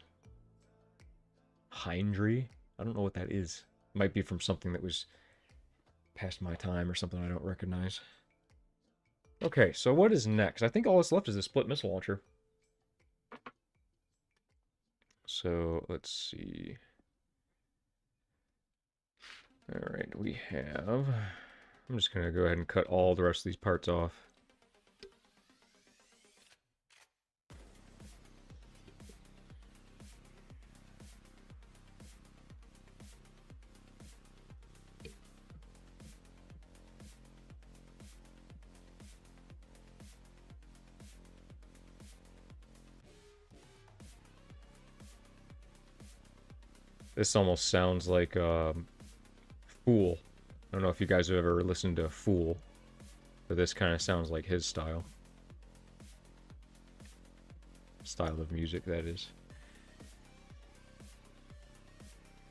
Hindry? I don't know what that is. Might be from something that was past my time or something I don't recognize. Okay, so what is next? I think all that's left is a split missile launcher. So let's see. Alright, we have... I'm just going to go ahead and cut all the rest of these parts off. This almost sounds like Fool. I don't know if you guys have ever listened to Fool, but this kind of sounds like his style. Style of music, that is.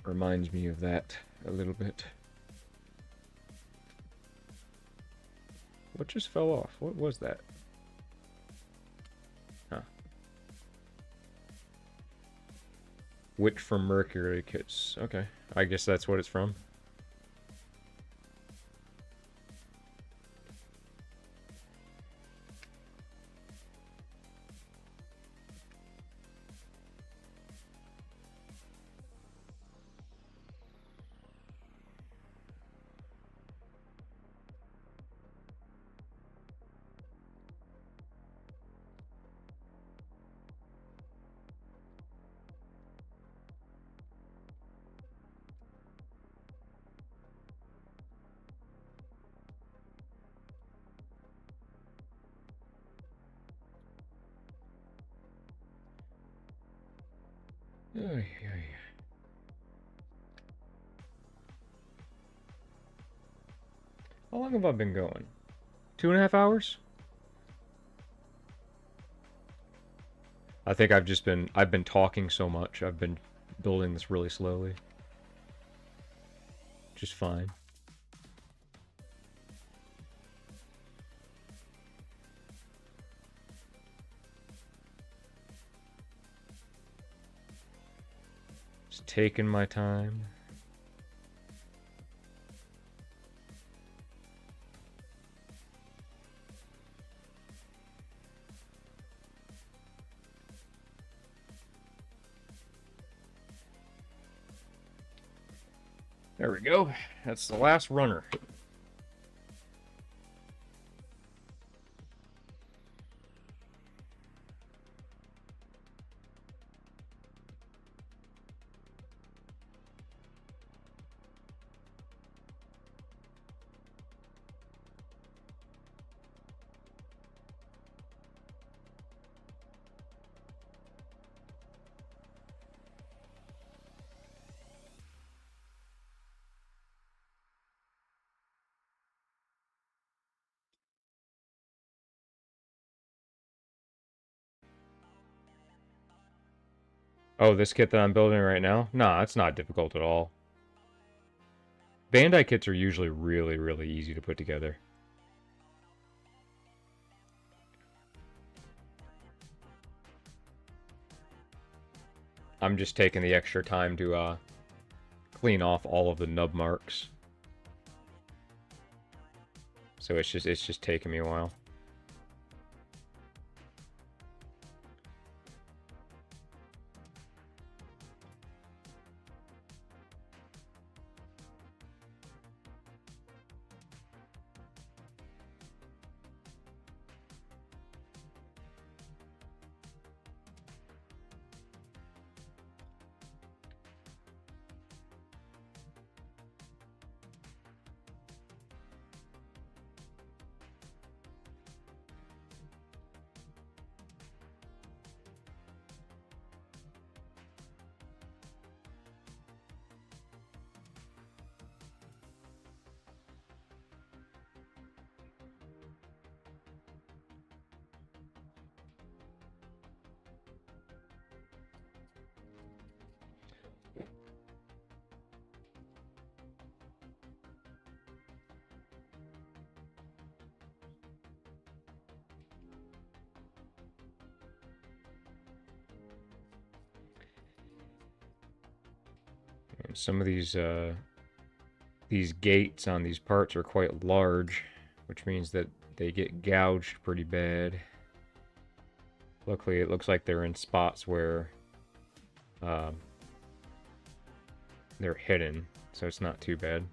Reminds me of that a little bit. What just fell off? What was that? Huh. Witch from Mercury kits. Okay, I guess that's what it's from. Ay, ay. How long have I been going? 2.5 hours? I think I've been talking so much. I've been building this really slowly. Just fine. Just taking my time. There we go. That's the last runner. Oh, this kit that I'm building right now? Nah, it's not difficult at all. Bandai kits are usually really, really easy to put together. I'm just taking the extra time to clean off all of the nub marks. So it's just taking me a while. And some of these gates on these parts are quite large, which means that they get gouged pretty bad. Luckily, it looks like they're in spots where they're hidden, so it's not too bad.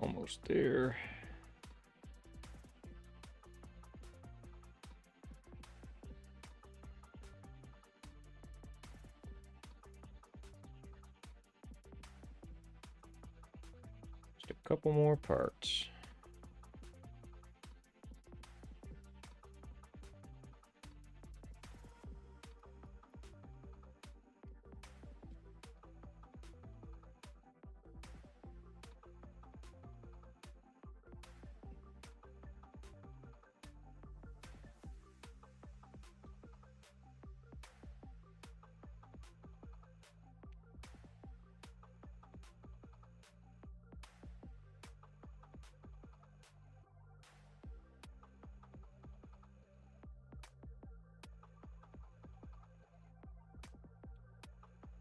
Almost there. Just a couple more parts.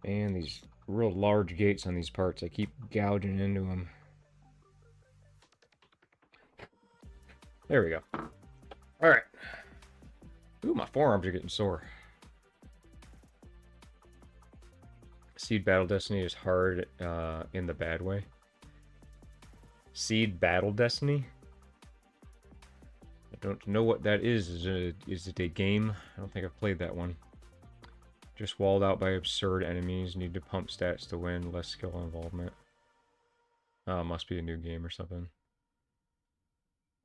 Man, these real large gates on these parts, I keep gouging into them. There we go. Alright. Ooh, my forearms are getting sore. Seed Battle Destiny is hard in the bad way. Seed Battle Destiny? I don't know what that is. Is it a game? I don't think I've played that one. Just walled out by absurd enemies. Need to pump stats to win. Less skill involvement. Oh, must be a new game or something.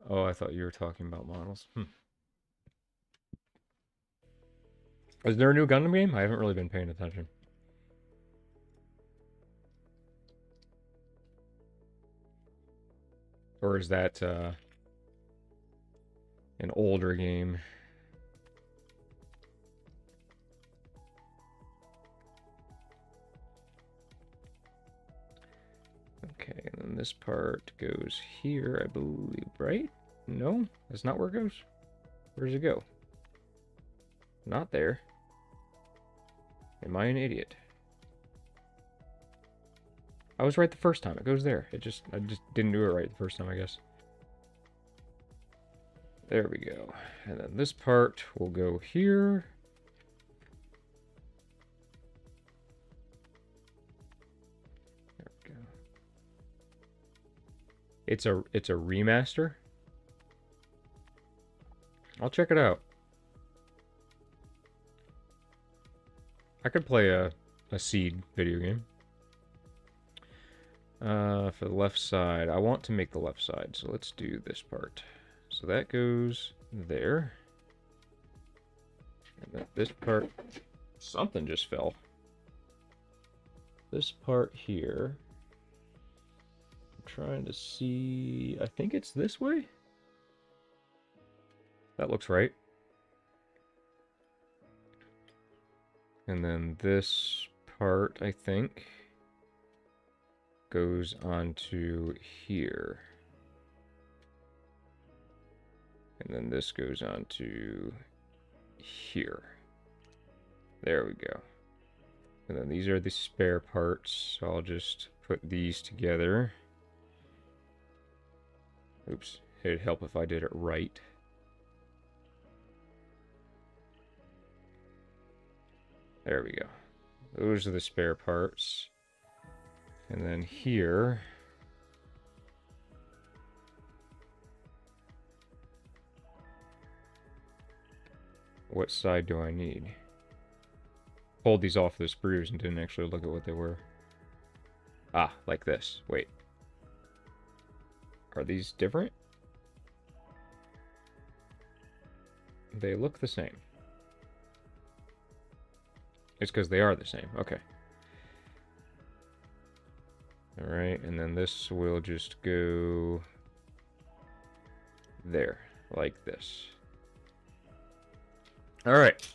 Oh, I thought you were talking about models. Is there a new Gundam game? I haven't really been paying attention. Or is that an older game? Okay, and then this part goes here, I believe, right? No, that's not where it goes. Where does it go? Not there. Am I an idiot? I was right the first time. It goes there. I just didn't do it right the first time, I guess. There we go. And then this part will go here. There we go. It's a remaster. I'll check it out. I could play a Seed video game. For the left side, I want to make the left side, so let's do this part. So that goes there. And then this part, something just fell. This part here, I'm trying to see, I think it's this way? That looks right. And then this part, I think, goes onto here. And then this goes onto here. There we go. And then these are the spare parts, so I'll just put these together. Oops, it'd help if I did it right. There we go. Those are the spare parts. And then here, what side do I need? Pulled these off the sprues and didn't actually look at what they were. Ah, like this. Wait. Are these different? They look the same. It's because they are the same. Okay. Alright, and then this will just go there, like this. Alright.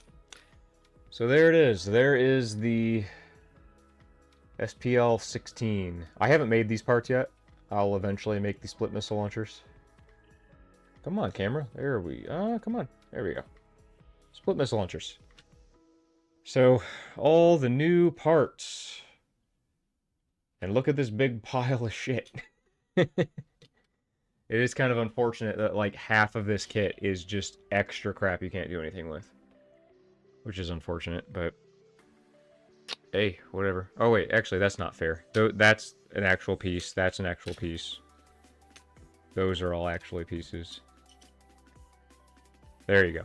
So there it is. There is the SPL-16. I haven't made these parts yet. I'll eventually make the split missile launchers. Come on, camera. There we... come on. There we go. Split missile launchers. So, all the new parts. And look at this big pile of shit. It is kind of unfortunate that, like, half of this kit is just extra crap you can't do anything with. Which is unfortunate, but... Hey, whatever. Oh, wait, actually, that's not fair. That's an actual piece. That's an actual piece. Those are all actually pieces. There you go.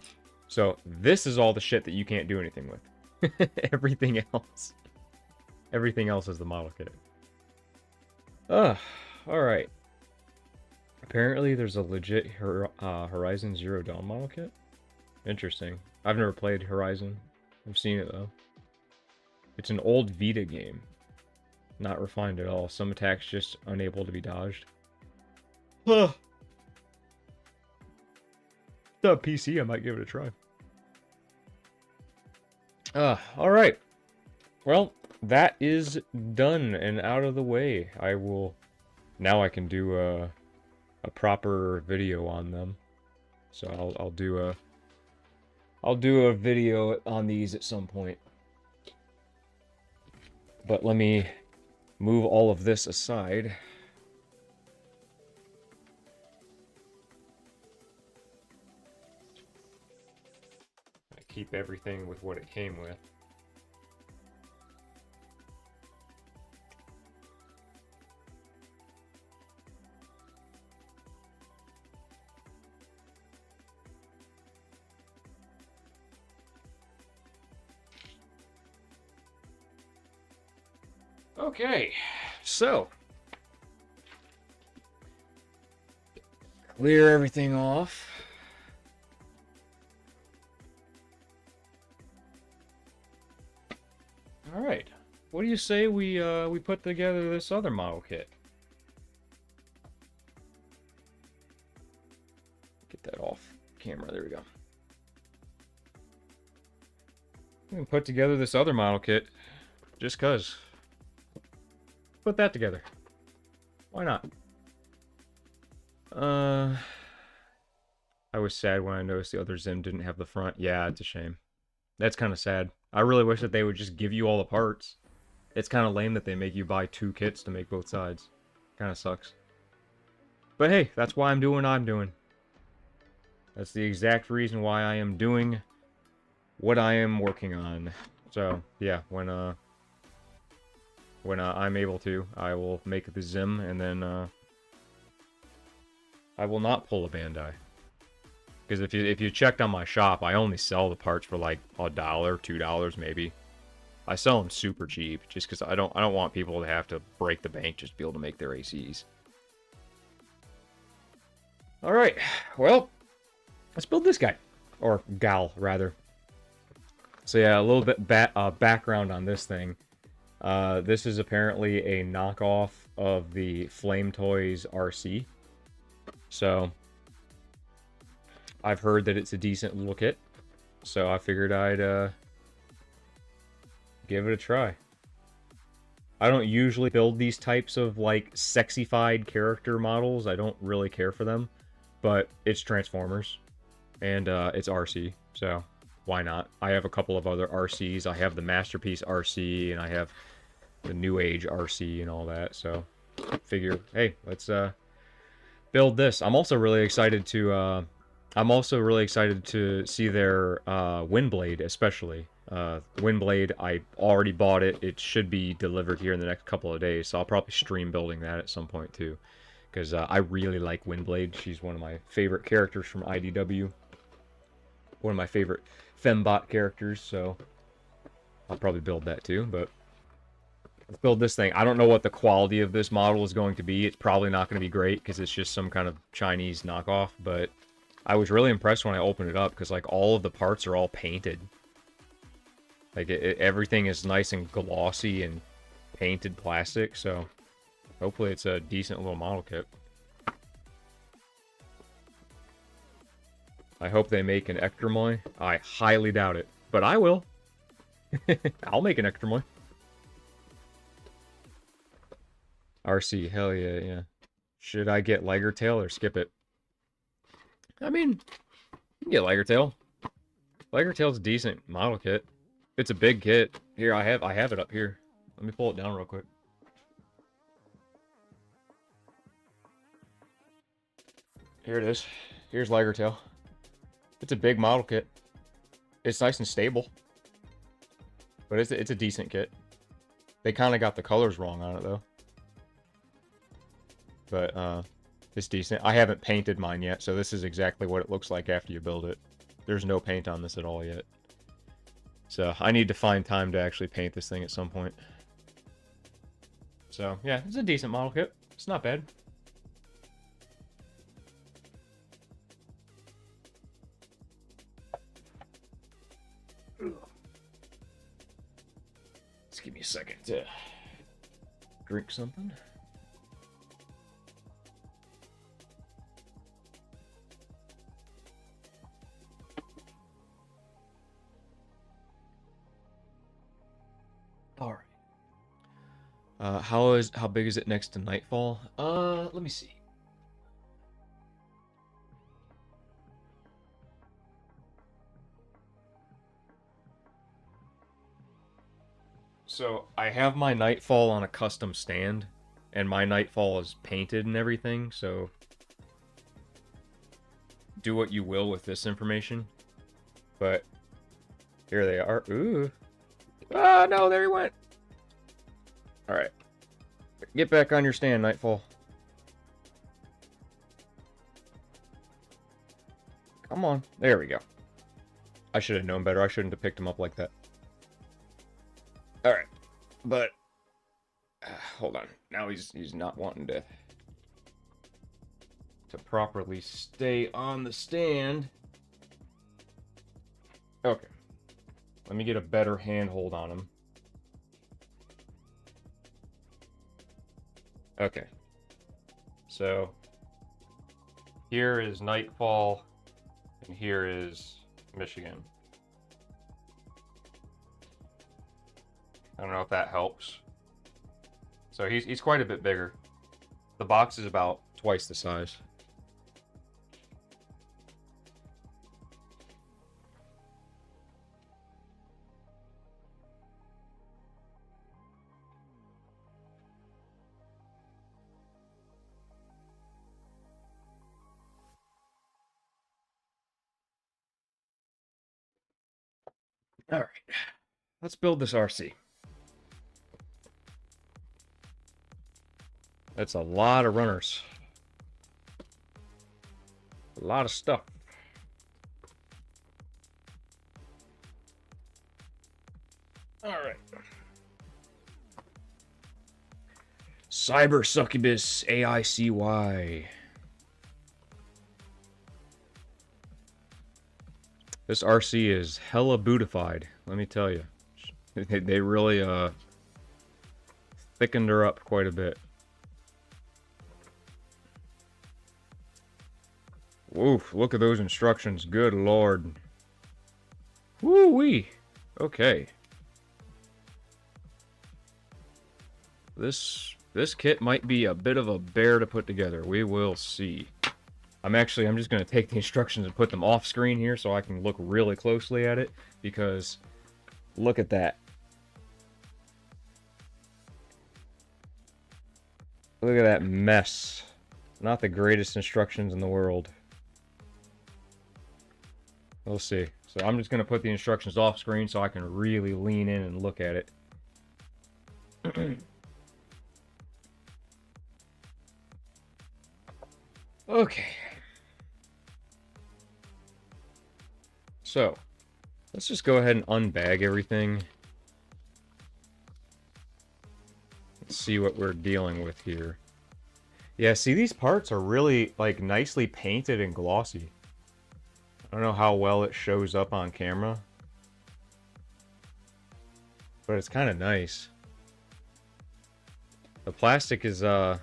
So, this is all the shit that you can't do anything with. Everything else. Everything else is the model kit. Alright. Apparently there's a legit Horizon Zero Dawn model kit. Interesting. I've never played Horizon. I've seen it though. It's an old Vita game. Not refined at all. Some attacks just unable to be dodged. The PC, I might give it a try. Alright. Well, that is done and out of the way. I will... Now I can do a proper video on them. So I'll do a video on these at some point. But let me move all of this aside. I keep everything with what it came with. Okay, so clear everything off. All right, what do you say we put together this other model kit? Get that off camera. There we go. We can put together this other model kit just cause. Put that together. Why not? I was sad when I noticed the other Zim didn't have the front. Yeah, it's a shame. That's kind of sad. I really wish that they would just give you all the parts. It's kind of lame that they make you buy 2 kits to make both sides. Kind of sucks. But hey, that's why I'm doing what I'm doing. That's the exact reason why I am doing what I am working on. So, yeah, when I'm able to, I will make the Zim, and then I will not pull a Bandai. Because if you checked on my shop, I only sell the parts for like $1, $2 maybe. I sell them super cheap, just because I don't want people to have to break the bank just to be able to make their ACs. All right, well, let's build this guy, or gal rather. So yeah, a little bit background on this thing. This is apparently a knockoff of the Flame Toys RC. So I've heard that it's a decent little kit, so I figured I'd give it a try. I don't usually build these types of like sexified character models. I don't really care for them, but it's Transformers and it's RC, so why not? I have a couple of other RCs. I have the Masterpiece RC and I have the New Age RC and all that, so figure, hey, let's build this. I'm also really excited to see their Windblade, especially. Windblade, I already bought it. It should be delivered here in the next couple of days, so I'll probably stream building that at some point too. Because I really like Windblade. She's one of my favorite characters from IDW. One of my favorite Fembot characters, so I'll probably build that too, but let's build this thing. I don't know what the quality of this model is going to be. It's probably not going to be great because it's just some kind of Chinese knockoff, but I was really impressed when I opened it up because like all of the parts are all painted. Like everything is nice and glossy and painted plastic, so hopefully it's a decent little model kit. I hope they make an Ectromoy. I highly doubt it, but I will. I'll make an Ectromoy. RC, hell yeah, yeah. Should I get Liger Tail or skip it? I mean, you can get Liger Tail. Liger Tail's a decent model kit. It's a big kit. Here, I have it up here. Let me pull it down real quick. Here it is. Here's Liger Tail. It's a big model kit. It's nice and stable. But it's a decent kit. They kind of got the colors wrong on it, though. But, it's decent. I haven't painted mine yet, so this is exactly what it looks like after you build it. There's no paint on this at all yet. So, I need to find time to actually paint this thing at some point. So, yeah, it's a decent model kit. It's not bad. Just give me a second to drink something. All right. How big is it next to Nightfall? Let me see. So I have my Nightfall on a custom stand, and my Nightfall is painted and everything, so do what you will with this information. But here they are. Ooh. Ah, no, there he went. Alright. Get back on your stand, Nightfall. Come on. There we go. I should have known better. I shouldn't have picked him up like that. Alright. But hold on. Now he's not wanting to properly stay on the stand. Okay. Let me get a better handhold on him. Okay. So here is Nightfall, and here is Michigan. I don't know if that helps. So he's quite a bit bigger. The box is about twice the size. All right, let's build this RC. That's a lot of runners. A lot of stuff. All right. Cyber Succubus AICY. This RC is hella bootified, let me tell you. They really thickened her up quite a bit. Woof, look at those instructions, good lord. Woo-wee. Okay. This kit might be a bit of a bear to put together. We will see. I'm just going to take the instructions and put them off screen here so I can look really closely at it, because look at that. Look at that mess. Not the greatest instructions in the world. We'll see. So I'm just going to put the instructions off screen so I can really lean in and look at it. Okay. So, let's just go ahead and unbag everything. Let's see what we're dealing with here. Yeah, see, these parts are really, like, nicely painted and glossy. I don't know how well it shows up on camera, but it's kind of nice. The plastic is, I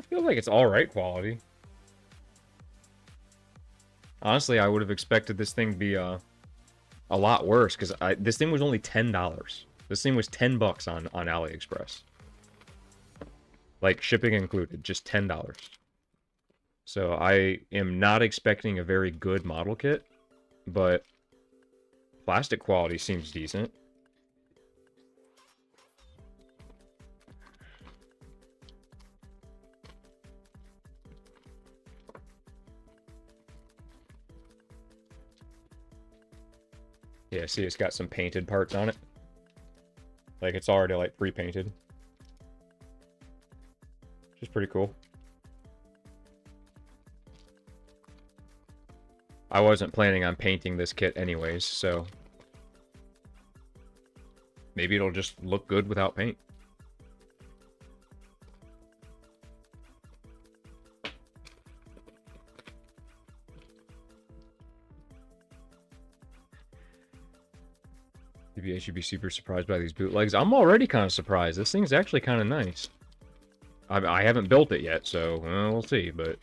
feel like it's alright quality. Honestly, I would have expected this thing to be, a lot worse, because this thing was only $10. This thing was $10 on AliExpress. Like, shipping included, just $10. So I am not expecting a very good model kit, but plastic quality seems decent. Yeah, see, it's got some painted parts on it. Like, it's already, like, pre-painted. Which is pretty cool. I wasn't planning on painting this kit anyways, so maybe it'll just look good without paint. Maybe I should be super surprised by these bootlegs. I'm already kind of surprised. This thing's actually kind of nice. I haven't built it yet, so we'll see, but...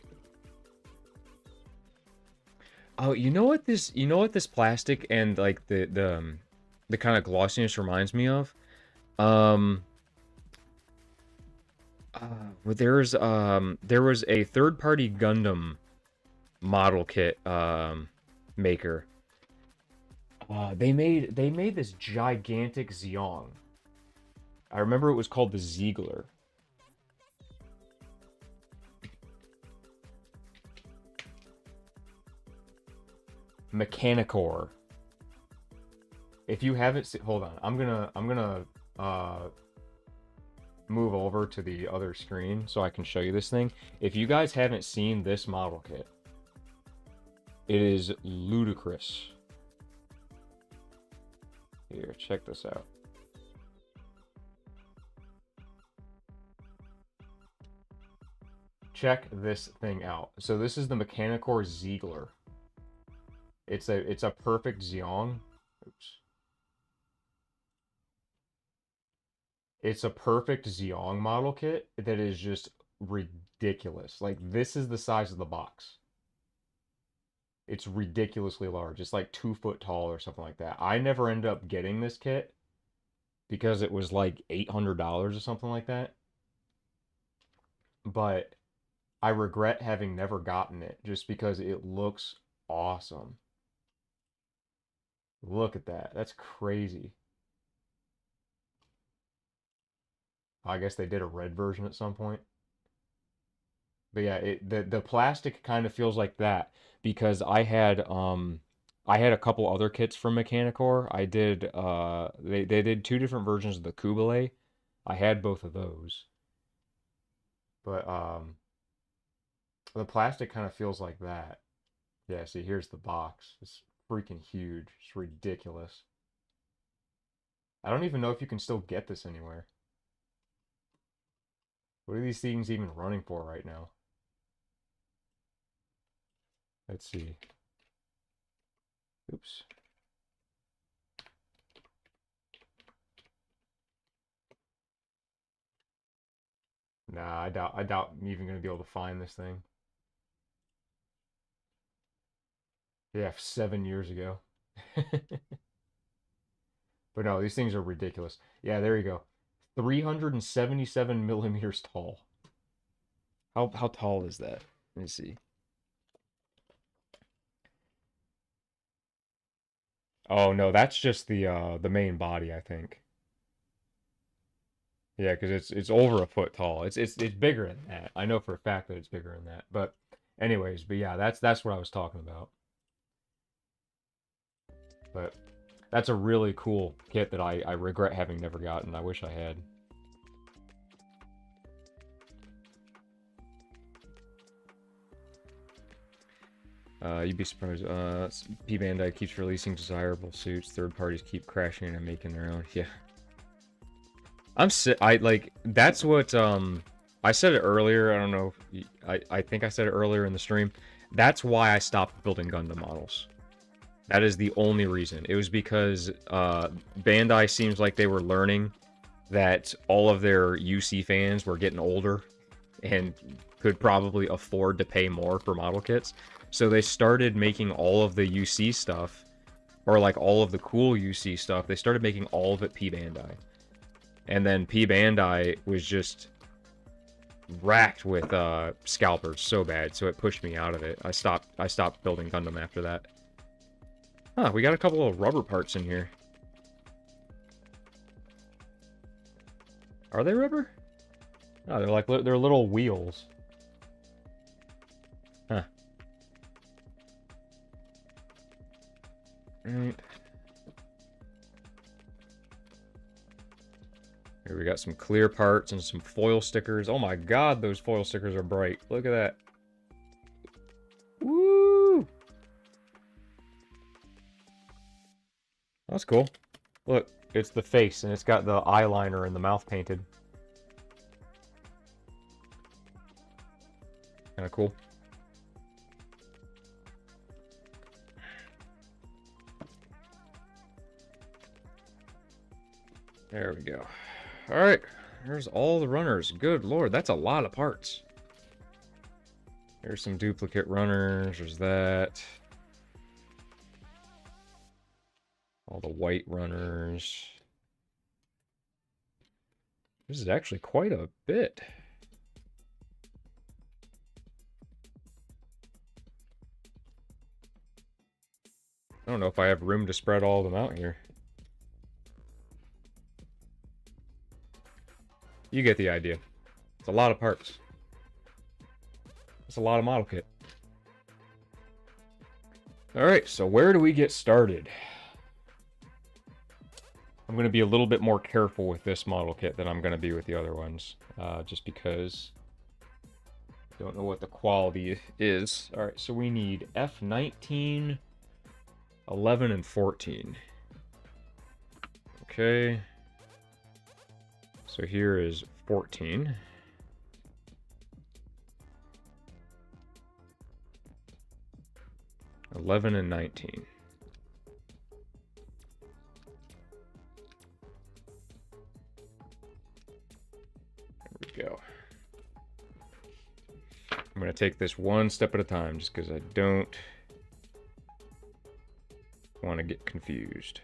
Oh, you know what this plastic and like the kind of glossiness reminds me of? There was a third-party Gundam model kit maker. They made this gigantic Xiong. I remember it was called the Ziegler. Mechanicore. If you haven't seen, hold on. I'm gonna move over to the other screen so I can show you this thing. If you guys haven't seen this model kit, it is ludicrous. Here, check this out. Check this thing out. So this is the Mechanicore Ziegler. It's a perfect Xiong. Oops. It's a perfect Xiong model kit that is just ridiculous. Like, this is the size of the box. It's ridiculously large. It's like 2 foot tall or something like that. I never ended up getting this kit because it was like $800 or something like that. But I regret having never gotten it just because it looks awesome. Look at that. That's crazy. I guess they did a red version at some point. But yeah, the plastic kind of feels like that because I had a couple other kits from Mechanicore. I did they did two different versions of the Kubele. I had both of those. But the plastic kind of feels like that. Yeah, see, here's the box. It's freaking huge. It's ridiculous. I don't even know if you can still get this anywhere. What are these things even running for right now? Let's see. Oops. Nah, I doubt I'm even gonna be able to find this thing. Yeah, 7 years ago. But no, these things are ridiculous. Yeah, there you go. 377 millimeters tall. How tall is that? Let me see. Oh no, that's just the main body, I think. Yeah, because it's over a foot tall. It's bigger than that. I know for a fact that it's bigger than that. But anyways, but yeah, that's what I was talking about. But that's a really cool kit that I regret having never gotten. I wish I had. You'd be surprised. P Bandai keeps releasing desirable suits. Third parties keep crashing in and making their own. Yeah. I like that's what I said it earlier. I don't know if I think I said it earlier in the stream. That's why I stopped building Gundam models. That is the only reason. It was because Bandai seems like they were learning that all of their UC fans were getting older and could probably afford to pay more for model kits. So they started making all of the UC stuff, or like all of the cool UC stuff, they started making all of it P Bandai. And then P Bandai was just racked with scalpers so bad, so it pushed me out of it. I stopped building Gundam after that. Huh, we got a couple of rubber parts in here. Are they rubber? Oh, they're little wheels. Huh. Alright. Here we got some clear parts and some foil stickers. Oh my god, those foil stickers are bright. Look at that. Woo! That's cool. Look, it's the face, and it's got the eyeliner and the mouth painted. Kinda cool. There we go. Alright, there's all the runners. Good lord, that's a lot of parts. There's some duplicate runners, there's that. All the white runners. This is actually quite a bit. I don't know if I have room to spread all of them out here. You get the idea. It's a lot of parts. It's a lot of model kit. Alright, so where do we get started? I'm going to be a little bit more careful with this model kit than I'm going to be with the other ones. Just because I don't know what the quality is. Alright, so we need F19, 11, and 14. Okay. So here is 14. $11 and $19. There we go. I'm going to take this one step at a time just because I don't want to get confused.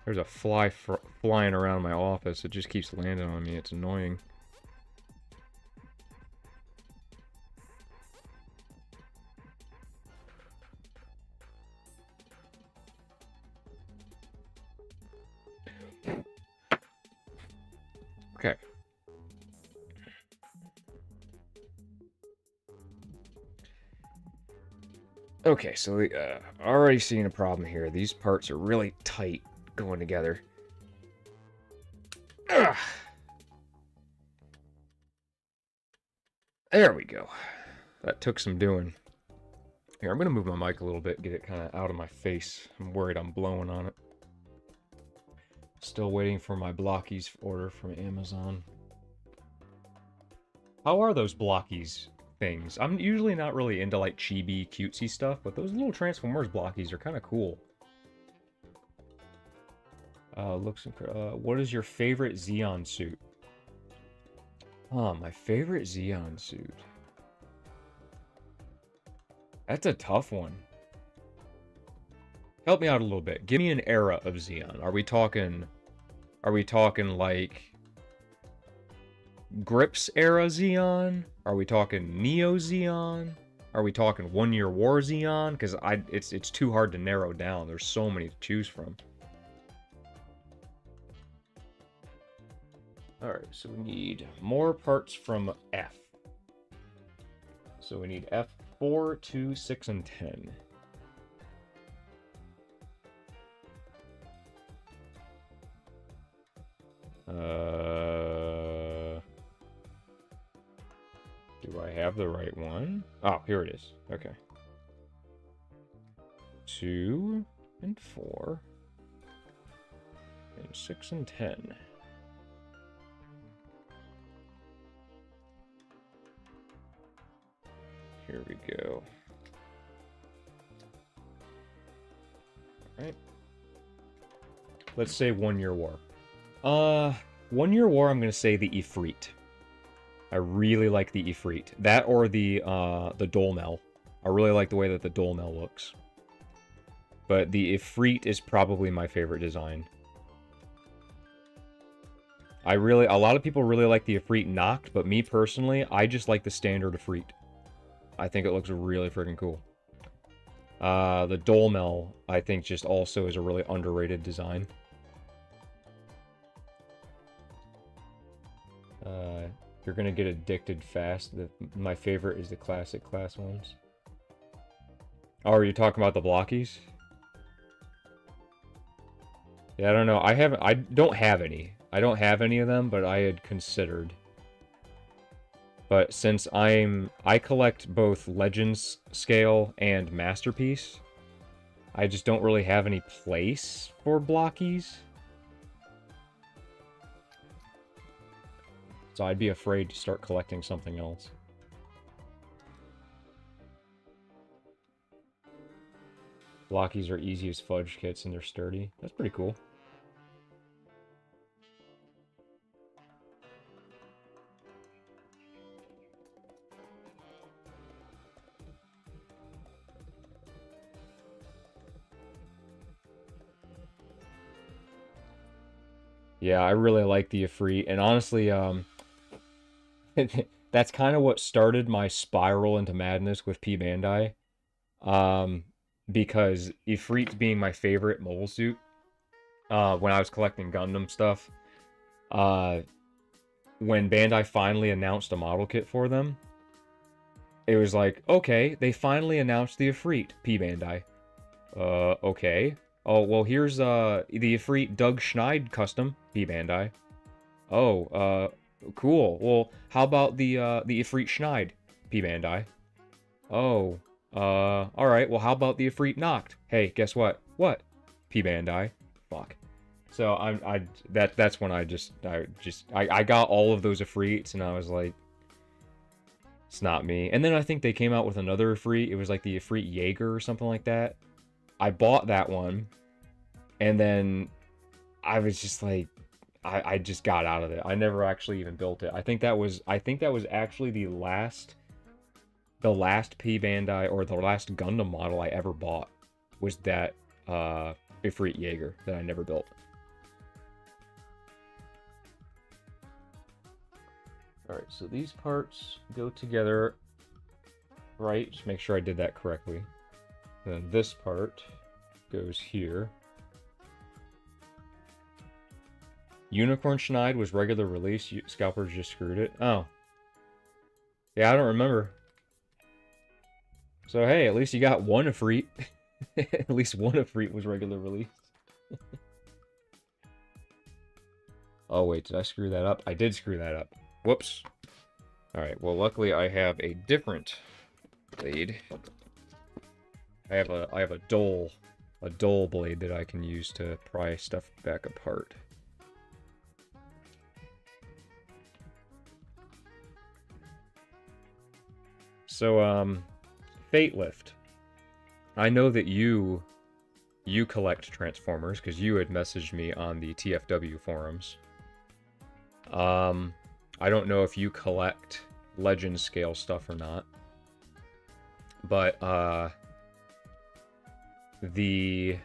There's a fly flying around my office. It just keeps landing on me. It's annoying. Okay. Okay, so already seeing a problem here. These parts are really tight going together. Ugh. There we go. That took some doing. Here, I'm going to move my mic a little bit, get it kind of out of my face. I'm worried I'm blowing on it. Still waiting for my blockies order from Amazon. How are those blockies things? I'm usually not really into like chibi, cutesy stuff, but those little Transformers blockies are kind of cool. What is your favorite Xeon suit? My favorite Xeon suit. That's a tough one. Help me out a little bit. Give me an era of Xeon. Are we talking like Grips era Xeon? Are we talking Neo Xeon? Are we talking 1 Year War Xeon? Because it's too hard to narrow down. There's so many to choose from. Alright, so we need more parts from F. So we need F4, 2, 6, and 10. Do I have the right one? Oh, here it is. Okay. 2 and 4 and 6 and 10. Here we go. All right. Let's say 1 Year War. 1 Year War, I'm going to say the Ifrit. I really like the Ifrit. That or the Dolmel. I really like the way that the Dolmel looks. But the Ifrit is probably my favorite design. A lot of people really like the Ifrit knocked, but me personally, I just like the standard Ifrit. I think it looks really freaking cool. The Dolmel, I think, just also is a really underrated design. You're gonna get addicted fast. My favorite is the classic class ones. Oh, are you talking about the blockies? Yeah, I don't know. I don't have any. I don't have any of them, but I had considered. But since I collect both Legends Scale and Masterpiece, I just don't really have any place for blockies. So I'd be afraid to start collecting something else. Blockies are easy as fudge kits and they're sturdy. That's pretty cool. Yeah, I really like the Ifrit, and honestly, that's kind of what started my spiral into madness with P Bandai. Um, because Ifrit being my favorite mobile suit, when I was collecting Gundam stuff, uh, when Bandai finally announced a model kit for them, it was like, okay, they finally announced the Ifrit, P Bandai. Okay. Oh, well, here's the Ifrit Doug Schneid custom, P Bandai. Oh, cool. Well, how about the Ifrit Schneid, P Bandai? Oh, all right. Well, how about the Ifrit Noct? Hey, guess what? What? P Bandai. Fuck. So that's when I got all of those Ifrits and I was like, it's not me. And then I think they came out with another Ifrit. It was like the Ifrit Jaeger or something like that. I bought that one, and then I was just like, I just got out of it. I never actually even built it. I think that was actually the last P Bandai or the last Gundam model I ever bought was that Ifrit Jaeger that I never built. All right, so these parts go together, right? Just make sure I did that correctly. And then this part goes here. Unicorn Schneid was regular release. Scalpers just screwed it. Oh. Yeah, I don't remember. So hey, at least you got one Ifrit. At least one Ifrit was regular release. Oh wait, did I screw that up? I did screw that up. Whoops. Alright, well luckily I have a different blade. I have a dull blade that I can use to pry stuff back apart. So, Fate Lift. I know that you collect Transformers, because you had messaged me on the TFW forums. I don't know if you collect Legend scale stuff or not. But, the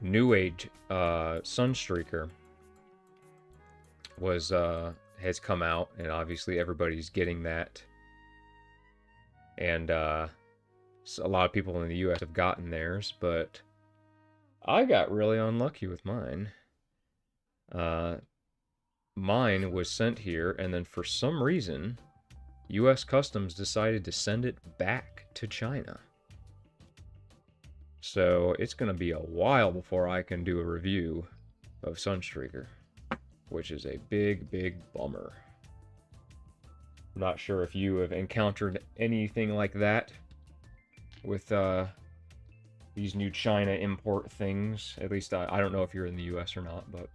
New Age, Sunstreaker has come out, and obviously everybody's getting that. And, so a lot of people in the US have gotten theirs, but I got really unlucky with mine. Mine was sent here, and then for some reason, US Customs decided to send it back to China. So it's going to be a while before I can do a review of Sunstreaker, which is a big, big bummer. I'm not sure if you have encountered anything like that with these new China import things. At least I don't know if you're in the US or not, but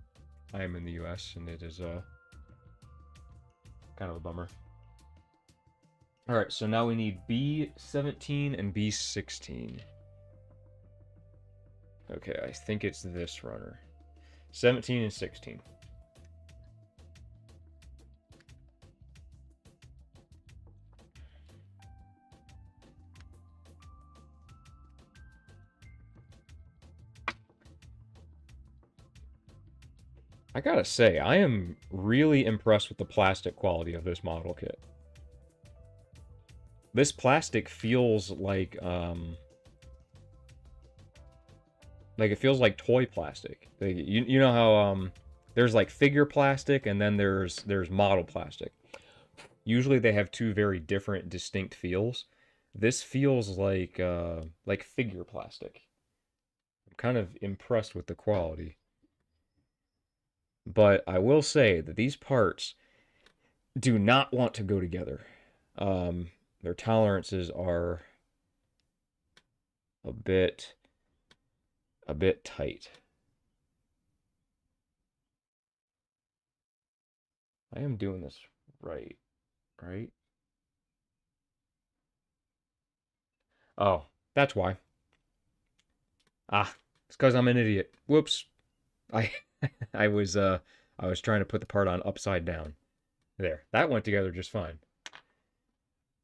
I am in the US, and it is kind of a bummer. Alright, so now we need B17 and B16. Okay, I think it's this runner. 17 and 16. I gotta say, I am really impressed with the plastic quality of this model kit. This plastic feels like it feels like toy plastic. You know how there's like figure plastic and then there's model plastic. Usually they have two very different, distinct feels. This feels like figure plastic. I'm kind of impressed with the quality. But I will say that these parts do not want to go together. Their tolerances are a bit tight. I am doing this right? Oh, that's why. Ah, it's because I'm an idiot. Whoops. I I was trying to put the part on upside down. There. That went together just fine.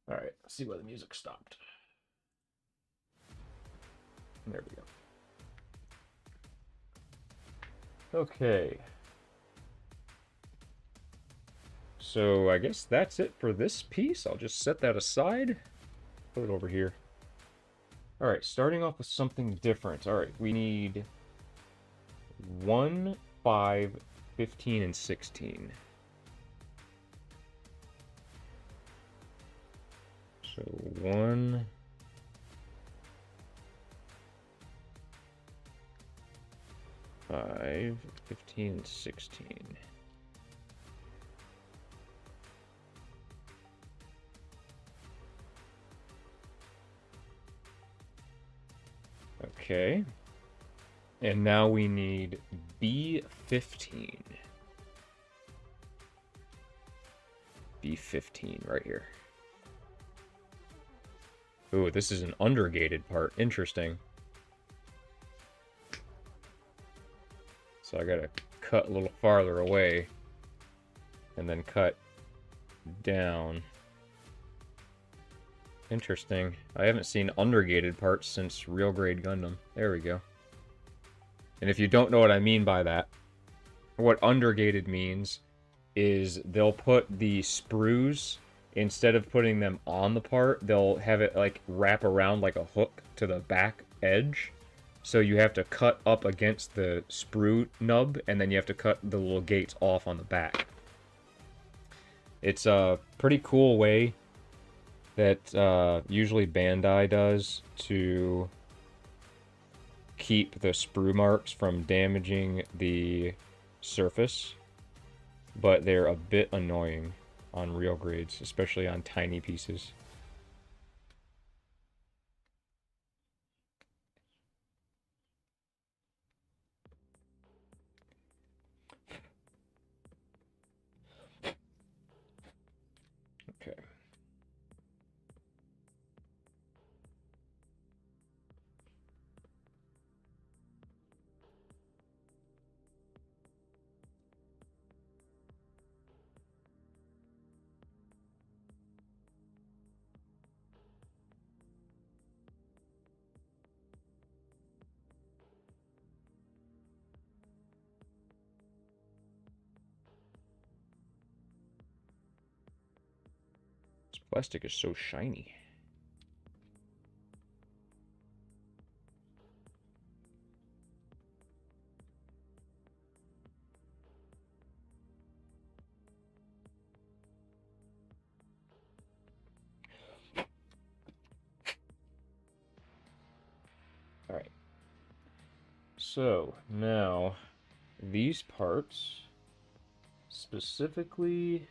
All right, let's see why the music stopped. There we go. Okay. So I guess that's it for this piece. I'll just set that aside. Put it over here. All right, starting off with something different. All right, we need 1, 5, 15, and 16. So 1, 5, 15, and 16. Okay. And now we need B15. B15 right here. Ooh, this is an undergated part. Interesting. So I gotta cut a little farther away and then cut down. Interesting. I haven't seen undergated parts since Real Grade Gundam. There we go. And if you don't know what I mean by that, what undergated means is they'll put the sprues, instead of putting them on the part, they'll have it like wrap around like a hook to the back edge. So you have to cut up against the sprue nub, and then you have to cut the little gates off on the back. It's a pretty cool way that usually Bandai does to keep the sprue marks from damaging the surface, but they're a bit annoying on real grades, especially on tiny pieces. Okay. This plastic is so shiny. Alright. So, now, these parts specifically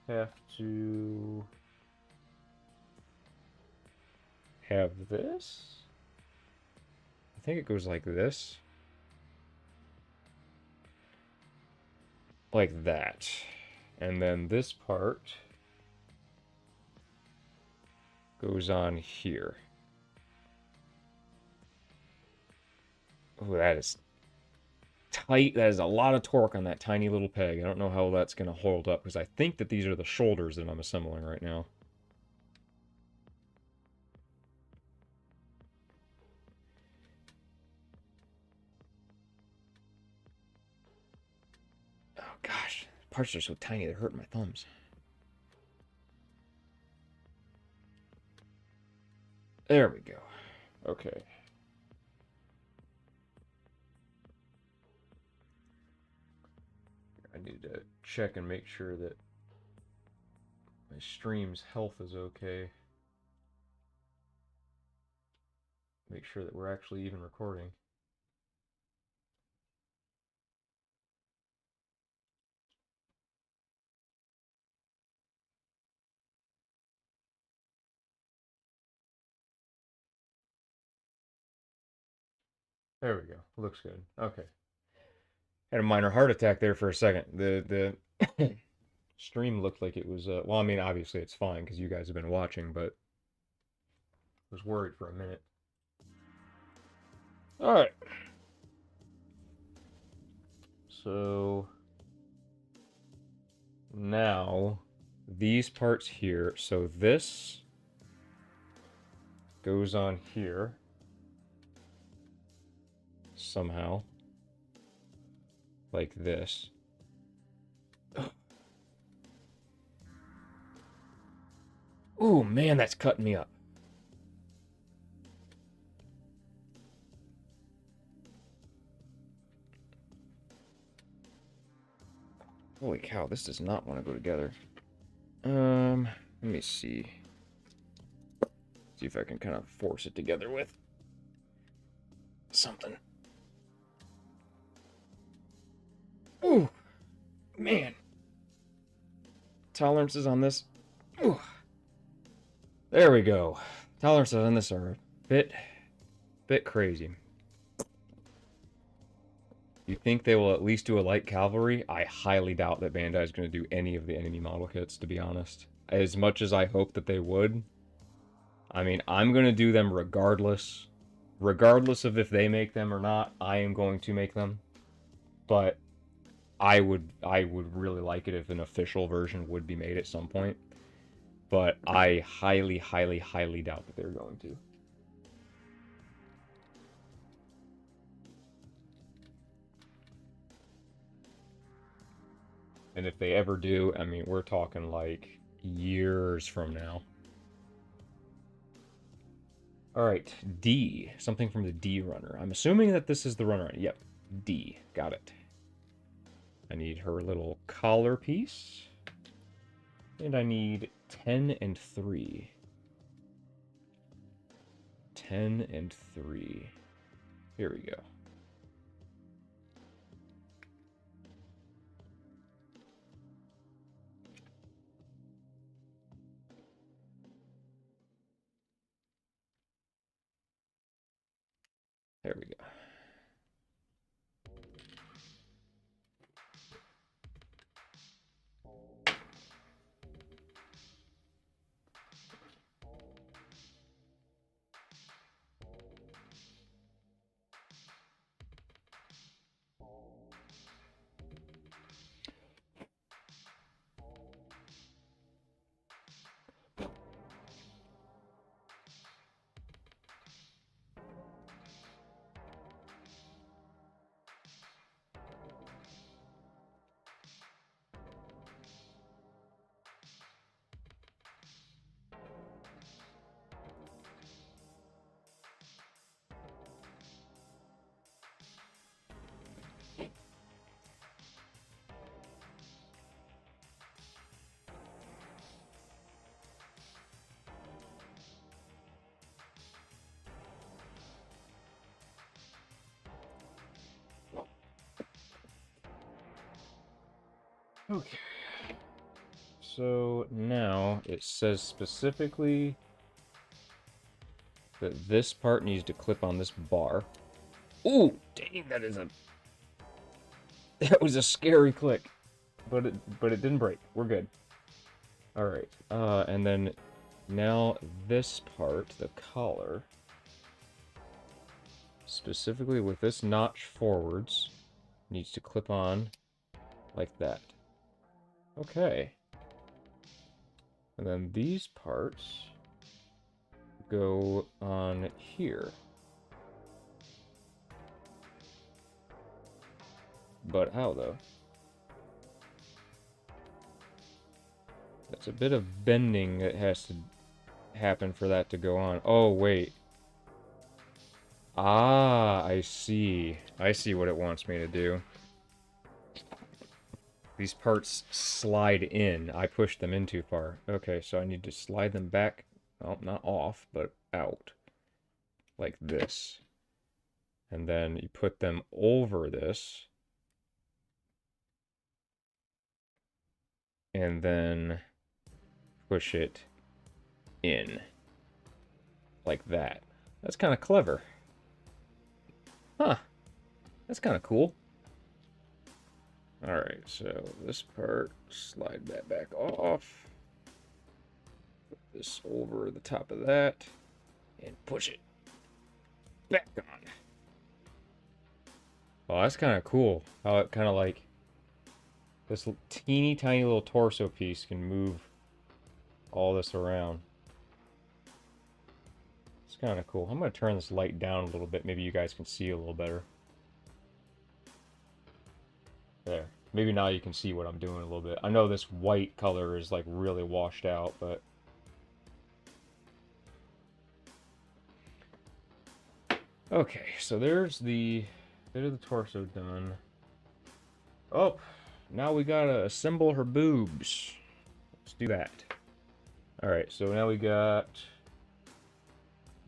have to have this. I think it goes like this. Like that. And then this part goes on here. Oh, that is tight. That is a lot of torque on that tiny little peg. I don't know how that's going to hold up, because I think that these are the shoulders that I'm assembling right now. Oh gosh, parts are so tiny they're hurting my thumbs. There we go. Okay. I need to check and make sure that my stream's health is okay. Make sure that we're actually even recording. There we go. Looks good. Okay. Had a minor heart attack there for a second. The stream looked like it was well, I mean, obviously it's fine because you guys have been watching, but I was worried for a minute. All right. So now these parts here, so this goes on here somehow, like this. Ooh, man, that's cutting me up. Holy cow, this does not want to go together. Let me see. See if I can kind of force it together with something. Ooh, man. Tolerances on this. Ooh. There we go. Tolerances on this are a bit crazy. You think they will at least do a light cavalry? I highly doubt that Bandai is going to do any of the enemy model kits, to be honest. As much as I hope that they would. I mean, I'm going to do them regardless. Regardless of if they make them or not, I am going to make them. But I would really like it if an official version would be made at some point. But I highly doubt that they're going to. And if they ever do, I mean, we're talking like years from now. Alright, D. Something from the D runner. I'm assuming that this is the runner. Yep, D. Got it. I need her little collar piece. And I need 10 and 3. 10 and 3. Here we go. There we go. Okay. So now it says specifically that this part needs to clip on this bar. Ooh, dang, that is a... That was a scary click. But it didn't break. We're good. Alright. And then now this part, the collar, specifically with this notch forwards, needs to clip on like that. Okay. And then these parts go on here. But how, though? That's a bit of bending that has to happen for that to go on. Oh, wait. Ah, I see. I see what it wants me to do. These parts slide in. I pushed them in too far. Okay, so I need to slide them back. Well, not off, but out. Like this. And then you put them over this. And then push it in. Like that. That's kind of clever. Huh. That's kind of cool. Alright, so this part, slide that back off. Put this over the top of that. And push it back on. Oh, that's kind of cool. How it kind of like... This teeny tiny little torso piece can move all this around. It's kind of cool. I'm going to turn this light down a little bit. Maybe you guys can see a little better. There. Maybe now you can see what I'm doing a little bit. I know this white color is like really washed out, but Okay, so there's the bit of the torso done. Oh, now we gotta assemble her boobs. Let's do that. Alright, so now we got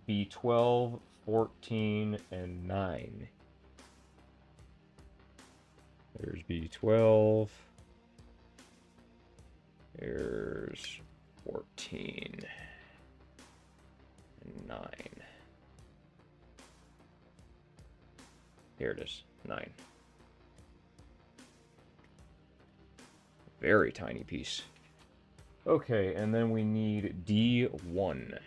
B12, 14, and 9. There's B12. There's 14 and 9. Here it is, 9. Very tiny piece. Okay, and then we need D1.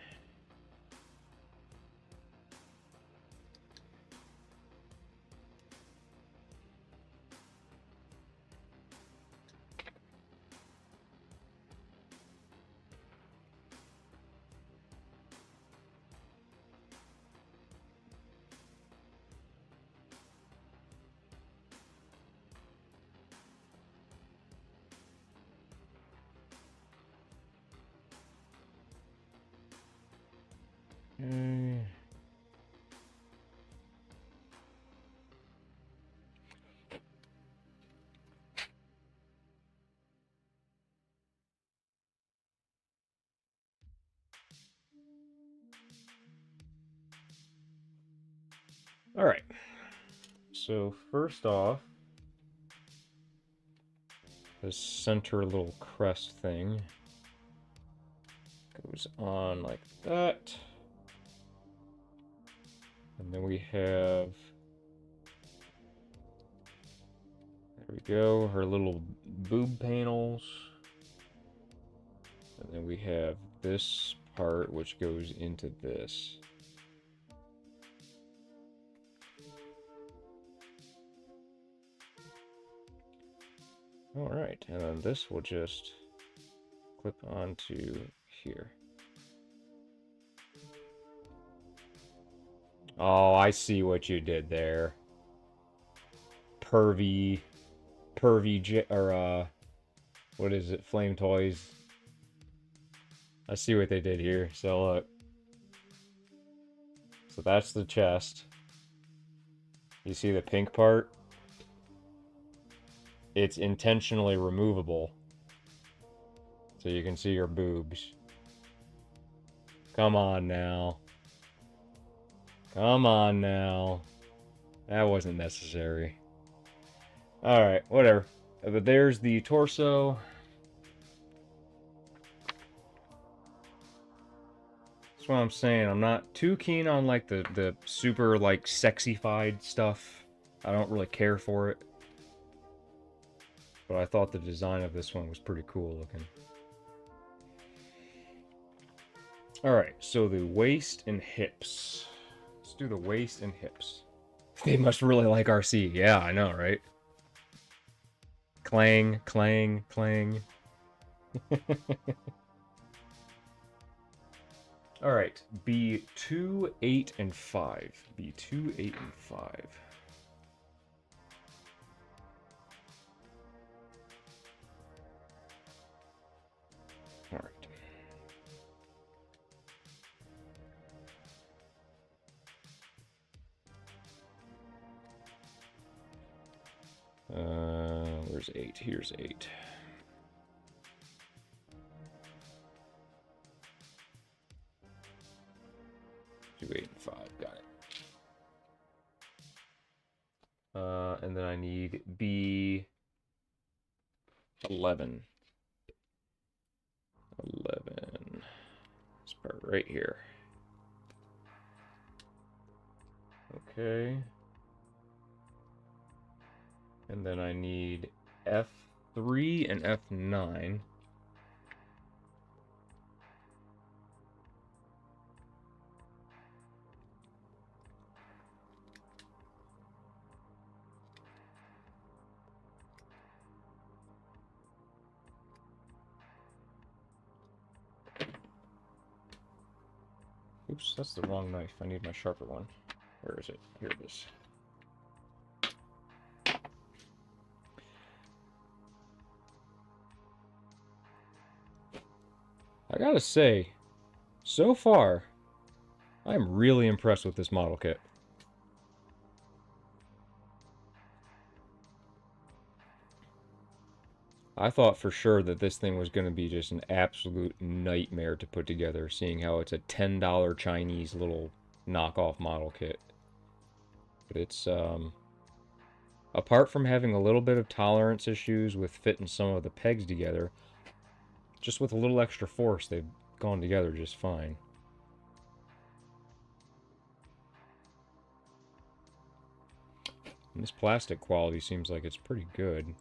All right. So first off, this center little crest thing goes on like that. And then we have, there we go, her little boob panels. And then we have this part which goes into this. All right, and then this will just clip onto here. Oh, I see what you did there. Pervy, what is it? Flame Toys. I see what they did here. So look. So that's the chest. You see the pink part? It's intentionally removable. So you can see your boobs. Come on now. Come on now. That wasn't necessary. Alright, whatever. But there's the torso. That's what I'm saying. I'm not too keen on like the super like sexified stuff. I don't really care for it. But I thought the design of this one was pretty cool looking. Alright, so the waist and hips. Let's do the waist and hips. They must really like RC. Yeah, I know, right? Clang, clang, clang. Alright, B2, 8, and 5. B2, 8, and 5. Alright. Where's 8? Here's 8. Do 8 and 5. Got it. And then I need B11. 11. This part right here. Okay. And then I need F3 and F9. Oops, that's the wrong knife. I need my sharper one. Where is it? Here it is. I gotta say, so far, I'm really impressed with this model kit. I thought for sure that this thing was going to be just an absolute nightmare to put together, seeing how it's a $10 Chinese little knockoff model kit. But it's, apart from having a little bit of tolerance issues with fitting some of the pegs together, just with a little extra force, they've gone together just fine. And this plastic quality seems like it's pretty good.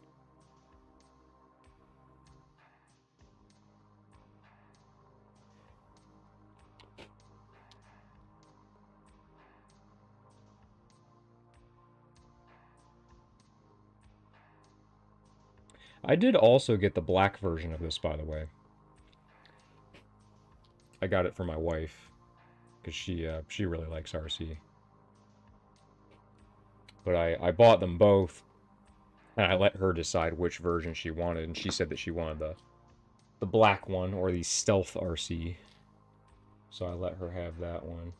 I did also get the black version of this, by the way. I got it for my wife because she really likes RC. But I bought them both, and I let her decide which version she wanted, and she said that she wanted the black one, or the Stealth RC. So I let her have that one.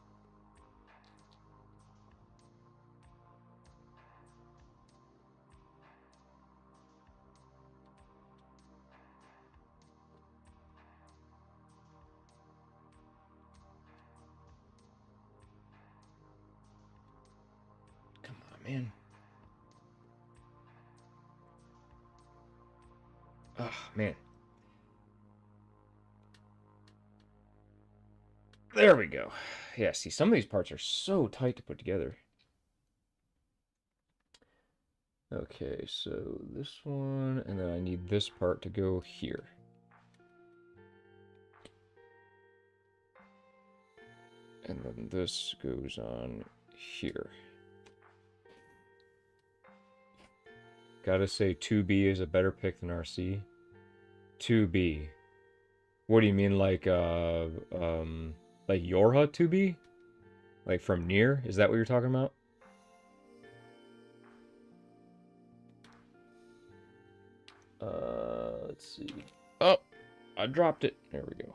Come on, man. Oh, man. There we go. Yeah, see, some of these parts are so tight to put together. Okay, so this one, and then I need this part to go here. And then this goes on here. Gotta say 2B is a better pick than RC. 2B. What do you mean, like Yorha 2B? Like from near? Is that what you're talking about? Let's see. Oh, I dropped it. There we go.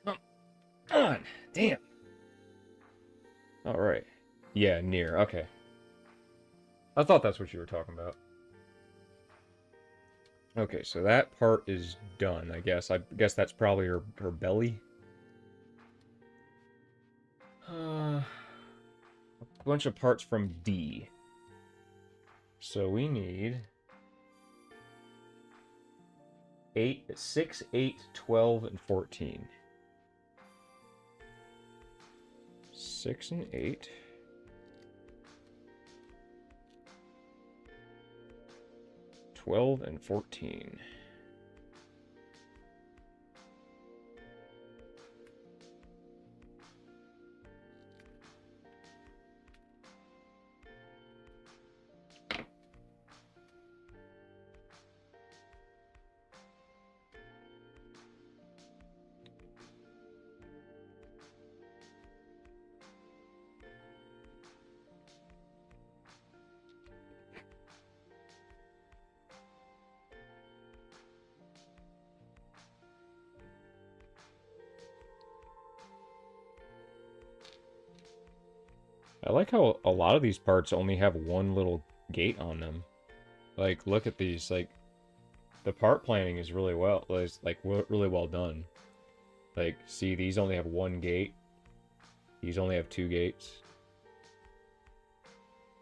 Come on. Damn. All right. Yeah, near. Okay. I thought that's what you were talking about. Okay, so that part is done, I guess. I guess that's probably her belly. A bunch of parts from D. So we need 6, 8, 12, and 14. 6 and 8. 12 and 14. I like how a lot of these parts only have one little gate on them. Like, look at these. Like, the part planning is really really well done. Like, see, these only have one gate. These only have 2 gates.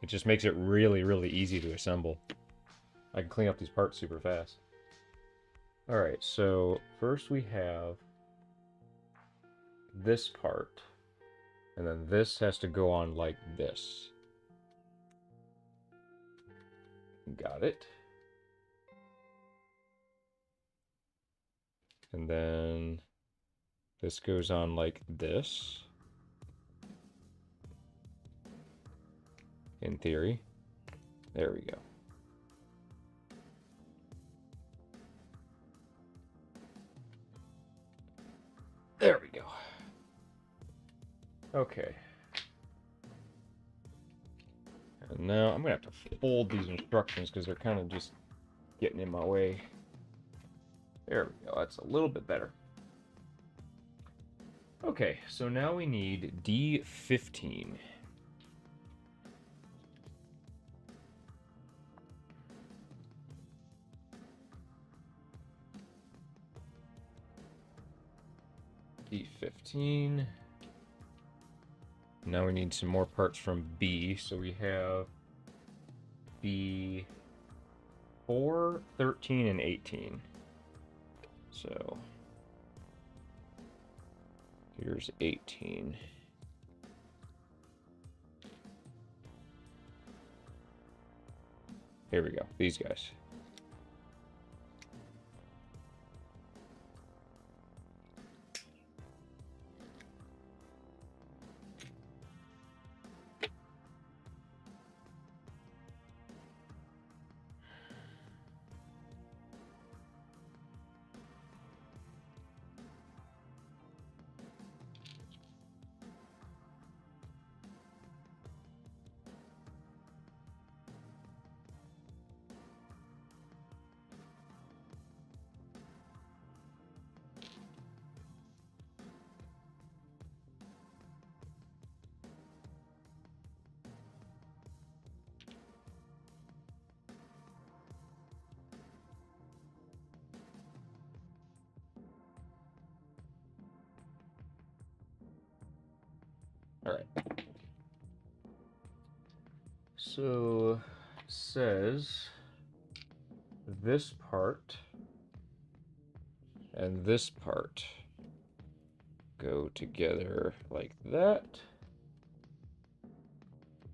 It just makes it really, really easy to assemble. I can clean up these parts super fast. Alright, so first we have this part. And then this has to go on like this. Got it. And then this goes on like this. In theory. There we go. There we go. Okay. And now I'm going to have to fold these instructions because they're kind of just getting in my way. There we go. That's a little bit better. Okay, so now we need D15. D15. Now we need some more parts from B, so we have B4, 13, and 18. So here's 18. Here we go, these guys. All right. So says this part and this part go together like that,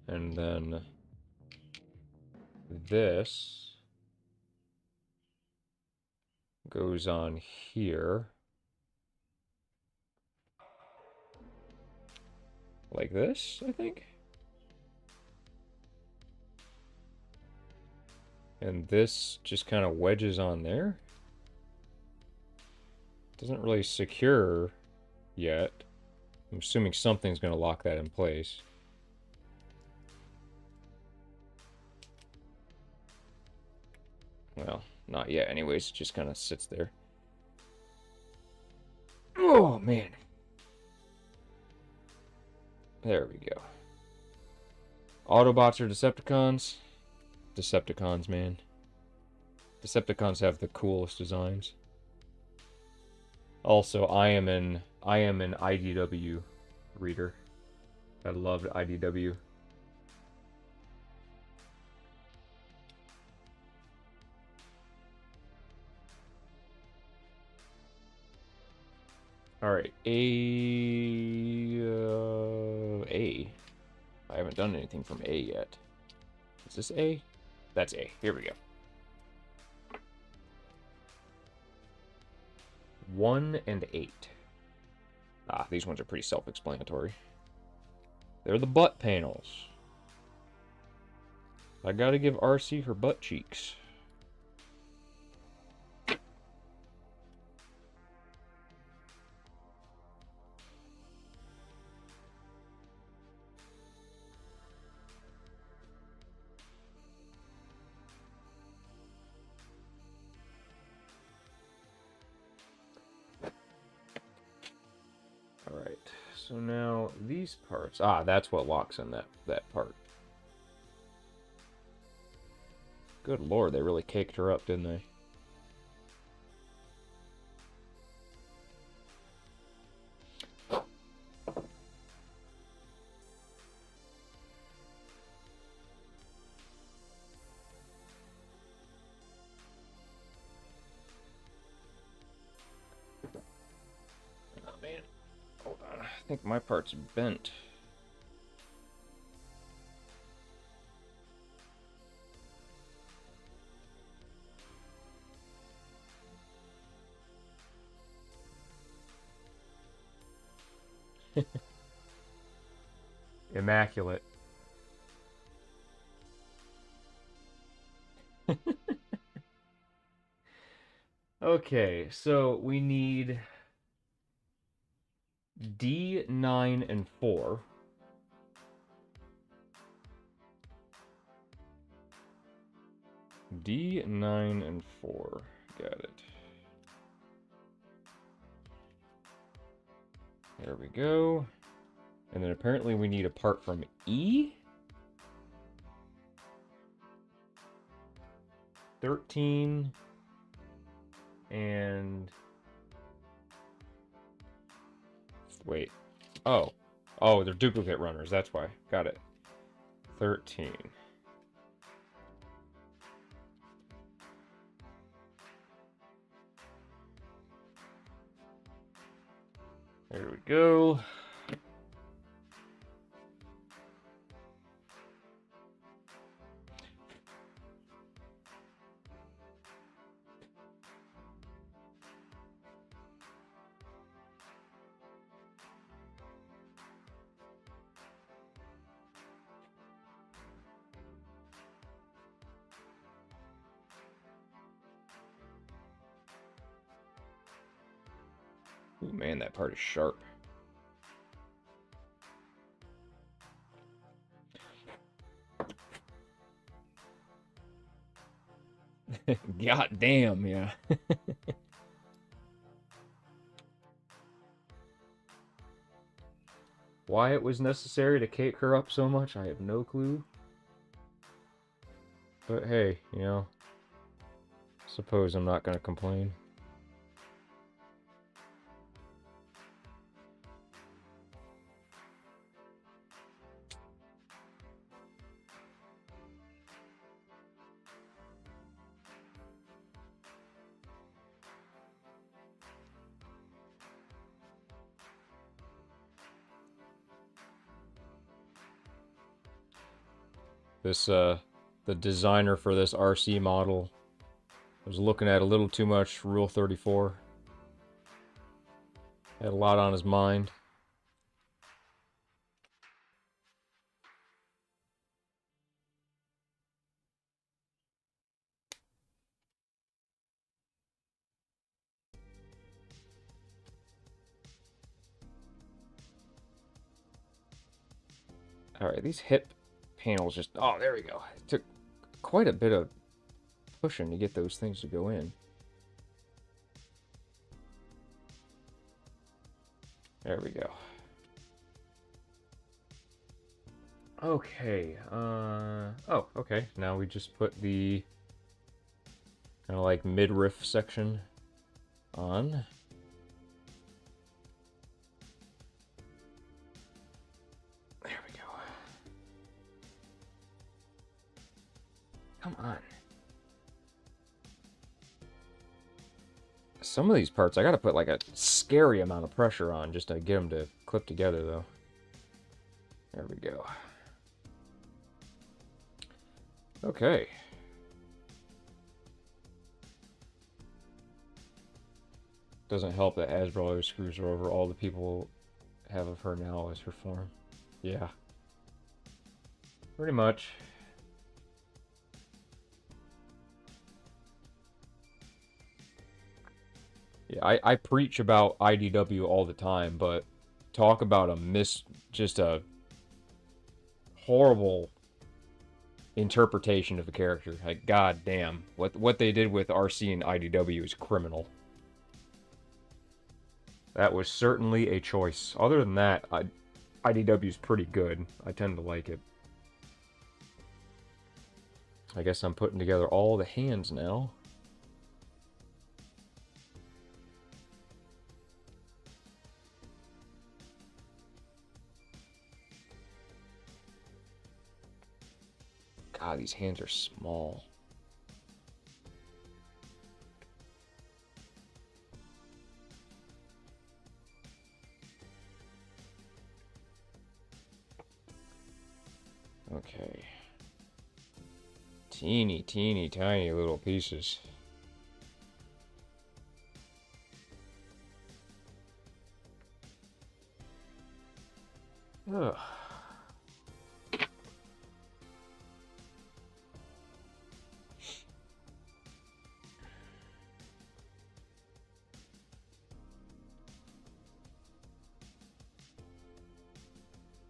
and then this goes on here like this, I think. And this just kind of wedges on there. Doesn't really secure yet. I'm assuming something's going to lock that in place. Well, not yet anyways, it just kind of sits there. Oh, man. There we go. Autobots or Decepticons? Decepticons, man. Decepticons have the coolest designs. Also, I am an IDW reader. I loved IDW. All right, A. I haven't done anything from A yet. Is this A? That's A. Here we go. 1 and 8. Ah, these ones are pretty self-explanatory. They're the butt panels. I gotta give RC her butt cheeks. Alright, so now these parts... Ah, that's what locks in that part. Good lord, they really caked her up, didn't they? Oh, man. Hold on. I think my part's bent. Immaculate. Okay, so we need D9 and 4. D9 and 4. Got it. There we go. And then apparently we need a part from E. 13. And... wait. Oh. Oh, they're duplicate runners. That's why. Got it. 13. There we go. Ooh, man, that part is sharp. God damn, yeah. Why it was necessary to cake her up so much, I have no clue. But hey, you know, suppose I'm not gonna complain. This, the designer for this RC model was looking at a little too much Rule 34. Had a lot on his mind. Alright, these hip panels just... oh, there we go. It took quite a bit of pushing to get those things to go in. There we go. Okay, oh, okay. Now we just put the kind of like midriff section on. There we go. Come on. Some of these parts I gotta put like a scary amount of pressure on just to get them to clip together, though. There we go. Okay. Doesn't help that Hasbro always screws her over. All the people have of her now as her form. Yeah. Pretty much. Yeah, I preach about IDW all the time, but talk about just a horrible interpretation of the character. Like, god damn. What they did with RC and IDW is criminal. That was certainly a choice. Other than that, IDW is pretty good. I tend to like it. I guess I'm putting together all the hands now. God, these hands are small. Okay. Teeny, teeny, tiny little pieces. Ugh.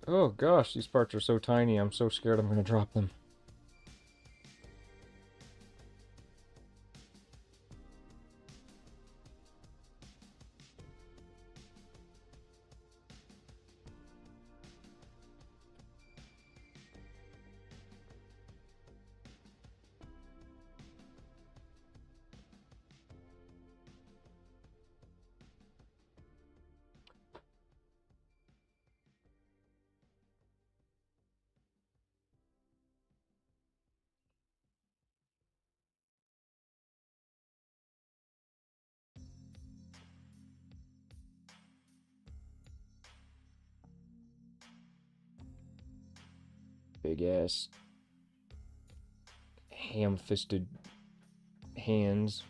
Oh gosh, these parts are so tiny, I'm so scared I'm gonna drop them. big ass ham-fisted hands.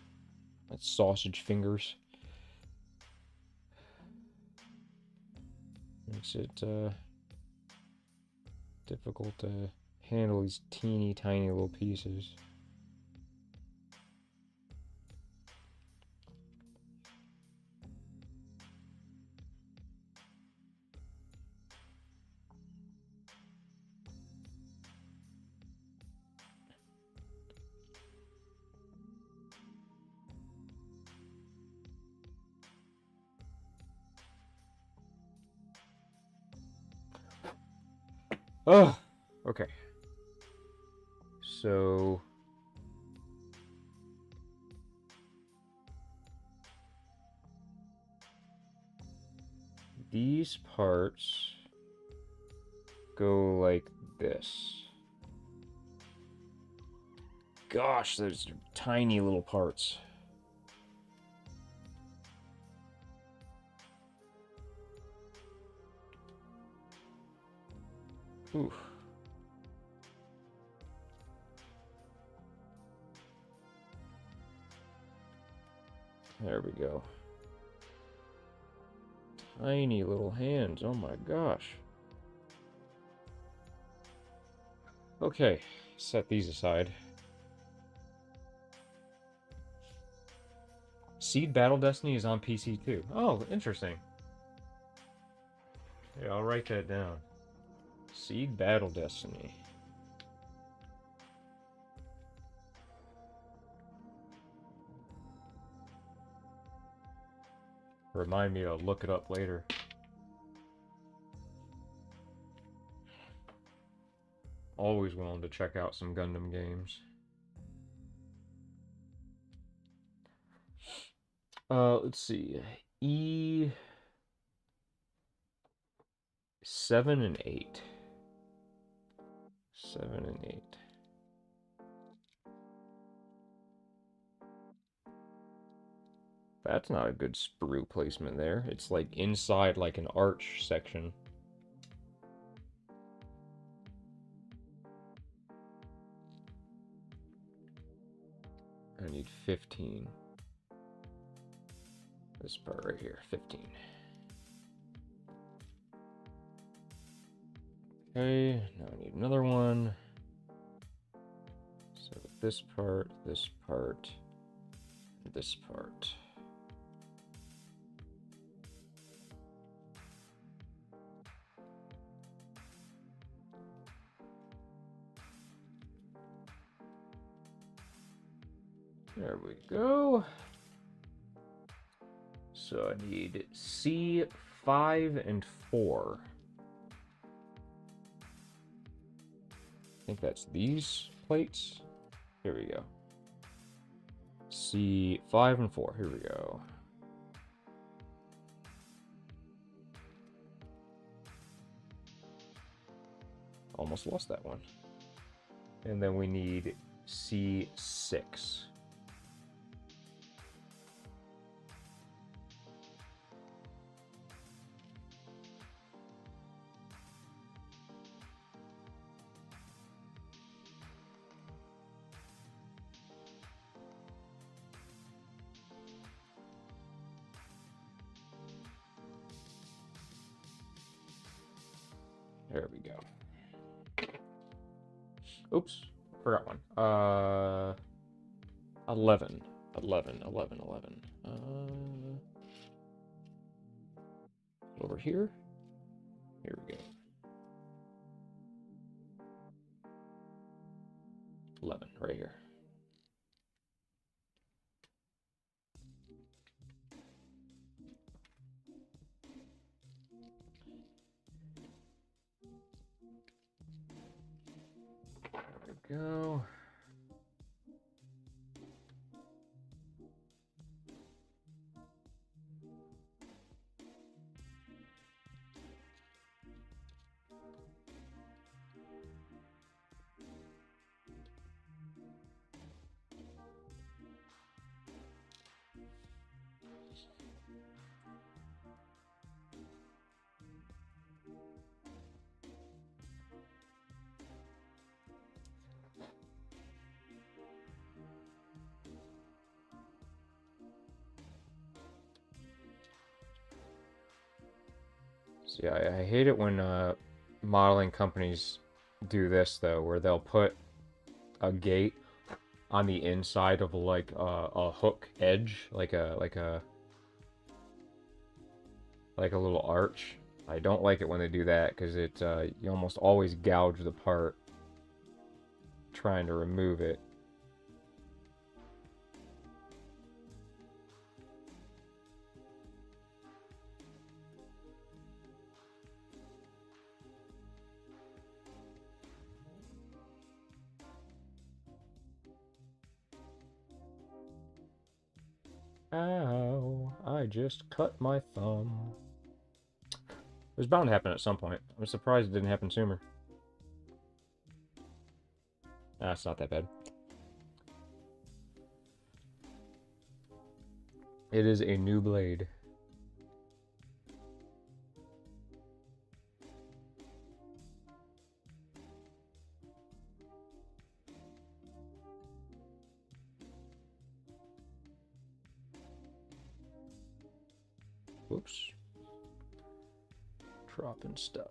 That's sausage fingers. Makes it difficult to handle these teeny tiny little pieces. Oh, okay. So these parts go like this. Gosh, those are tiny little parts. Oof. There we go. Tiny little hands, oh my gosh. Okay, set these aside. Seed Battle Destiny is on PC too. Oh, interesting. Yeah, I'll write that down. Seed Battle Destiny. Remind me to look it up later. Always willing to check out some Gundam games. Let's see. E7 and 8. 7 and 8. That's not a good sprue placement there. It's like inside like an arch section. I need 15. This part right here, 15. Okay, now I need another one. So this part, this part, this part. There we go. So I need C5 and 4. I think that's these plates. Here we go. C5 and 4. Here we go. Almost lost that one. And then we need C6. There we go. Oops, forgot one. 11. Over here. Here we go. 11, right here. There we go. See, I hate it when modeling companies do this though, where they'll put a gate on the inside of like a hook edge, like a little arch. I don't like it when they do that because it you almost always gouge the part trying to remove it. Ow, I just cut my thumb. It was bound to happen at some point. I'm surprised it didn't happen sooner. Ah, it's not that bad. It is a new blade. Whoops. Dropping stuff.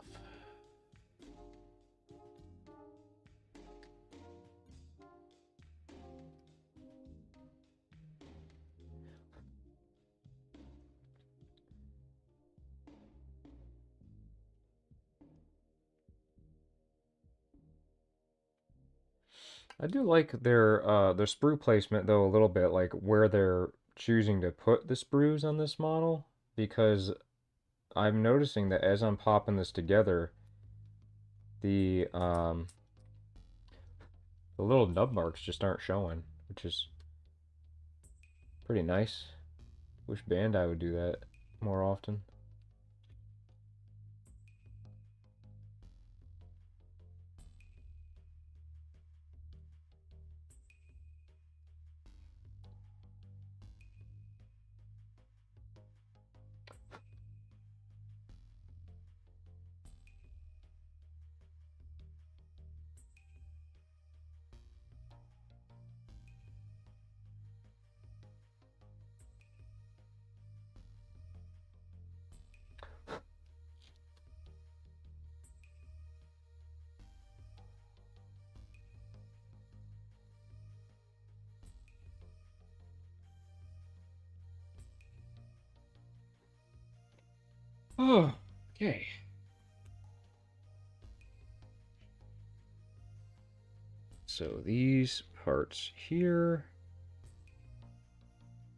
I do like their sprue placement though a little bit, like where they're choosing to put the sprues on this model, because I'm noticing that as I'm popping this together, the the little nub marks just aren't showing, which is pretty nice. Wish Bandai would do that more often. Oh, okay. So these parts here,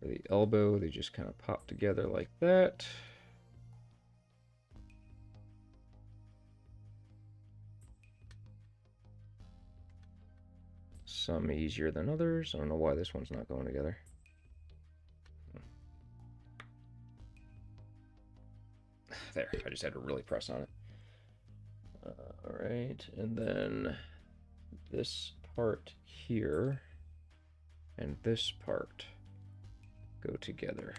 for the elbow, they just kind of pop together like that. Some easier than others. I don't know why this one's not going together. There, I just had to really press on it. All right, and then this part here and this part go together.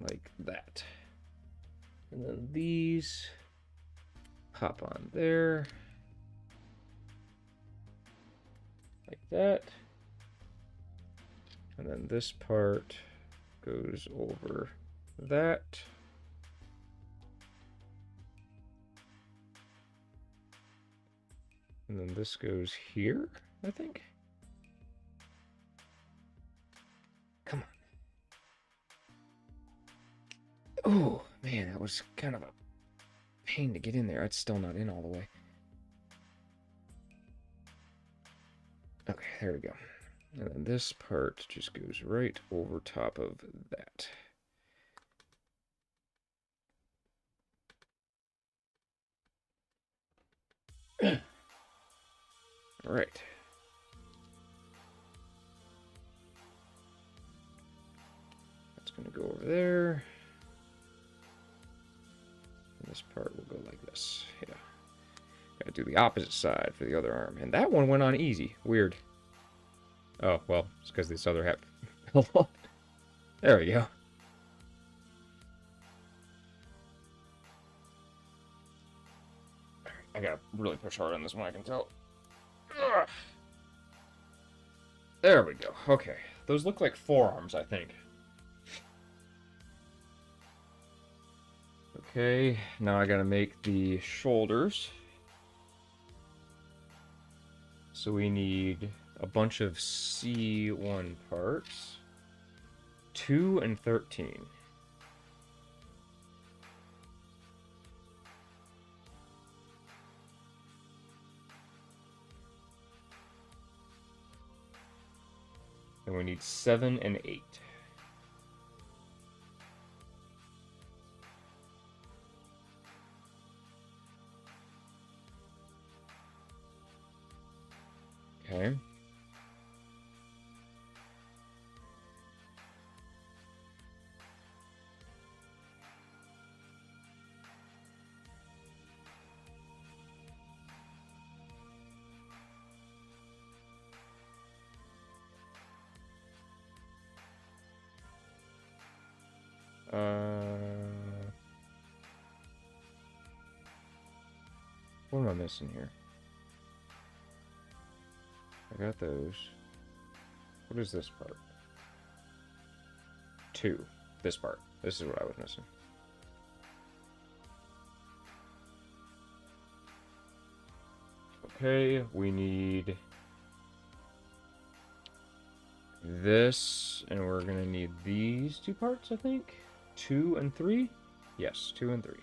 Like that. And then these pop on there. Like that. And then this part goes over that. And then this goes here, I think. Come on. Oh, man, that was kind of a pain to get in there. It's still not in all the way. Okay, there we go. And then this part just goes right over top of that. All right. That's going to go over there. And this part will go like this. Yeah. Gotta do the opposite side for the other arm. And that one went on easy. Weird. Oh, well, it's because this other half fell off. There we go. I gotta really push hard on this one, I can tell. Ugh. There we go. Okay. Those look like forearms, I think. Okay, now I gotta make the shoulders. So we need a bunch of C1 parts. 2 and 13. And we need 7 and 8. Okay. What am I missing here? I got those. What is this part? 2. This part. This is what I was missing. Okay, we need this, and we're gonna need these 2 parts, I think. 2 and 3? Yes, 2 and 3.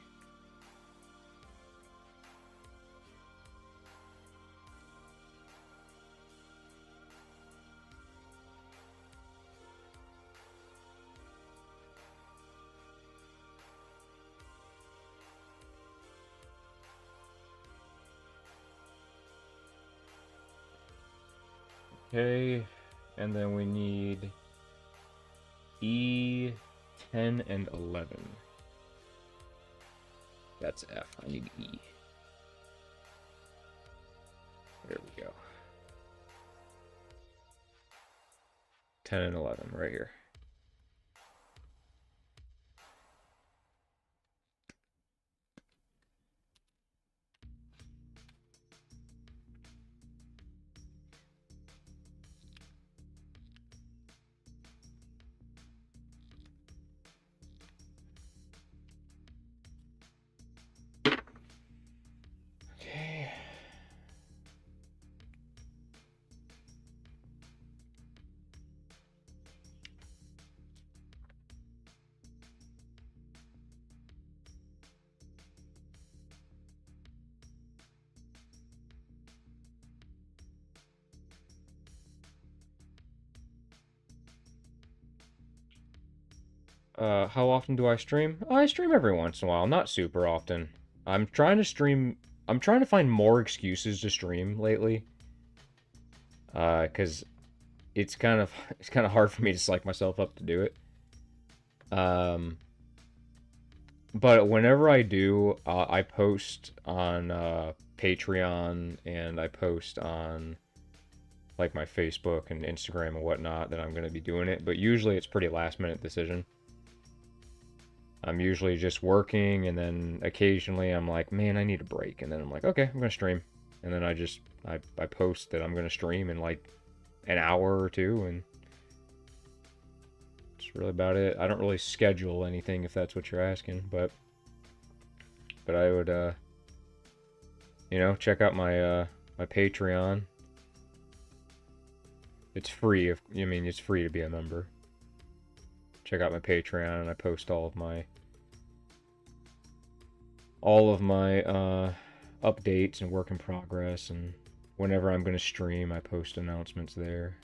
Okay, and then we need E, 10, and 11. That's F. I need E. There we go. 10 and 11 right here. Okay. How often do I stream? I stream every once in a while, not super often. I'm trying to stream. I'm trying to find more excuses to stream lately. Because it's kind of hard for me to psych myself up to do it. But whenever I do, I post on Patreon and I post on like my Facebook and Instagram and whatnot that I'm going to be doing it. But usually it's pretty last minute decision. I'm usually just working, and then occasionally I'm like, man, I need a break, and then I'm like, okay, I'm gonna stream, and then I post that I'm gonna stream in like an hour or two, and that's really about it. I don't really schedule anything if that's what you're asking, but I would you know, check out my my Patreon. It's free. If I mean, it's free to be a member. Check out my Patreon, and I post all of my updates and work in progress, and whenever I'm going to stream, I post announcements there.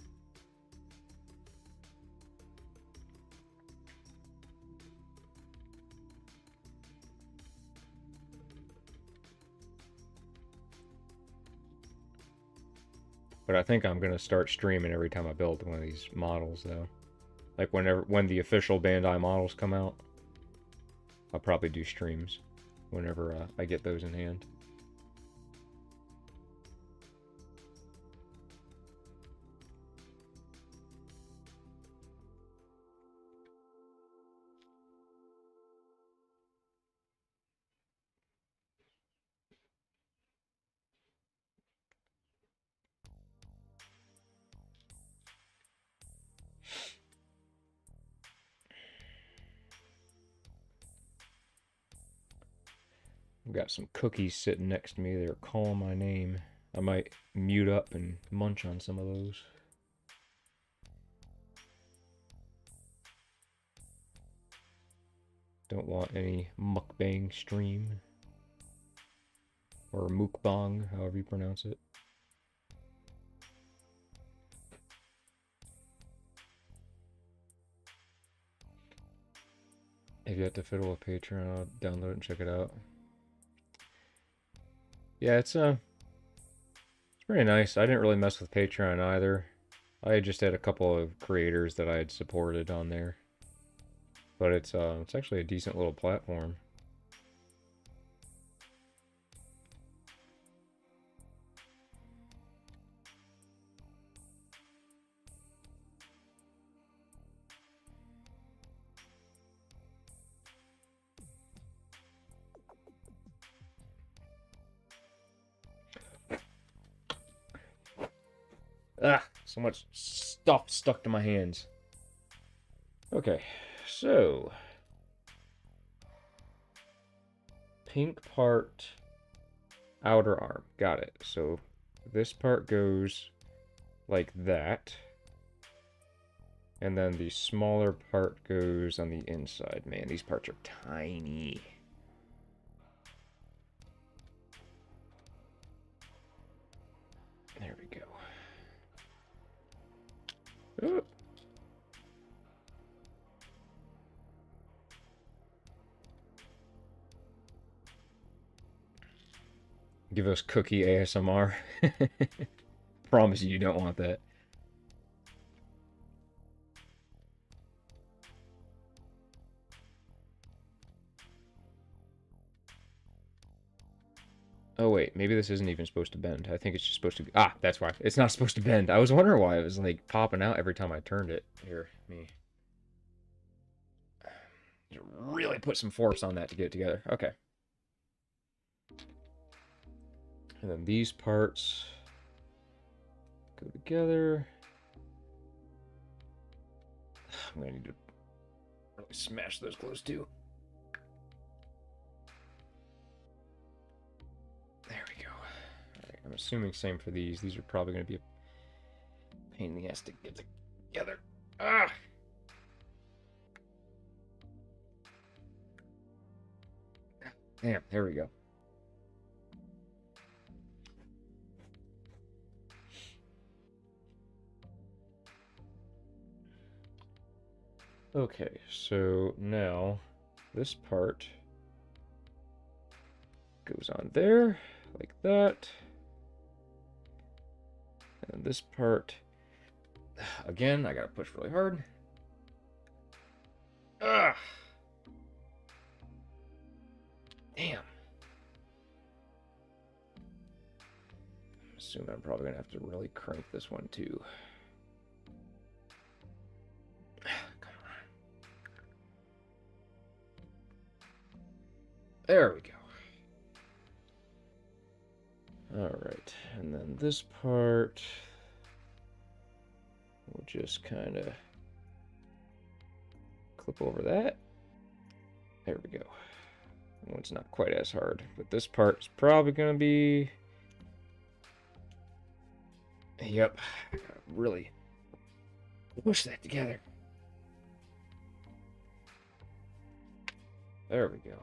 But I think I'm going to start streaming every time I build one of these models, though. Like when the official Bandai models come out, I'll probably do streams whenever I get those in hand. got some cookies sitting next to me. They're calling my name. I might mute up and munch on some of those. Don't want any mukbang stream. Or mukbang, however you pronounce it. If you have to fiddle with Patreon, I'll download it and check it out. Yeah, it's pretty nice. I didn't really mess with Patreon either. I just had a couple of creators that I had supported on there. But it's actually a decent little platform. Ah, so much stuff stuck to my hands. Okay, so pink part, outer arm. Got it. So this part goes like that. And then the smaller part goes on the inside. Man, these parts are tiny. There we go. Oh. Give us cookie ASMR. Promise you don't want that. Oh wait, maybe this isn't even supposed to bend. I think it's just supposed to be... Ah, that's why. It's not supposed to bend. I was wondering why it was like popping out every time I turned it. Here, me. Really put some force on that to get it together. Okay. And then these parts go together. I'm gonna need to really smash those close too. There we go. Alright, I'm assuming same for these. These are probably gonna be a pain in the ass to get together. Ah! Damn, there we go. Okay, so now this part goes on there, like that. And this part, again, I gotta push really hard. Ah! Damn. I'm assuming I'm probably gonna have to really crank this one too. There we go. Alright, and then this part, we'll just kind of clip over that. There we go. Well, it's not quite as hard, but this part is probably going to be... Yep, really push that together. There we go.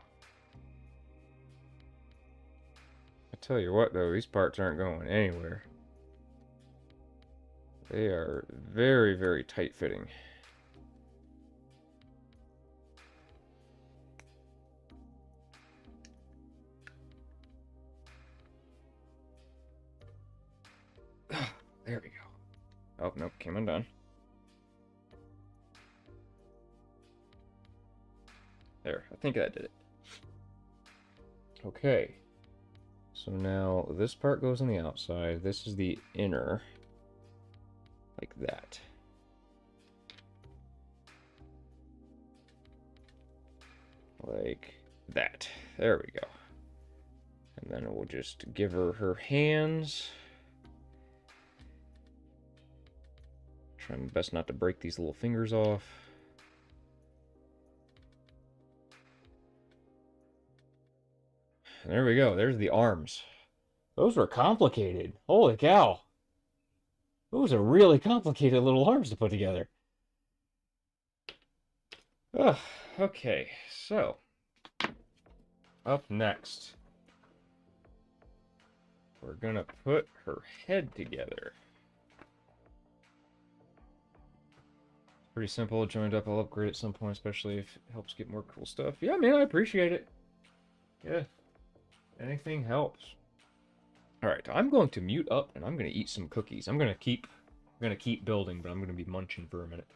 I tell you what, though, these parts aren't going anywhere. They are very, very tight-fitting. There we go. Oh, nope, came undone. There, I think that did it. Okay. So now this part goes on the outside. This is the inner. Like that. Like that. There we go. And then we'll just give her her hands. Try my best not to break these little fingers off. There we go. There's the arms. Those were complicated. Holy cow. Those are really complicated little arms to put together. Ugh, okay, so up next, we're gonna put her head together. Pretty simple, joined up. I'll upgrade at some point, especially if it helps get more cool stuff. Yeah, man, I appreciate it. Yeah, anything helps. All right, I'm going to mute up and I'm gonna eat some cookies. I'm gonna keep building, but I'm gonna be munching for a minute.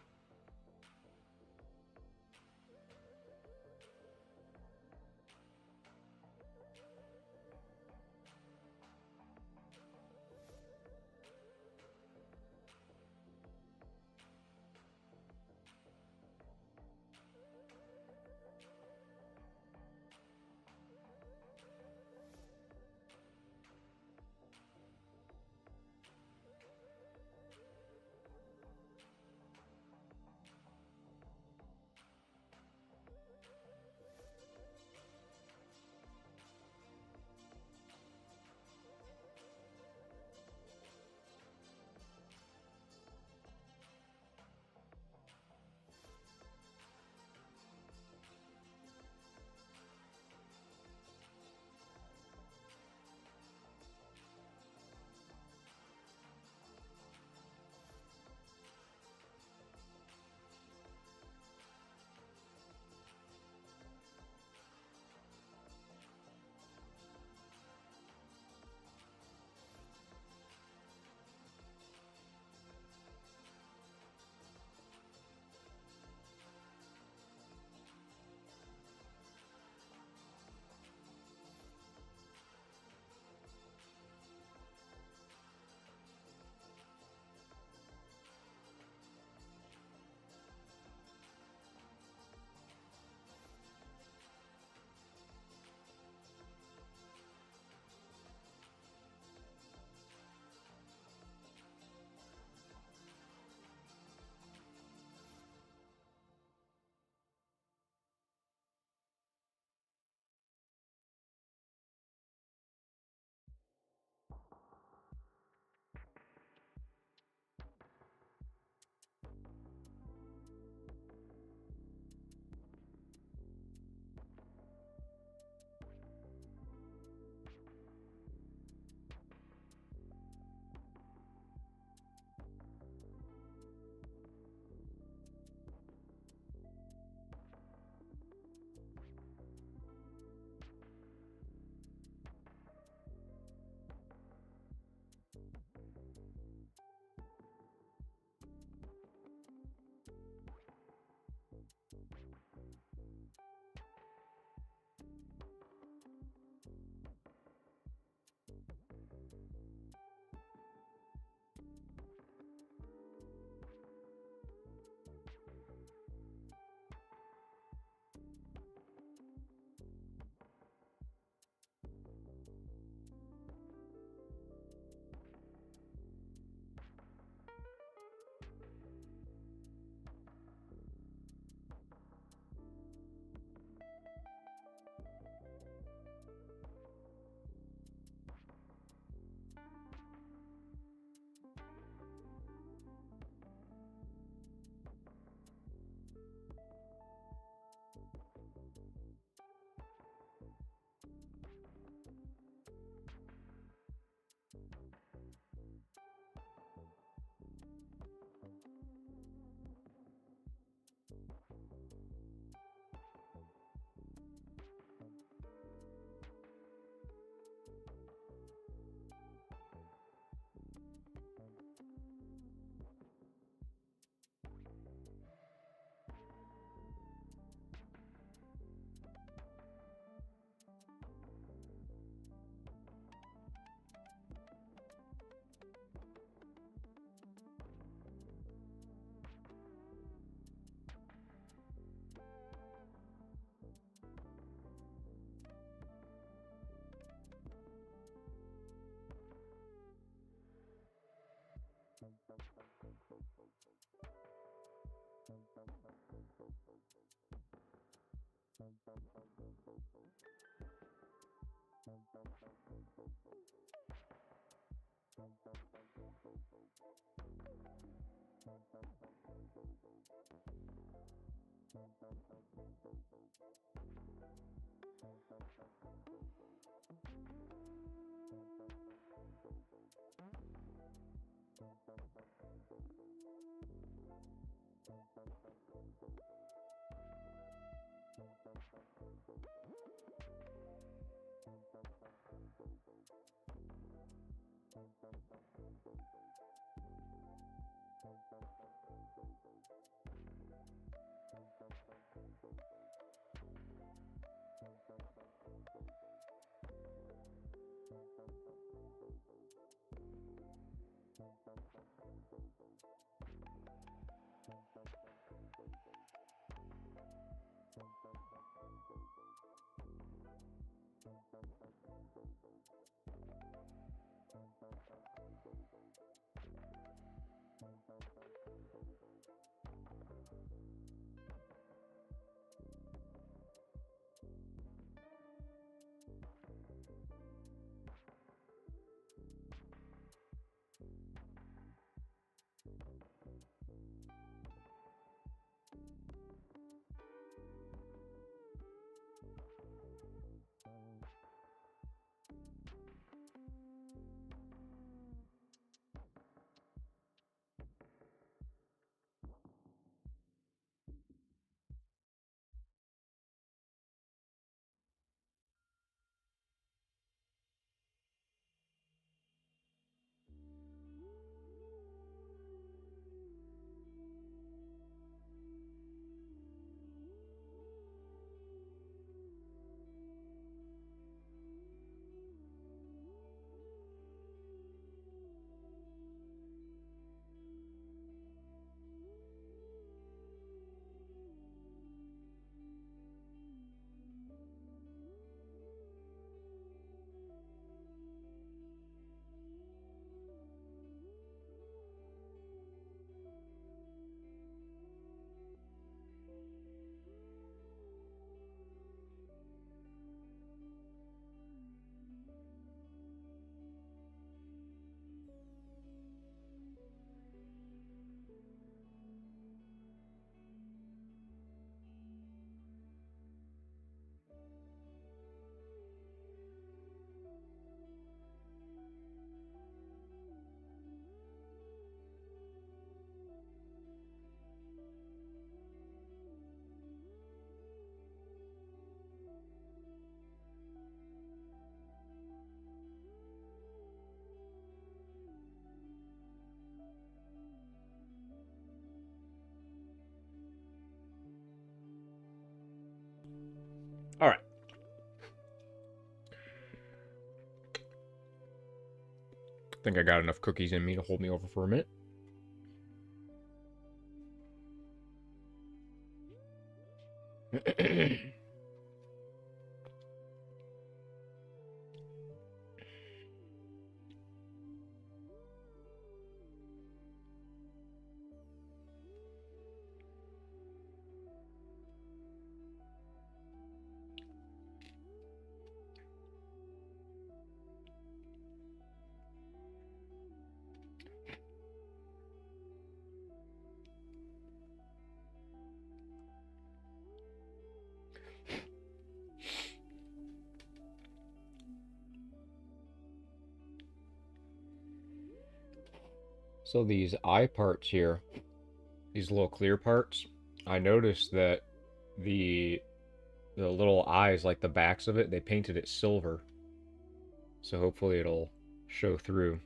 I think I got enough cookies in me to hold me over for a minute. So these eye parts here, these little clear parts, I noticed that the the little eyes, like the backs of it, they painted it silver. So hopefully it'll show through.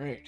All right.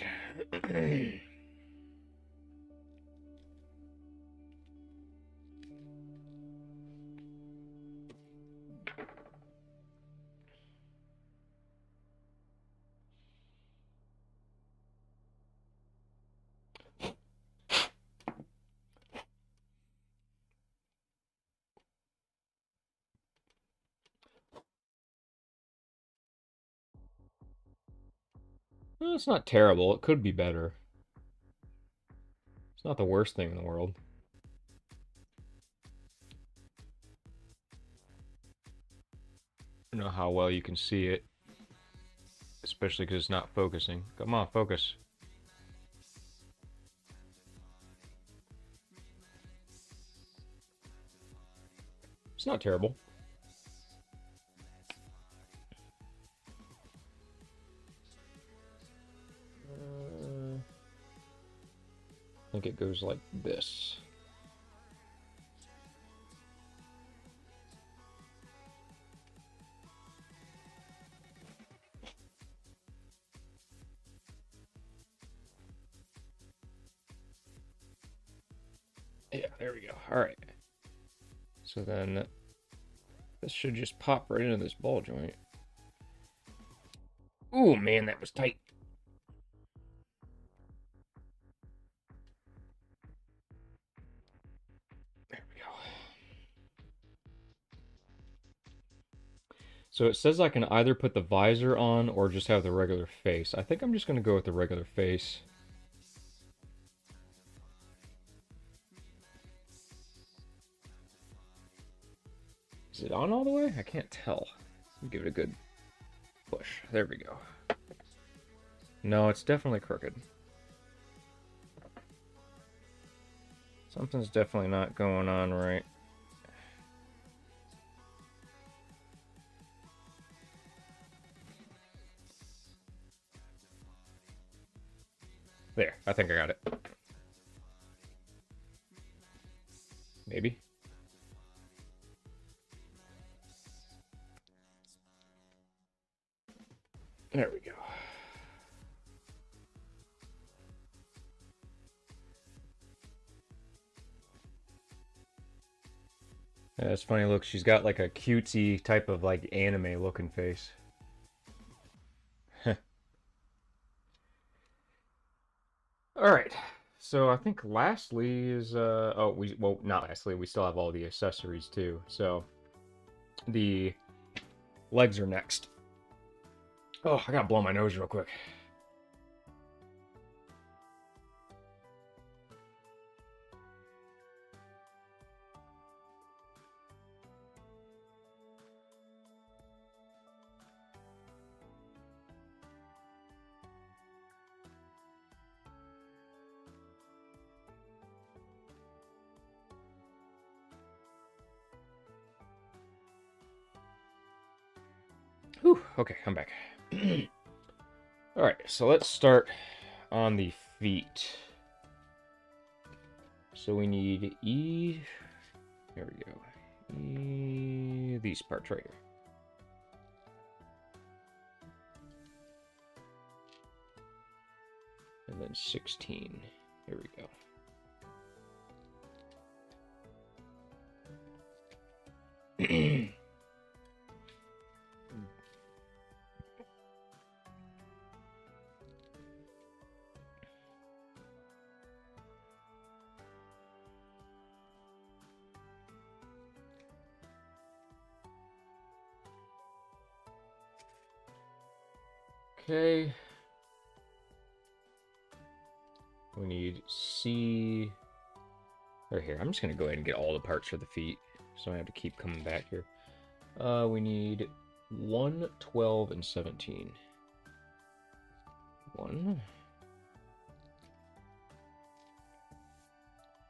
Well, it's not terrible. It could be better. It's not the worst thing in the world. I don't know how well you can see it, especially because it's not focusing. Come on, focus. It's not terrible. I think it goes like this. Yeah, there we go. All right. So then this should just pop right into this ball joint. Ooh, man, that was tight. There we go. So it says I can either put the visor on or just have the regular face. I think I'm just going to go with the regular face. Is it on all the way? I can't tell. Give it a good push. There we go. No, it's definitely crooked. Something's definitely not going on right. There, I think I got it. Maybe. There we go. Yeah, it's funny, look, she's got like a cutesy type of like anime looking face. All right. So I think lastly is oh, well, not lastly, we still have all the accessories too. So the legs are next. Oh, I gotta blow my nose real quick. Whew, okay, I'm back. All right, so let's start on the feet. So we need E. There we go. E these parts right here. And then 16. Here we go. Okay. We need C. Right here. I'm just going to go ahead and get all the parts for the feet, so I have to keep coming back here. We need 1, 12, and 17. 1,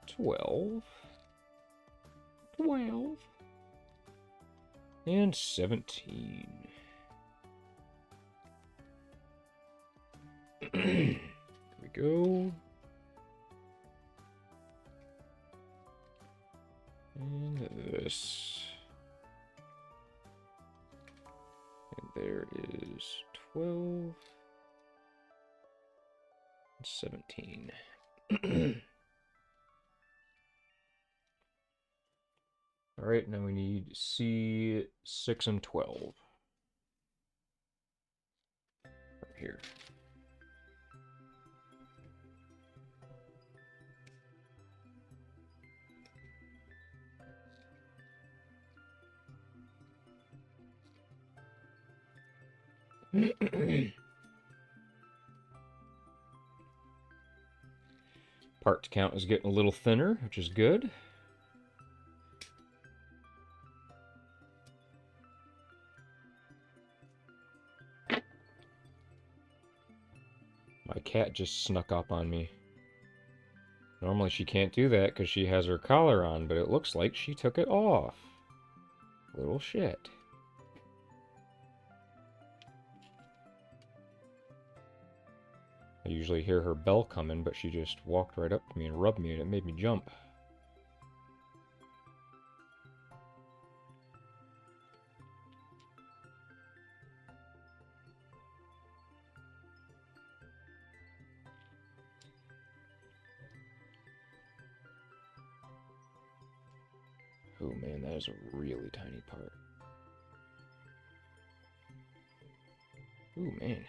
12, 12, and 17. There we go. And this. And there is 12 and 17. All right, now we need C, 6, and 12. Right here. Parts count is getting a little thinner, which is good. My cat just snuck up on me. Normally she can't do that because she has her collar on, but it looks like she took it off. Little shit. I usually hear her bell coming, but she just walked right up to me and rubbed me, and it made me jump. Oh man, that is a really tiny part. Ooh, man.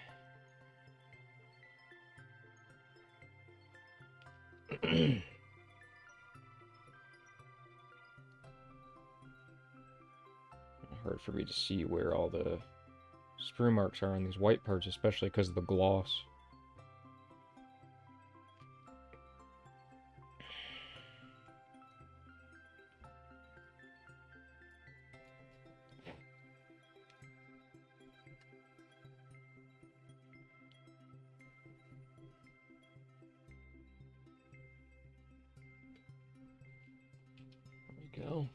Hard for me to see where all the sprue marks are on these white parts, especially because of the gloss. There we go.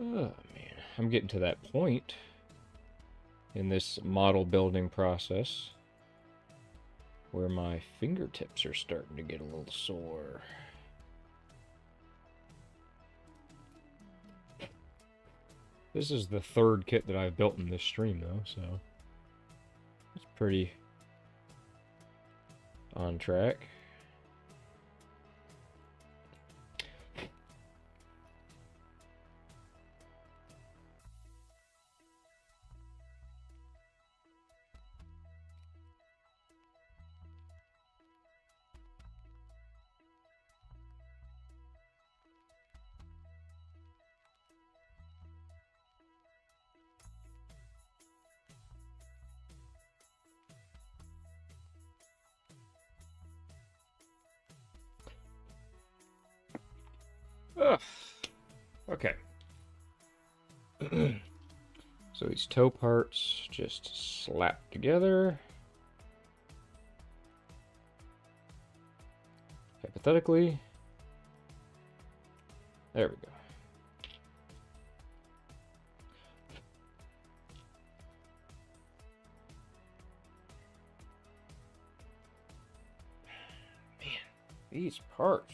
Oh man, I'm getting to that point in this model building process where my fingertips are starting to get a little sore. This is the third kit that I've built in this stream though, so it's pretty on track. Ugh. Okay. So these toe parts just slap together. Hypothetically. There we go. Man, these parts.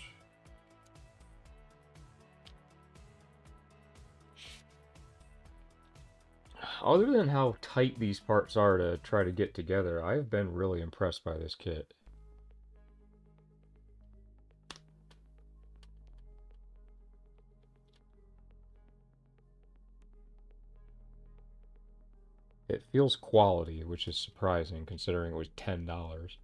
Other than how tight these parts are to try to get together, I've been really impressed by this kit. It feels quality, which is surprising considering it was $10.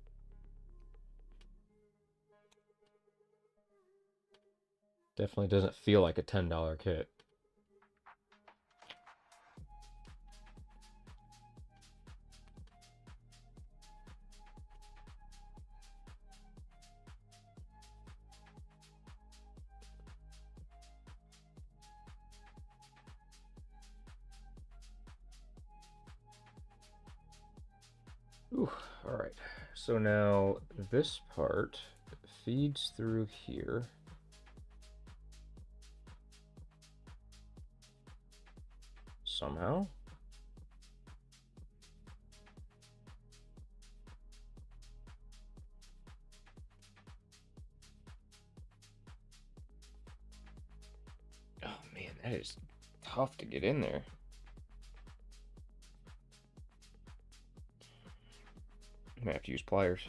Definitely doesn't feel like a $10 kit. Ooh, all right. So now this part feeds through here. Somehow. Oh man, that is tough to get in there. I'm gonna have to use pliers.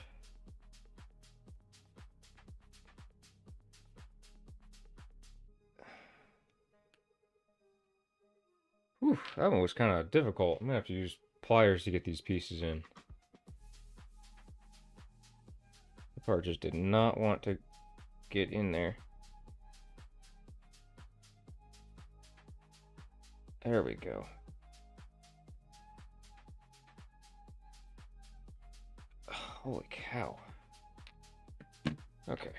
Whew, that one was kind of difficult. I'm gonna have to use pliers to get these pieces in. The part just did not want to get in there. There we go. Holy cow. Okay.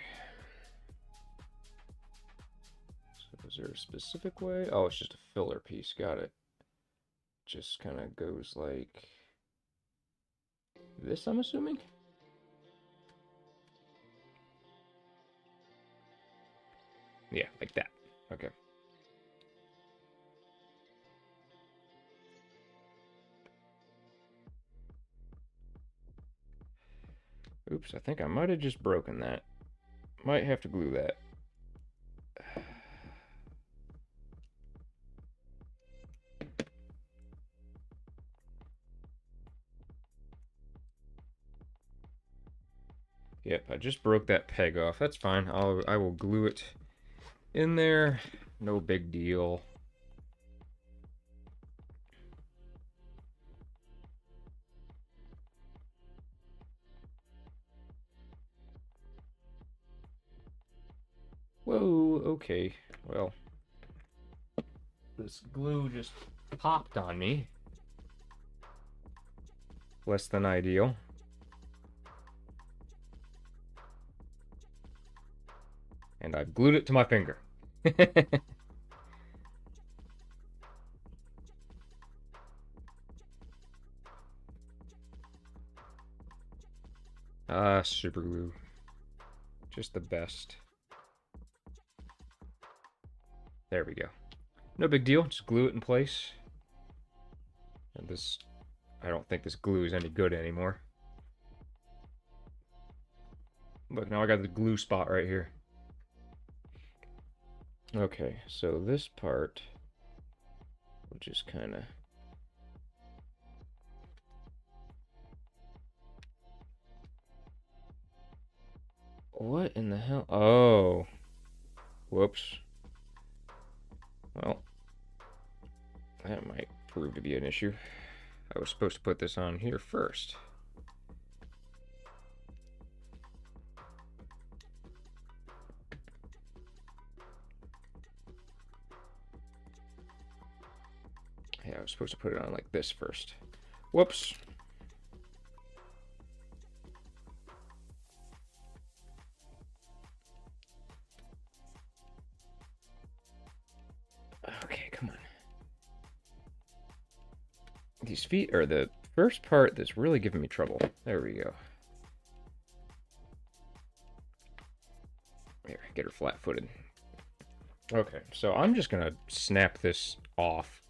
So is there a specific way? Oh, it's just a filler piece. Got it. Just kind of goes like this, I'm assuming? Yeah, like that. Okay. Oops, I think I might have just broken that. Might have to glue that. Yep, I just broke that peg off. That's fine. I will glue it in there. No big deal. Whoa, okay. Well, this glue just popped on me. Less than ideal. And I've glued it to my finger. Super glue. Just the best. There we go. No big deal, just glue it in place. And this, I don't think this glue is any good anymore. Look, now I got the glue spot right here. Okay, so this part will just kind of... What in the hell? Oh. Whoops. Well, that might prove to be an issue. I was supposed to put this on here first. Yeah, I was supposed to put it on like this first. Whoops. these feet are the first part that's really giving me trouble. There we go. Here, get her flat-footed. Okay, so I'm just gonna snap this off.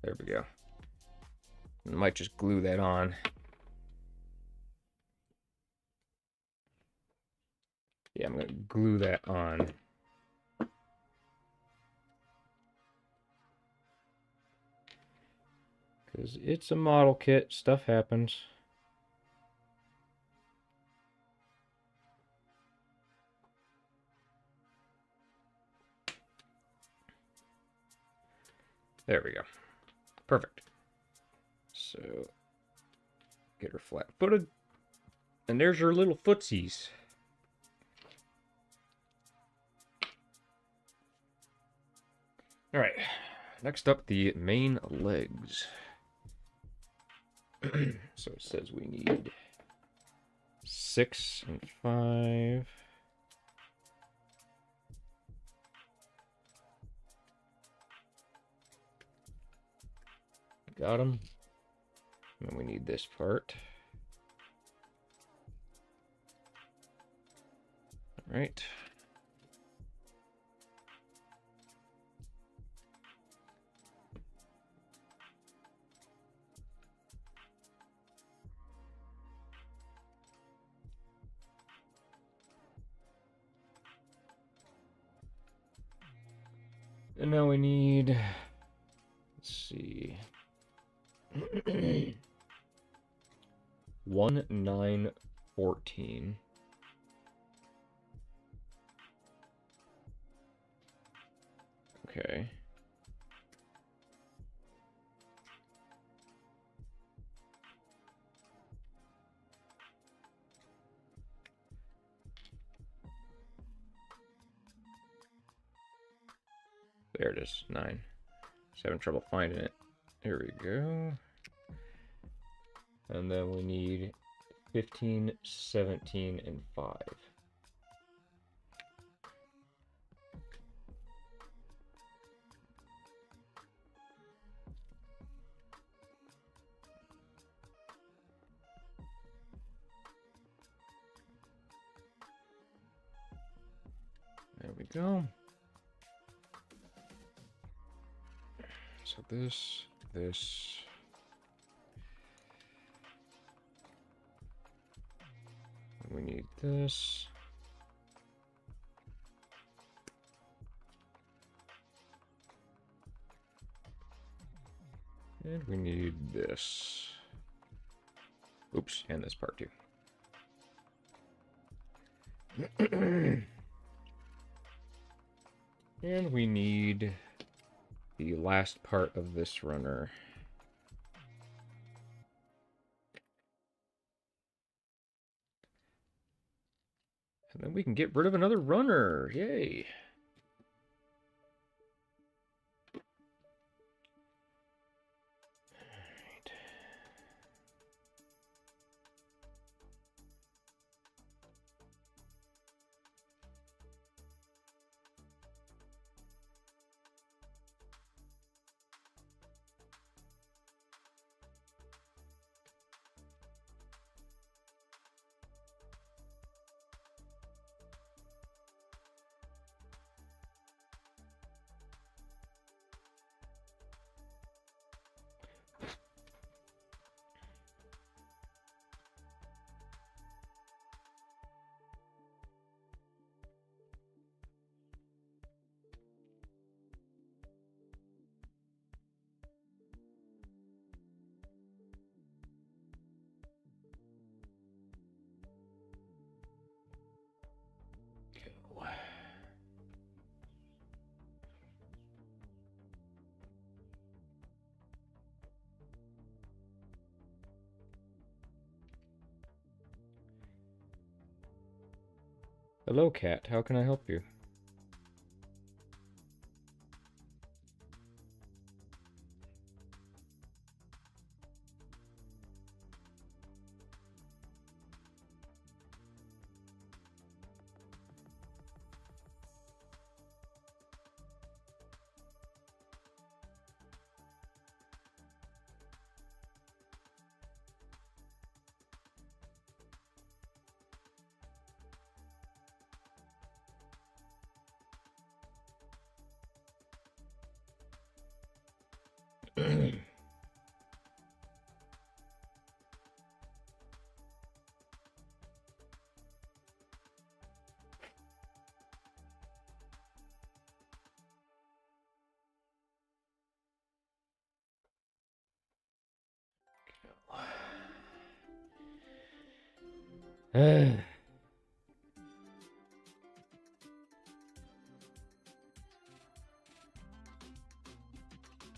There we go. I might just glue that on. Yeah, I'm gonna glue that on. Because it's a model kit, stuff happens. There we go. Perfect. So, get her flat-footed. And there's her little footsies. Alright, next up, the main legs. So it says we need 6 and 5. Got them. And then we need this part. All right. And now we need, let's see, 1, 9, 14. Okay. There it is, 9. Just having trouble finding it. Here we go. And then we need 15, 17, and 5. There we go. So this. We need this. And we need this. Oops, and this part too. And we need the last part of this runner. And then we can get rid of another runner. Yay. Hello, cat. How can I help you?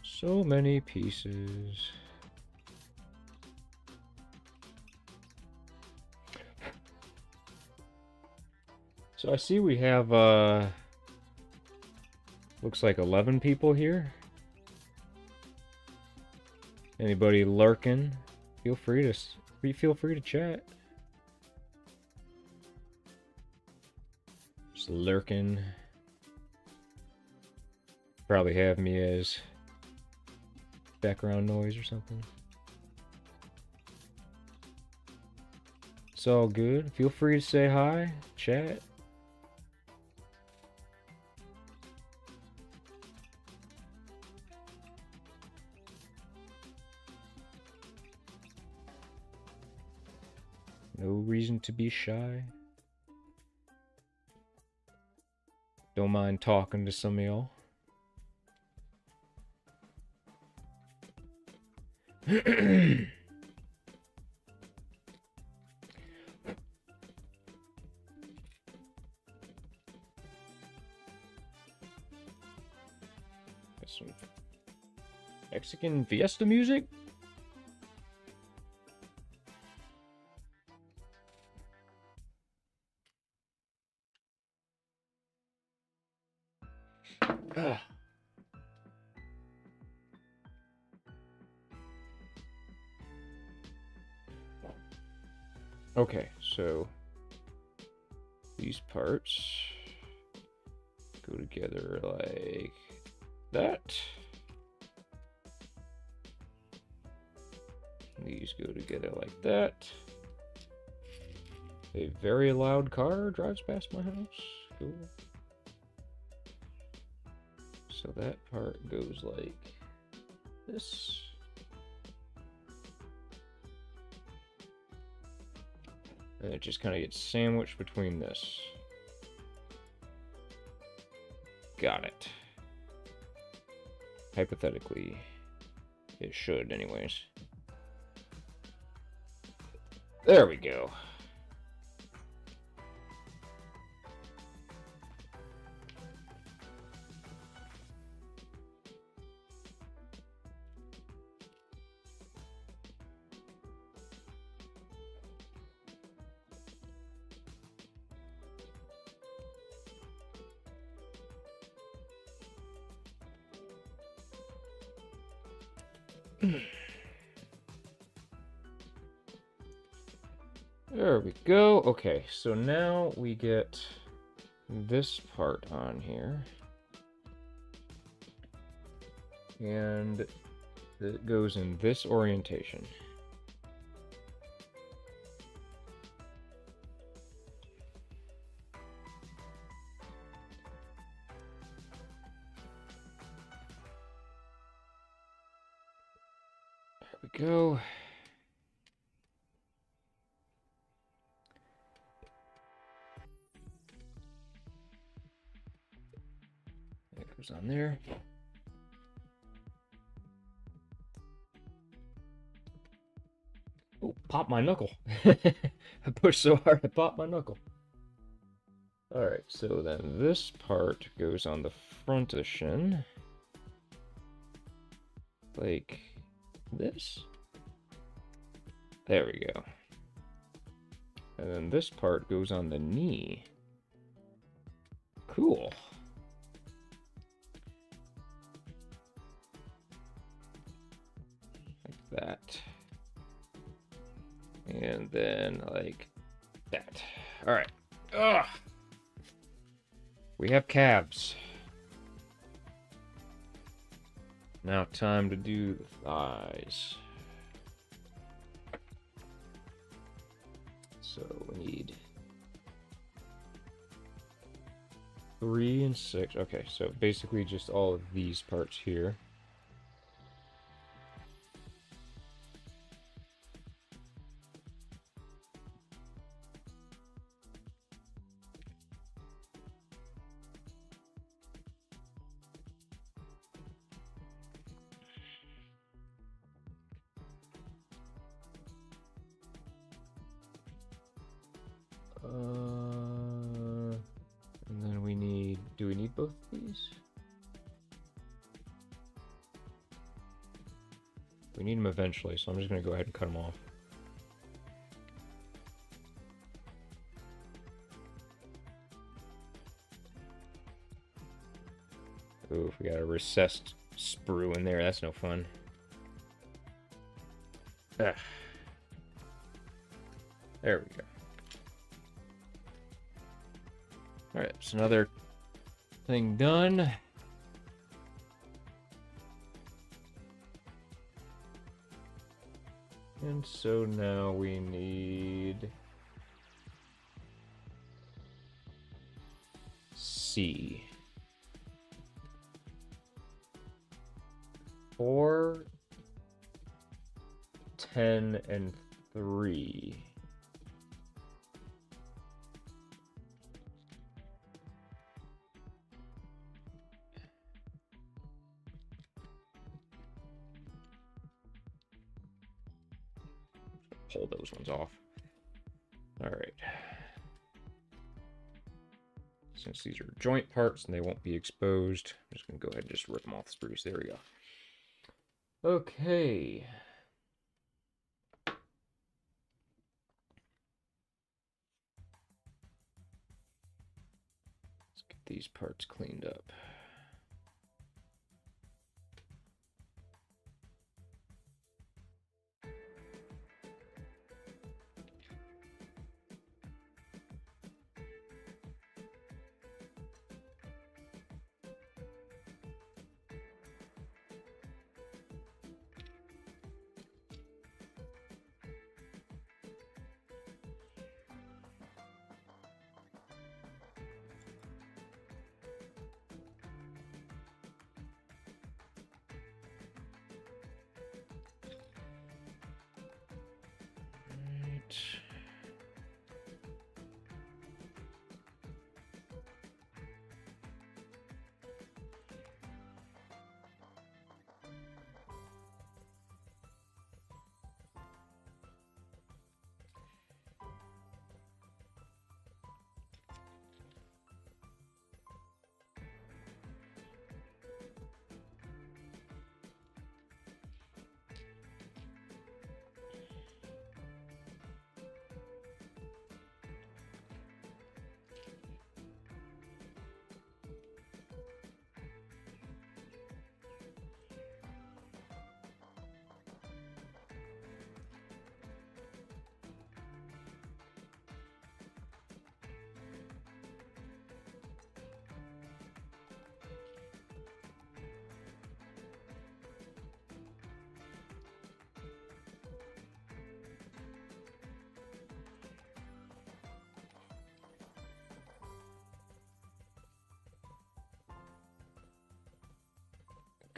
So many pieces. So I see we have looks like 11 people here. Anybody lurking? Feel free to chat. Just lurking. Probably have me as background noise or something. It's all good. Feel free to say hi, chat. No reason to be shy. Don't mind talking to some of y'all. Some Mexican fiesta music? Okay, so these parts go together like that. These go together like that. A very loud car drives past my house. Cool. So that part goes like this. And it just kind of gets sandwiched between this. Got it. Hypothetically, it should anyways. There we go. There we go. Okay, so now we get this part on here. And it goes in this orientation. There we go. It goes on there. Oh, pop my knuckle. I pushed so hard I popped my knuckle. Alright, so then this part goes on the front of the shin. Like this. There we go. And then this part goes on the knee. Cool. Like that. And then like that. Alright. Ugh. We have calves. Now time to do the thighs. So we need 3 and 6. Okay, so basically just all of these parts here. do we need both of these? We need them eventually, so I'm just going to go ahead and cut them off. Ooh, we got a recessed sprue in there. That's no fun. Ugh. There we go. Alright, so another thing done. And so now we need C. 4, 10, and 3. Pull those ones off. All right. Since these are joint parts and they won't be exposed, I'm just going to go ahead and just rip them off the spruce. There we go. Okay. Let's get these parts cleaned up.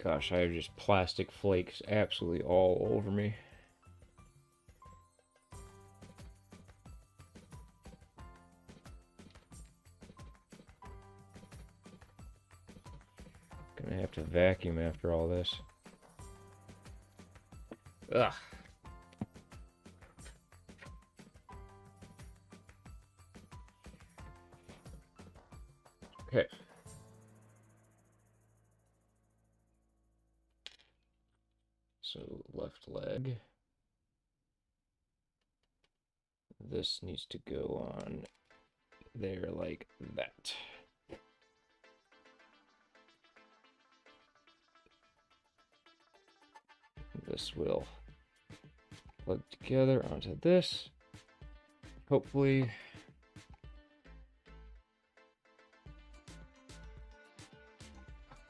Gosh, I have just plastic flakes absolutely all over me. Gonna have to vacuum after all this. Ugh. Okay. So left leg. This needs to go on there like that. This will plug together onto this. Hopefully.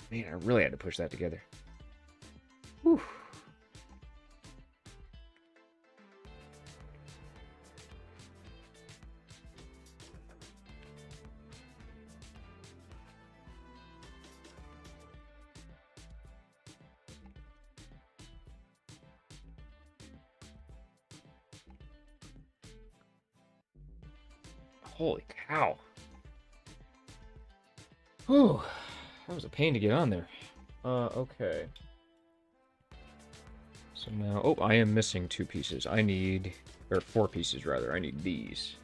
Man, I really had to push that together. Whew. Holy cow. Whew. That was a pain to get on there. Okay. So now, oh, I am missing 2 pieces. I need, or 4 pieces rather. I need these.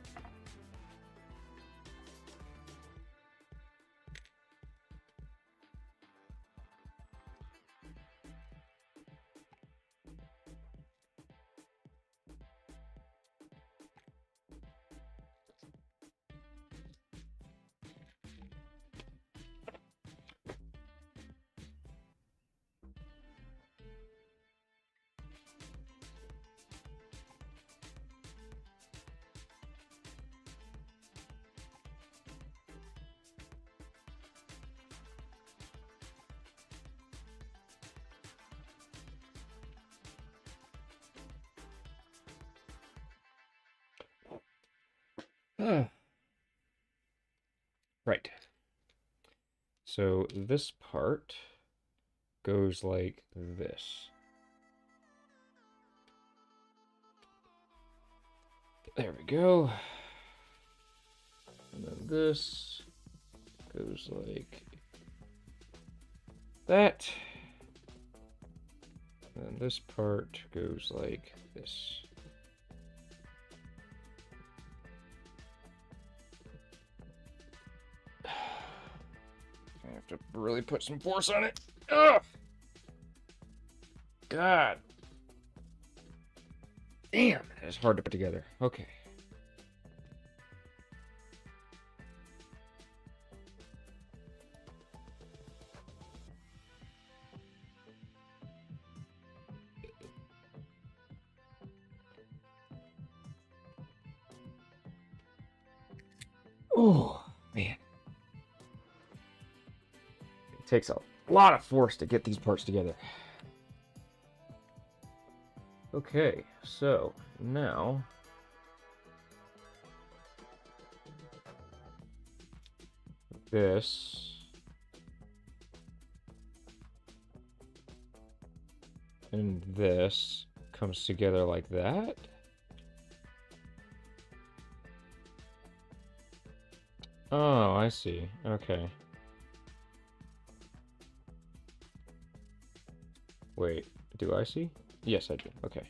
Right. So this part goes like this. There we go. And then this goes like that. And then this part goes like this. I have to really put some force on it. Ugh! God. Damn, that is hard to put together. Okay. Oh, man. It takes a lot of force to get these parts together. Okay, so now this and this comes together like that. Oh, I see. Okay. Wait, do I see? Yes, I do. Okay.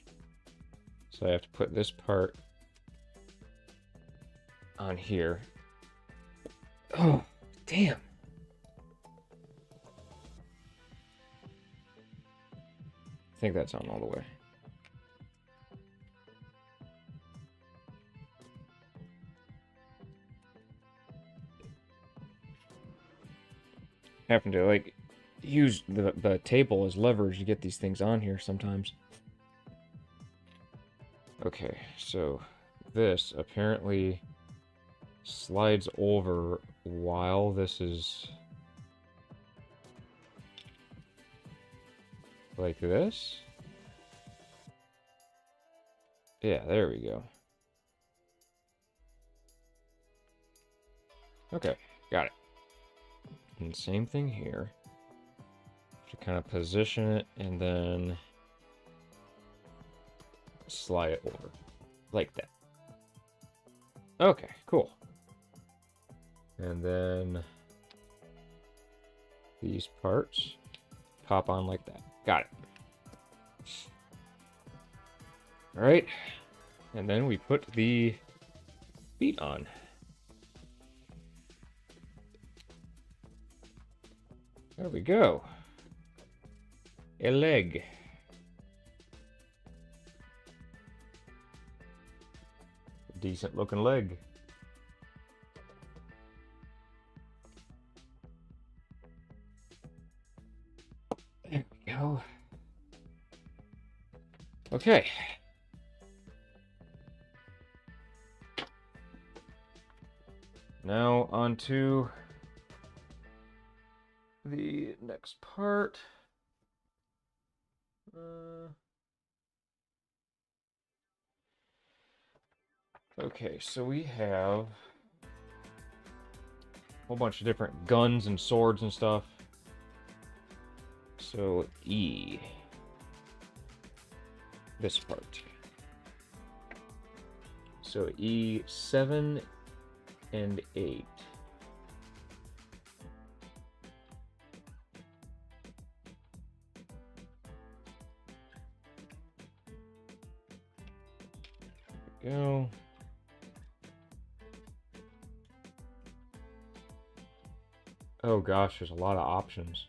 So I have to put this part on here. Oh, damn. I think that's on all the way. Having to, like, use the table as leverage to get these things on here sometimes. Okay, so this apparently slides over while this is like this. Yeah, there we go. Okay, got it. And same thing here. To kind of position it and then slide it over like that. Okay, cool. And then these parts pop on like that. Got it. All right. And then we put the feet on. There we go. A leg. Decent looking leg. There we go. Okay. Now on to the next part. Okay, so we have a whole bunch of different guns and swords and stuff. So E. This part. So E7 and 8. There we go. Oh gosh, there's a lot of options.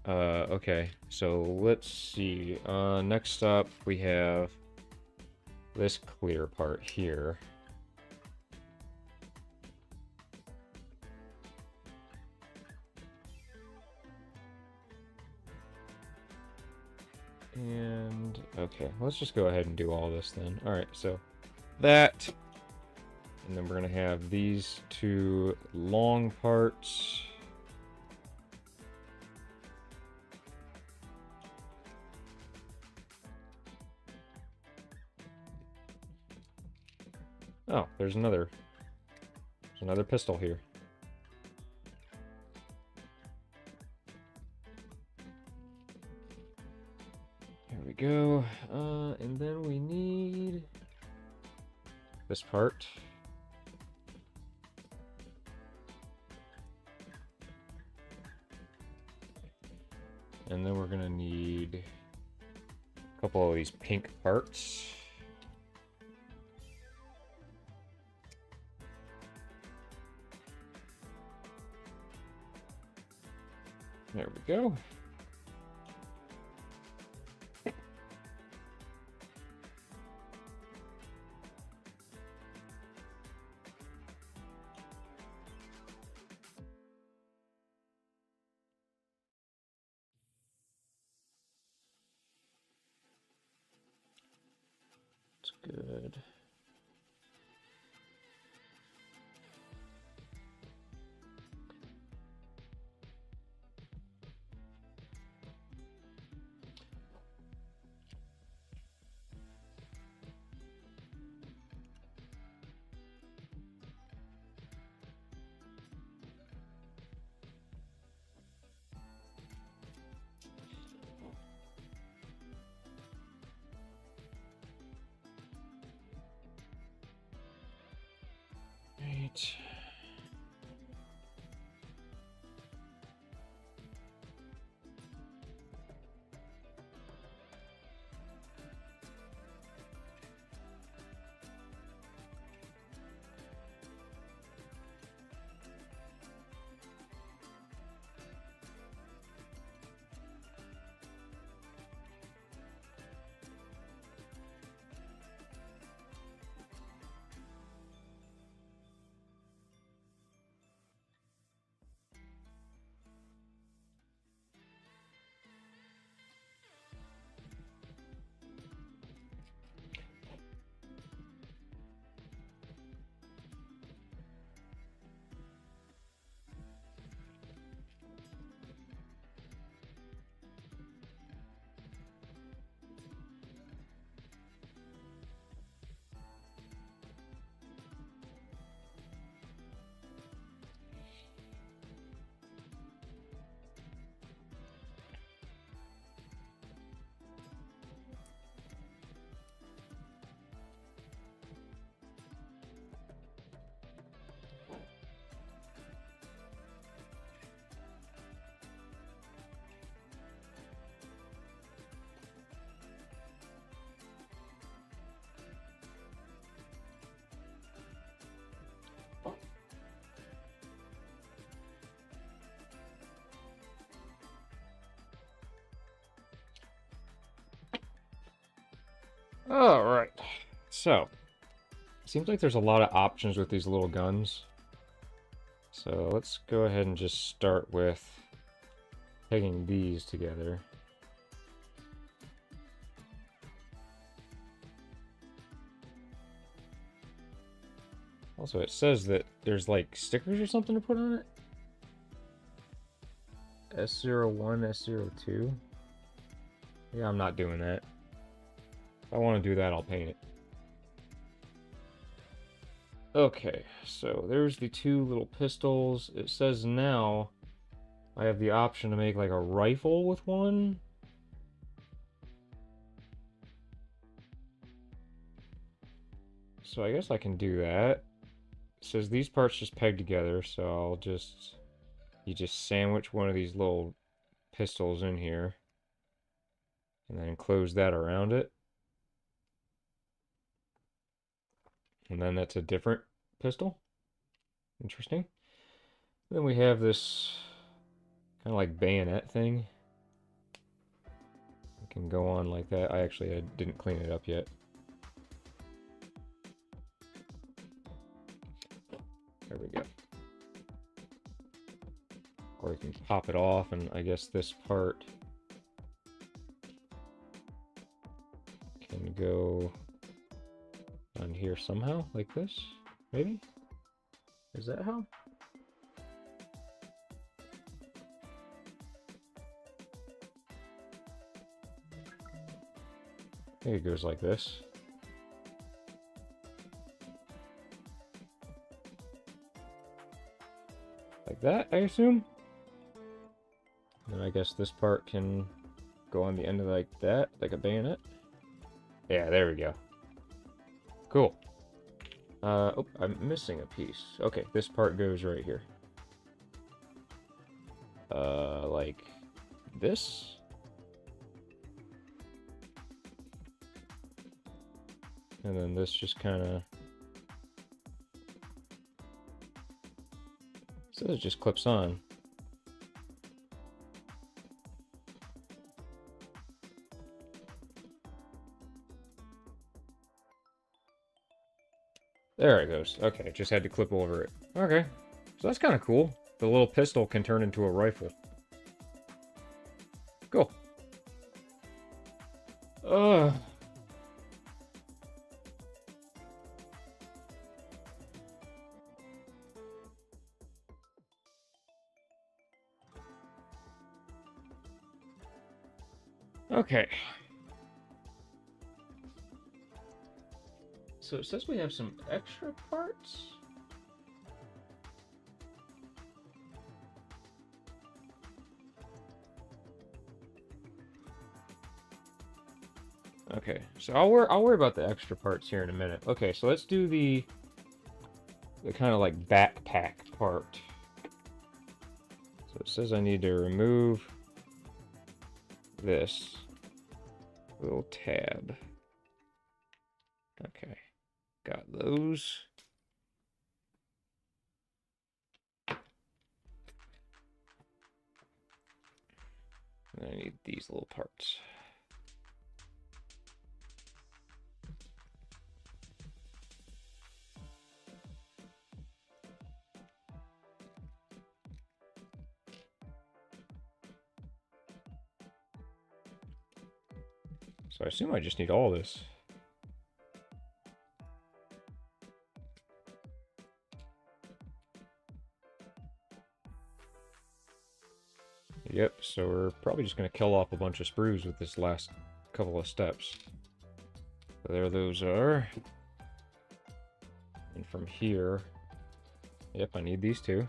Okay, so let's see. Next up we have this clear part here. And, okay, let's just go ahead and do all this then. Alright, so that, and then we're gonna have these two long parts. Oh, there's another pistol here. There we go. And then we need this part. And then we're gonna need a couple of these pink parts. There we go. That's good. Right. All right. So, seems like there's a lot of options with these little guns. So let's go ahead and just start with pegging these together. Also, it says that there's like stickers or something to put on it. S01, S02. Yeah, I'm not doing that. If I want to do that, I'll paint it. Okay, so there's the two little pistols. It says now I have the option to make like a rifle with one. So I guess I can do that. It says these parts just peg together, so you just sandwich one of these little pistols in here and then close that around it. And then that's a different pistol. Interesting. Then we have this kind of like bayonet thing. It can go on like that. I didn't clean it up yet. There we go. Or you can pop it off, and I guess this part can go on here somehow, like this, maybe? Is that how? I think it goes like this. Like that, I assume? And I guess this part can go on the end of like that, like a bayonet. Yeah, there we go. Cool. Oh, I'm missing a piece. Okay, this part goes right here. Like this? And then this just kind of... So it just clips on. There it goes. Okay, just had to clip over it. Okay, so that's kind of cool. The little pistol can turn into a rifle. Cool. Ugh. Okay. So it says we have some extra parts? Okay, so I'll worry about the extra parts here in a minute. Okay, so let's do the kind of like backpack part. So it says I need to remove this little tab. Okay, got those. And I need these little parts. So I assume I just need all this. Yep, so we're probably just going to kill off a bunch of sprues with this last couple of steps. So there those are. And from here, yep, I need these two.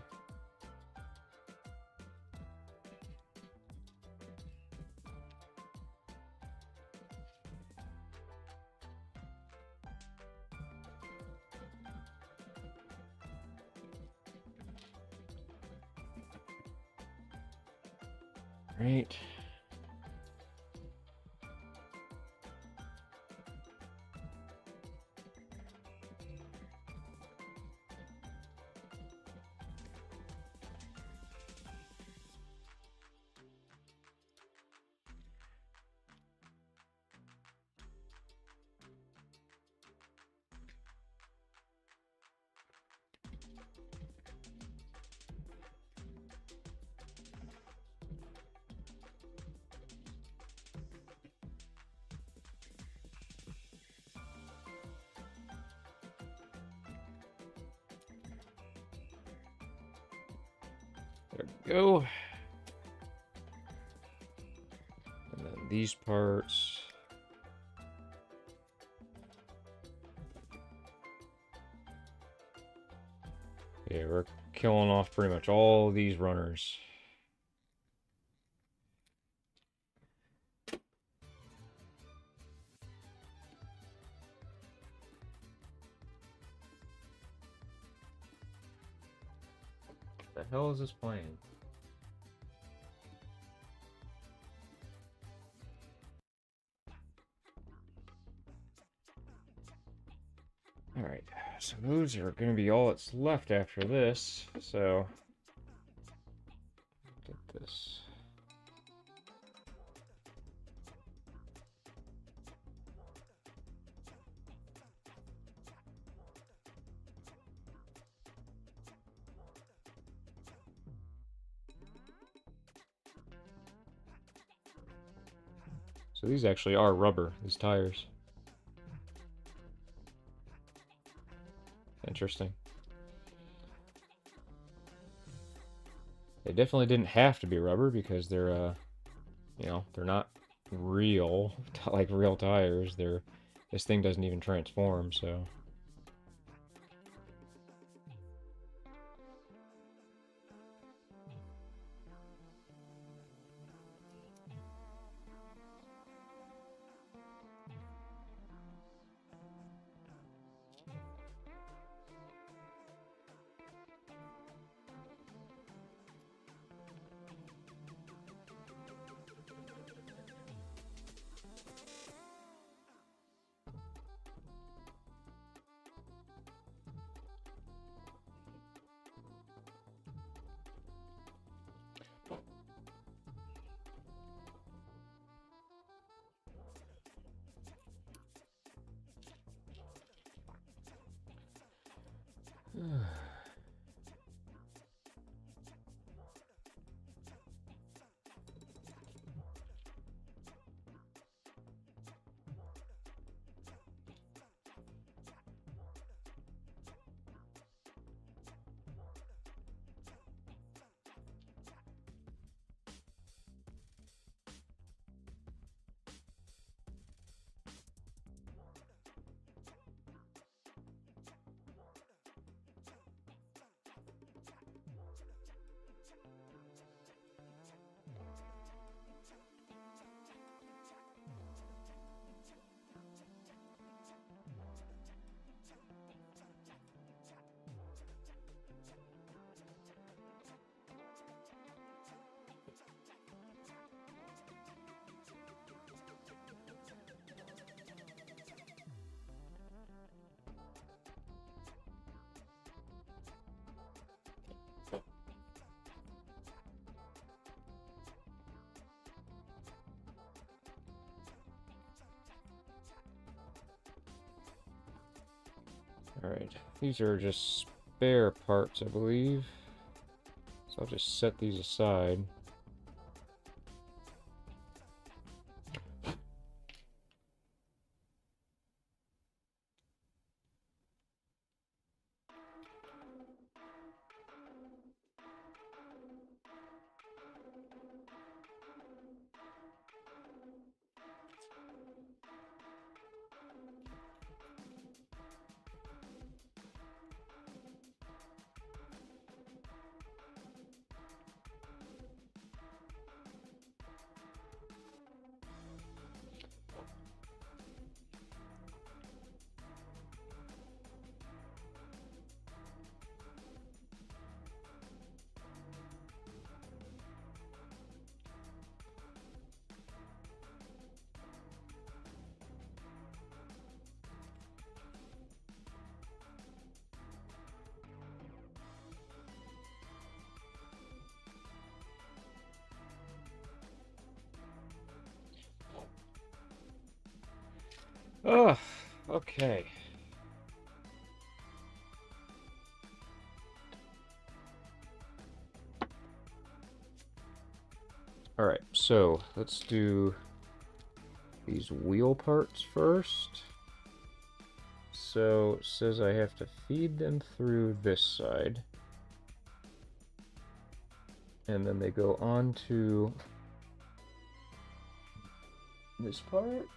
Right. There we go. And then these parts. Yeah, we're killing off pretty much all these runners. What the hell is this playing? Alright, so those are going to be all that's left after this, so... Get this. So these actually are rubber, these tires. Interesting. They definitely didn't have to be rubber because they're, you know, they're not real, like real tires. This thing doesn't even transform, so... Alright, these are just spare parts, I believe. So I'll just set these aside. Oh, okay. Alright, so let's do these wheel parts first. So it says I have to feed them through this side. And then they go on to this part.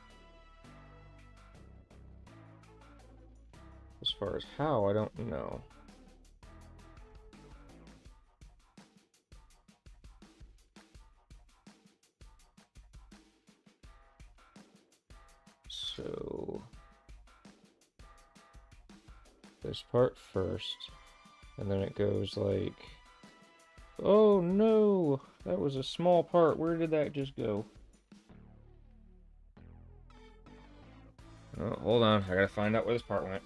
As far as how, I don't know. So this part first, and then it goes like, oh no, that was a small part. Where did that just go? Oh, hold on, I gotta find out where this part went.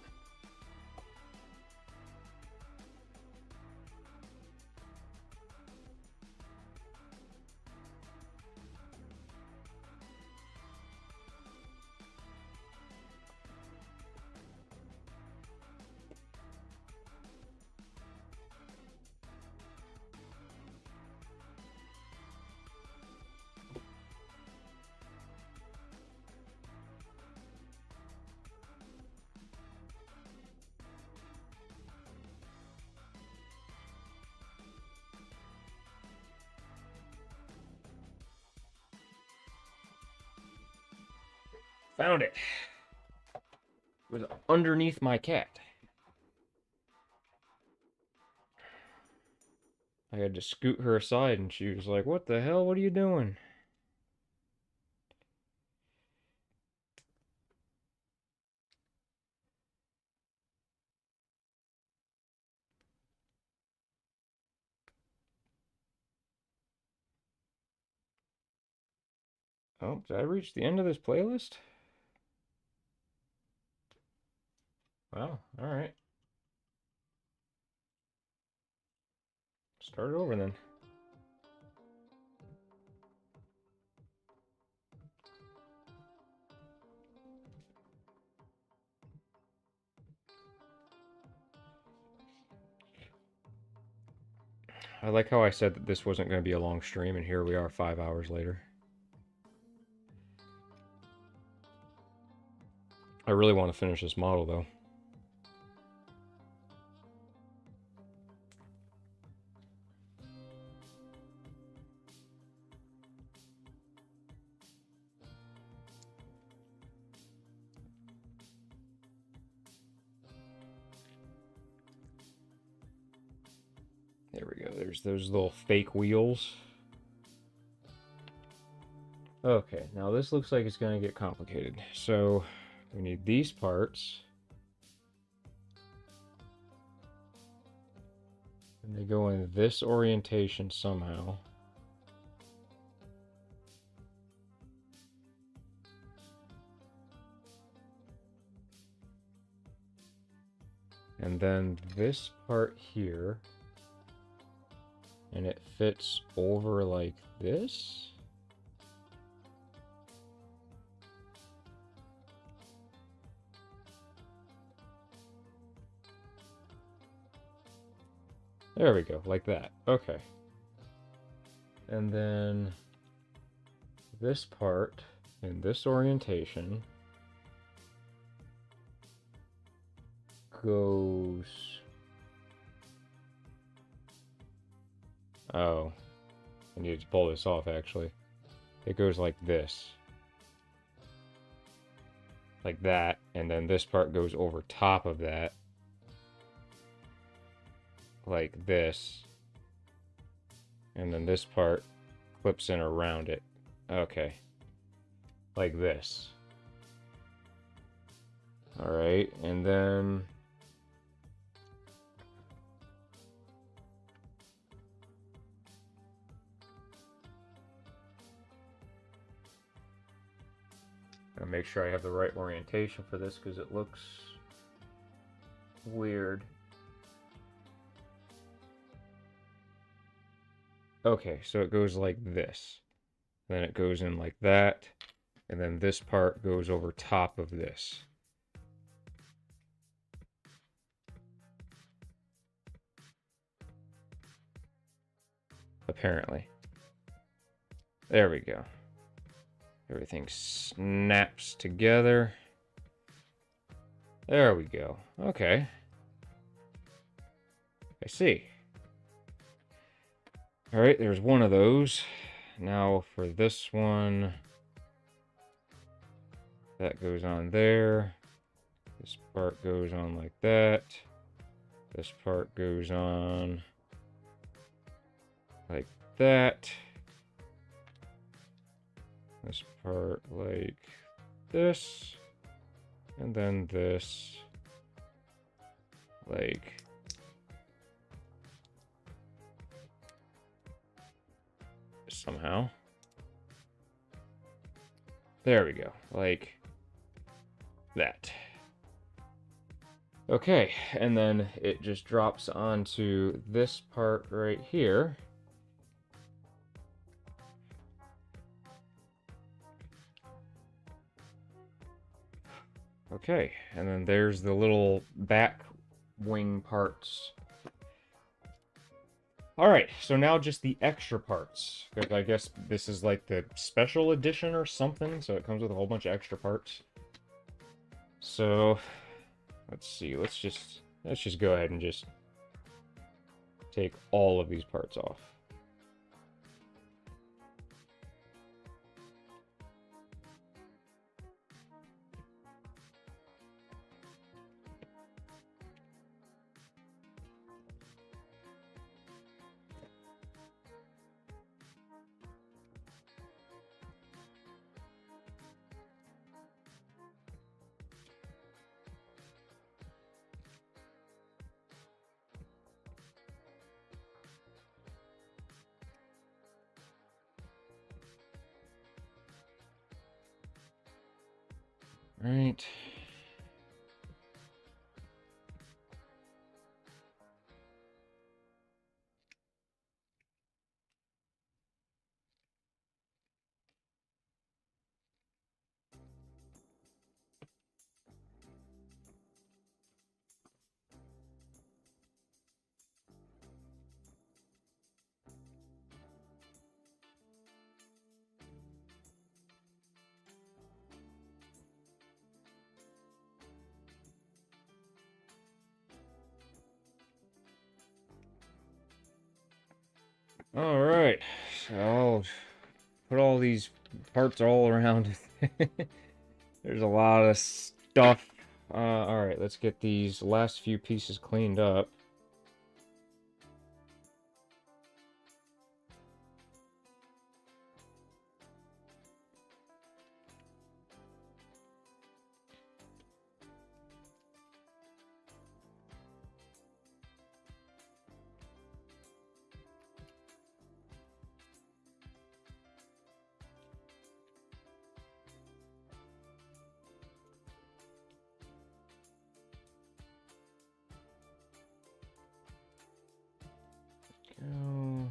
Found it. It was underneath my cat. I had to scoot her aside and she was like, what the hell? What are you doing? Oh, did I reach the end of this playlist? Wow, alright. Start over then. I like how I said that this wasn't going to be a long stream, and here we are 5 hours later. I really want to finish this model, though. There we go. There's those little fake wheels. Okay, now this looks like it's going to get complicated. So we need these parts. And they go in this orientation somehow. And then this part here. And it fits over like this. There we go, like that. Okay. And then this part in this orientation goes... Oh, I need to pull this off actually. It goes like this. Like that, and then this part goes over top of that. Like this. And then this part clips in around it. Okay. Like this. Alright, and then... I'll make sure I have the right orientation for this because it looks weird. Okay, so it goes like this. Then it goes in like that. And then this part goes over top of this. Apparently. There we go. Everything snaps together. There we go. Okay. I see. Alright, there's one of those. Now for this one, that goes on there. This part goes on like that. This part goes on like that. This part like this. And then this like somehow. There we go. Like that. Okay, and then it just drops onto this part right here. Okay, and then there's the little back wing parts. Alright, so now just the extra parts. I guess this is like the special edition or something, so it comes with a whole bunch of extra parts. So, let's see, let's just go ahead and just take all of these parts off. Right. All right, so I'll put all these parts all around. There's a lot of stuff. All right, let's get these last few pieces cleaned up. Go.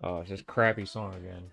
Oh, it's this crappy song again.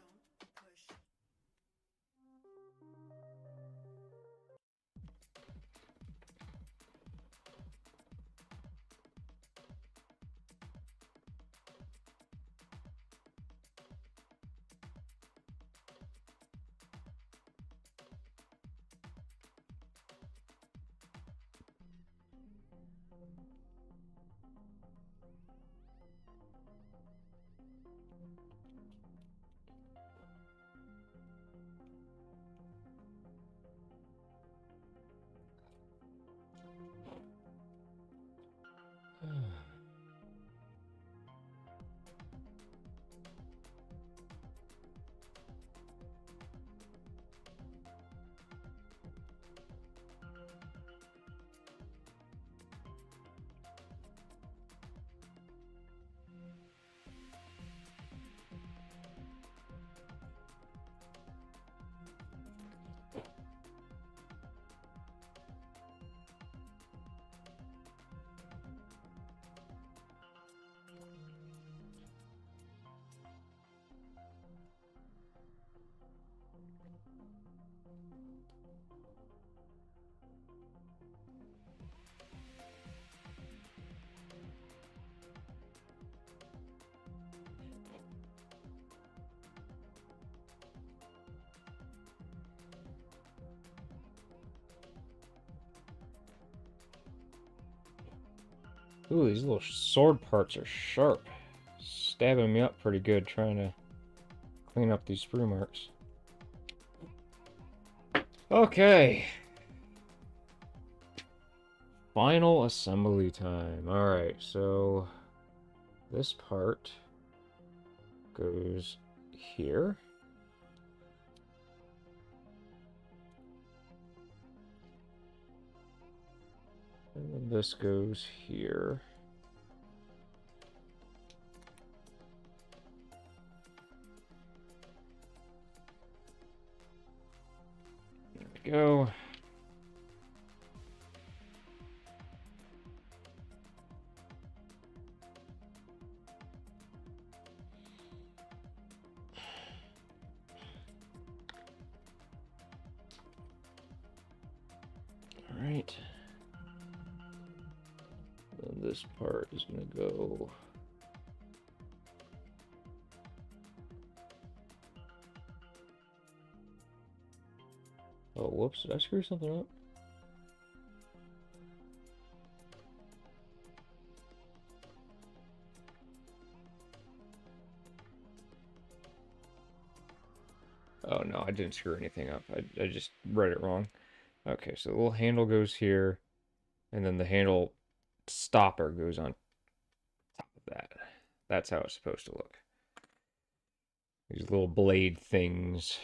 Ooh, these little sword parts are sharp. Stabbing me up pretty good trying to clean up these sprue marks. Okay. Final assembly time. Alright, so this part goes here. And then this goes here. There we go. All right. Then this part is gonna go. Oh, whoops, did I screw something up? Oh no, I didn't screw anything up. I just read it wrong. Okay, so the little handle goes here, and then the handle stopper goes on top of that. That's how it's supposed to look. These little blade things.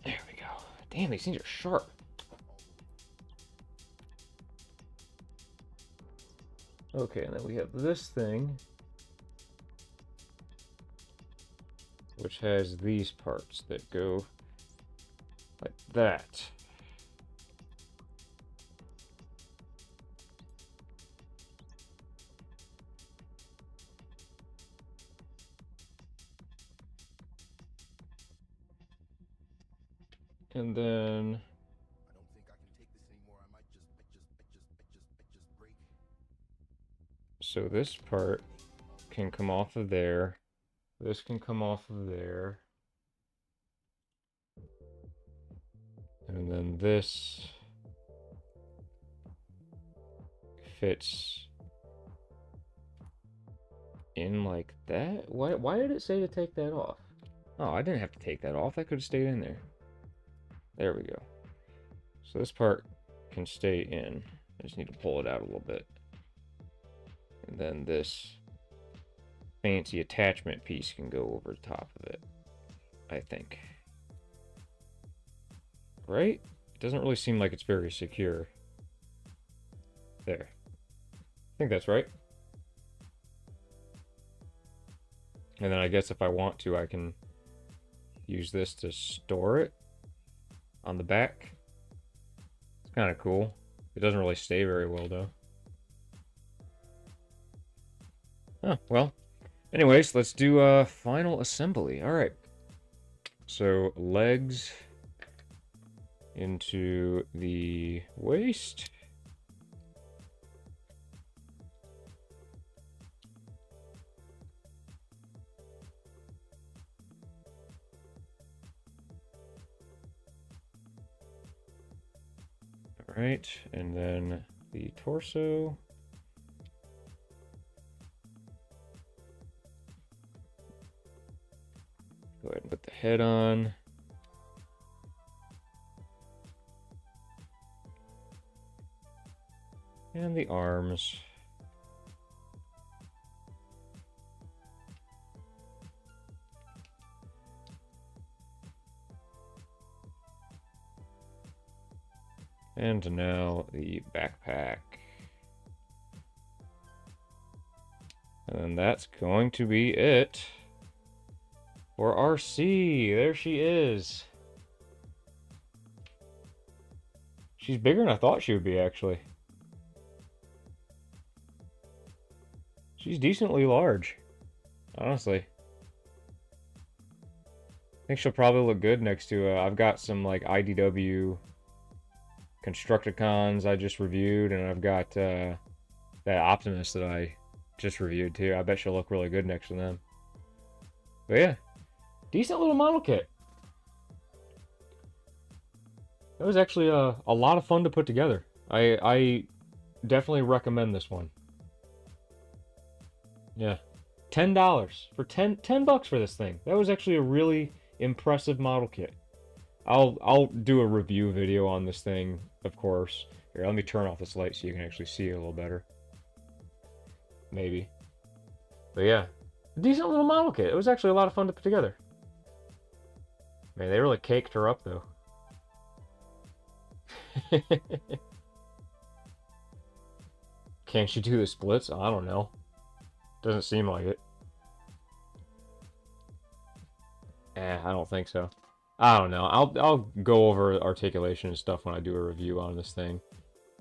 There we go. Damn, these things are sharp. Okay, and then we have this thing, which has these parts that go like that. And then so this part can come off of there. This can come off of there. And then this fits in like that. Why did it say to take that off? Oh, I didn't have to take that off. That could have stayed in there. There we go. So this part can stay in. I just need to pull it out a little bit. And then this fancy attachment piece can go over the top of it, I think. Right? It doesn't really seem like it's very secure. There. I think that's right. And then I guess if I want to, I can use this to store it on the back. It's kind of cool. It doesn't really stay very well, though. Oh, well. Anyways, let's do a final assembly. All right. So, legs into the waist. All right, and then the torso. Go ahead and put the head on. And the arms. And now the backpack. And then that's going to be it for RC. There she is. She's bigger than I thought she would be, actually. She's decently large, honestly. I think she'll probably look good next to, I've got some, like, IDW Constructicons I just reviewed, and I've got that Optimus that I just reviewed, too. I bet she'll look really good next to them. But yeah, decent little model kit. It was actually a lot of fun to put together. I definitely recommend this one. Yeah. $10 for 10 bucks for this thing. That was actually a really impressive model kit. I'll do a review video on this thing, of course. Here, let me turn off this light so you can actually see it a little better. Maybe. But yeah, decent little model kit. It was actually a lot of fun to put together. Man, they really caked her up, though. Can she do the splits? I don't know. Doesn't seem like it. I don't think so. I don't know. I'll go over articulation and stuff when I do a review on this thing.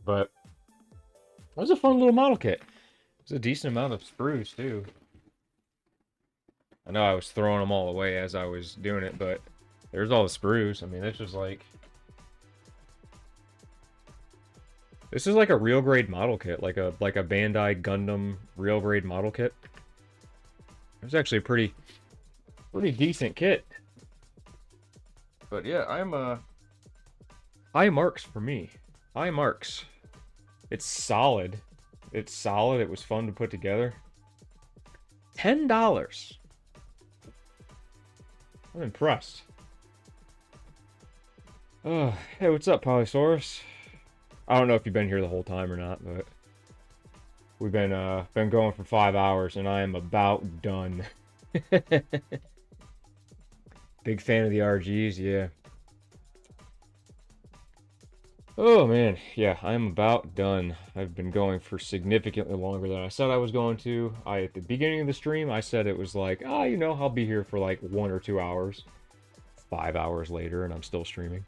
But that was a fun little model kit. It's a decent amount of sprues too. I know I was throwing them all away as I was doing it, but there's all the sprues. I mean, this is like a real grade model kit, like a Bandai Gundam real grade model kit. It was actually a pretty decent kit. But yeah, high marks for me. High marks. It's solid. It's solid. It was fun to put together. $10. I'm impressed. Oh, hey, what's up, Polysaurus? I don't know if you've been here the whole time or not, but we've been going for 5 hours, and I am about done. Big fan of the RGs, yeah. Oh man, yeah, I'm about done. I've been going for significantly longer than I said I was going to. At the beginning of the stream, I said it was like, you know, I'll be here for like 1 or 2 hours. 5 hours later, and I'm still streaming.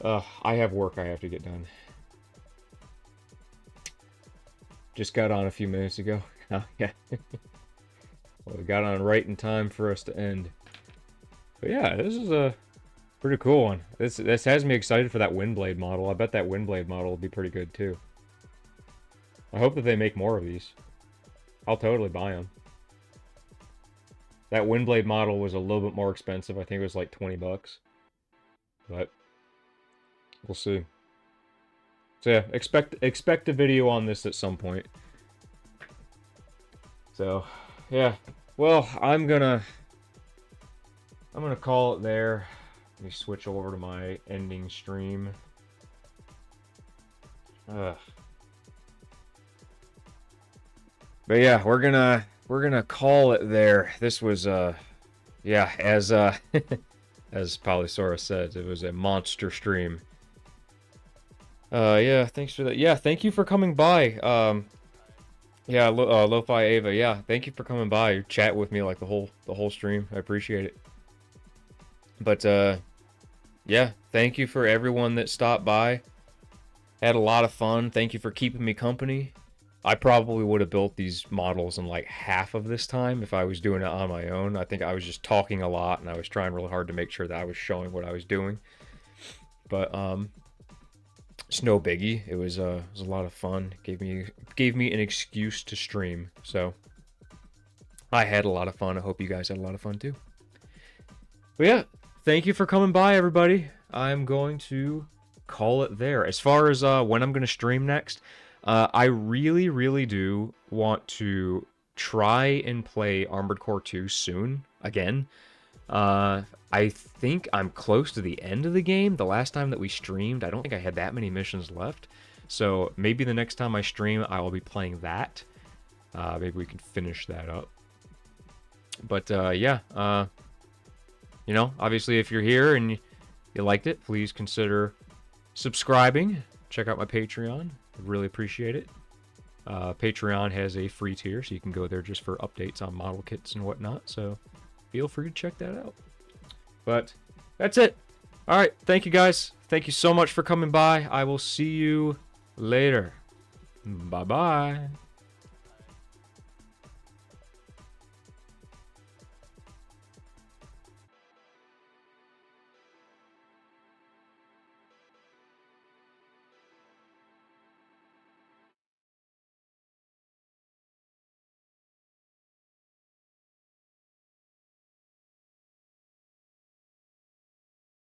I have work I have to get done. Just got on a few minutes ago. Oh, yeah. Well, we got on right in time for us to end. But yeah, this is a pretty cool one. This has me excited for that Windblade model. I bet that Windblade model will be pretty good too. I hope that they make more of these. I'll totally buy them. That Windblade model was a little bit more expensive. I think it was like 20 bucks. But we'll see. So yeah, expect a video on this at some point. So yeah, well, I'm gonna call it there. Let me switch over to my ending stream. But yeah, we're gonna call it there. This was yeah, as as Polysaurus said, it was a monster stream. Yeah, thanks for that. Yeah, thank you for coming by. Yeah, Lo-Fi Ava. Yeah, thank you for coming by. Chat with me like the whole stream. I appreciate it. But yeah, thank you for everyone that stopped by. Had a lot of fun. Thank you for keeping me company. I probably would have built these models in like half of this time if I was doing it on my own. I think I was just talking a lot and I was trying really hard to make sure that I was showing what I was doing. But it's no biggie. It was a lot of fun. Gave me an excuse to stream. So I had a lot of fun. I hope you guys had a lot of fun too. But yeah, thank you for coming by, everybody. I'm going to call it there. As far as when I'm going to stream next, I really, really do want to try and play Armored Core 2 soon, again. I think I'm close to the end of the game. The last time that we streamed, I don't think I had that many missions left. So maybe the next time I stream, I will be playing that. Maybe we can finish that up. But yeah, you know, obviously if you're here and you liked it, please consider subscribing. Check out my Patreon. I'd really appreciate it. Patreon has a free tier, so you can go there just for updates on model kits and whatnot. So feel free to check that out. But that's it. All right. Thank you, guys. Thank you so much for coming by. I will see you later. Bye-bye.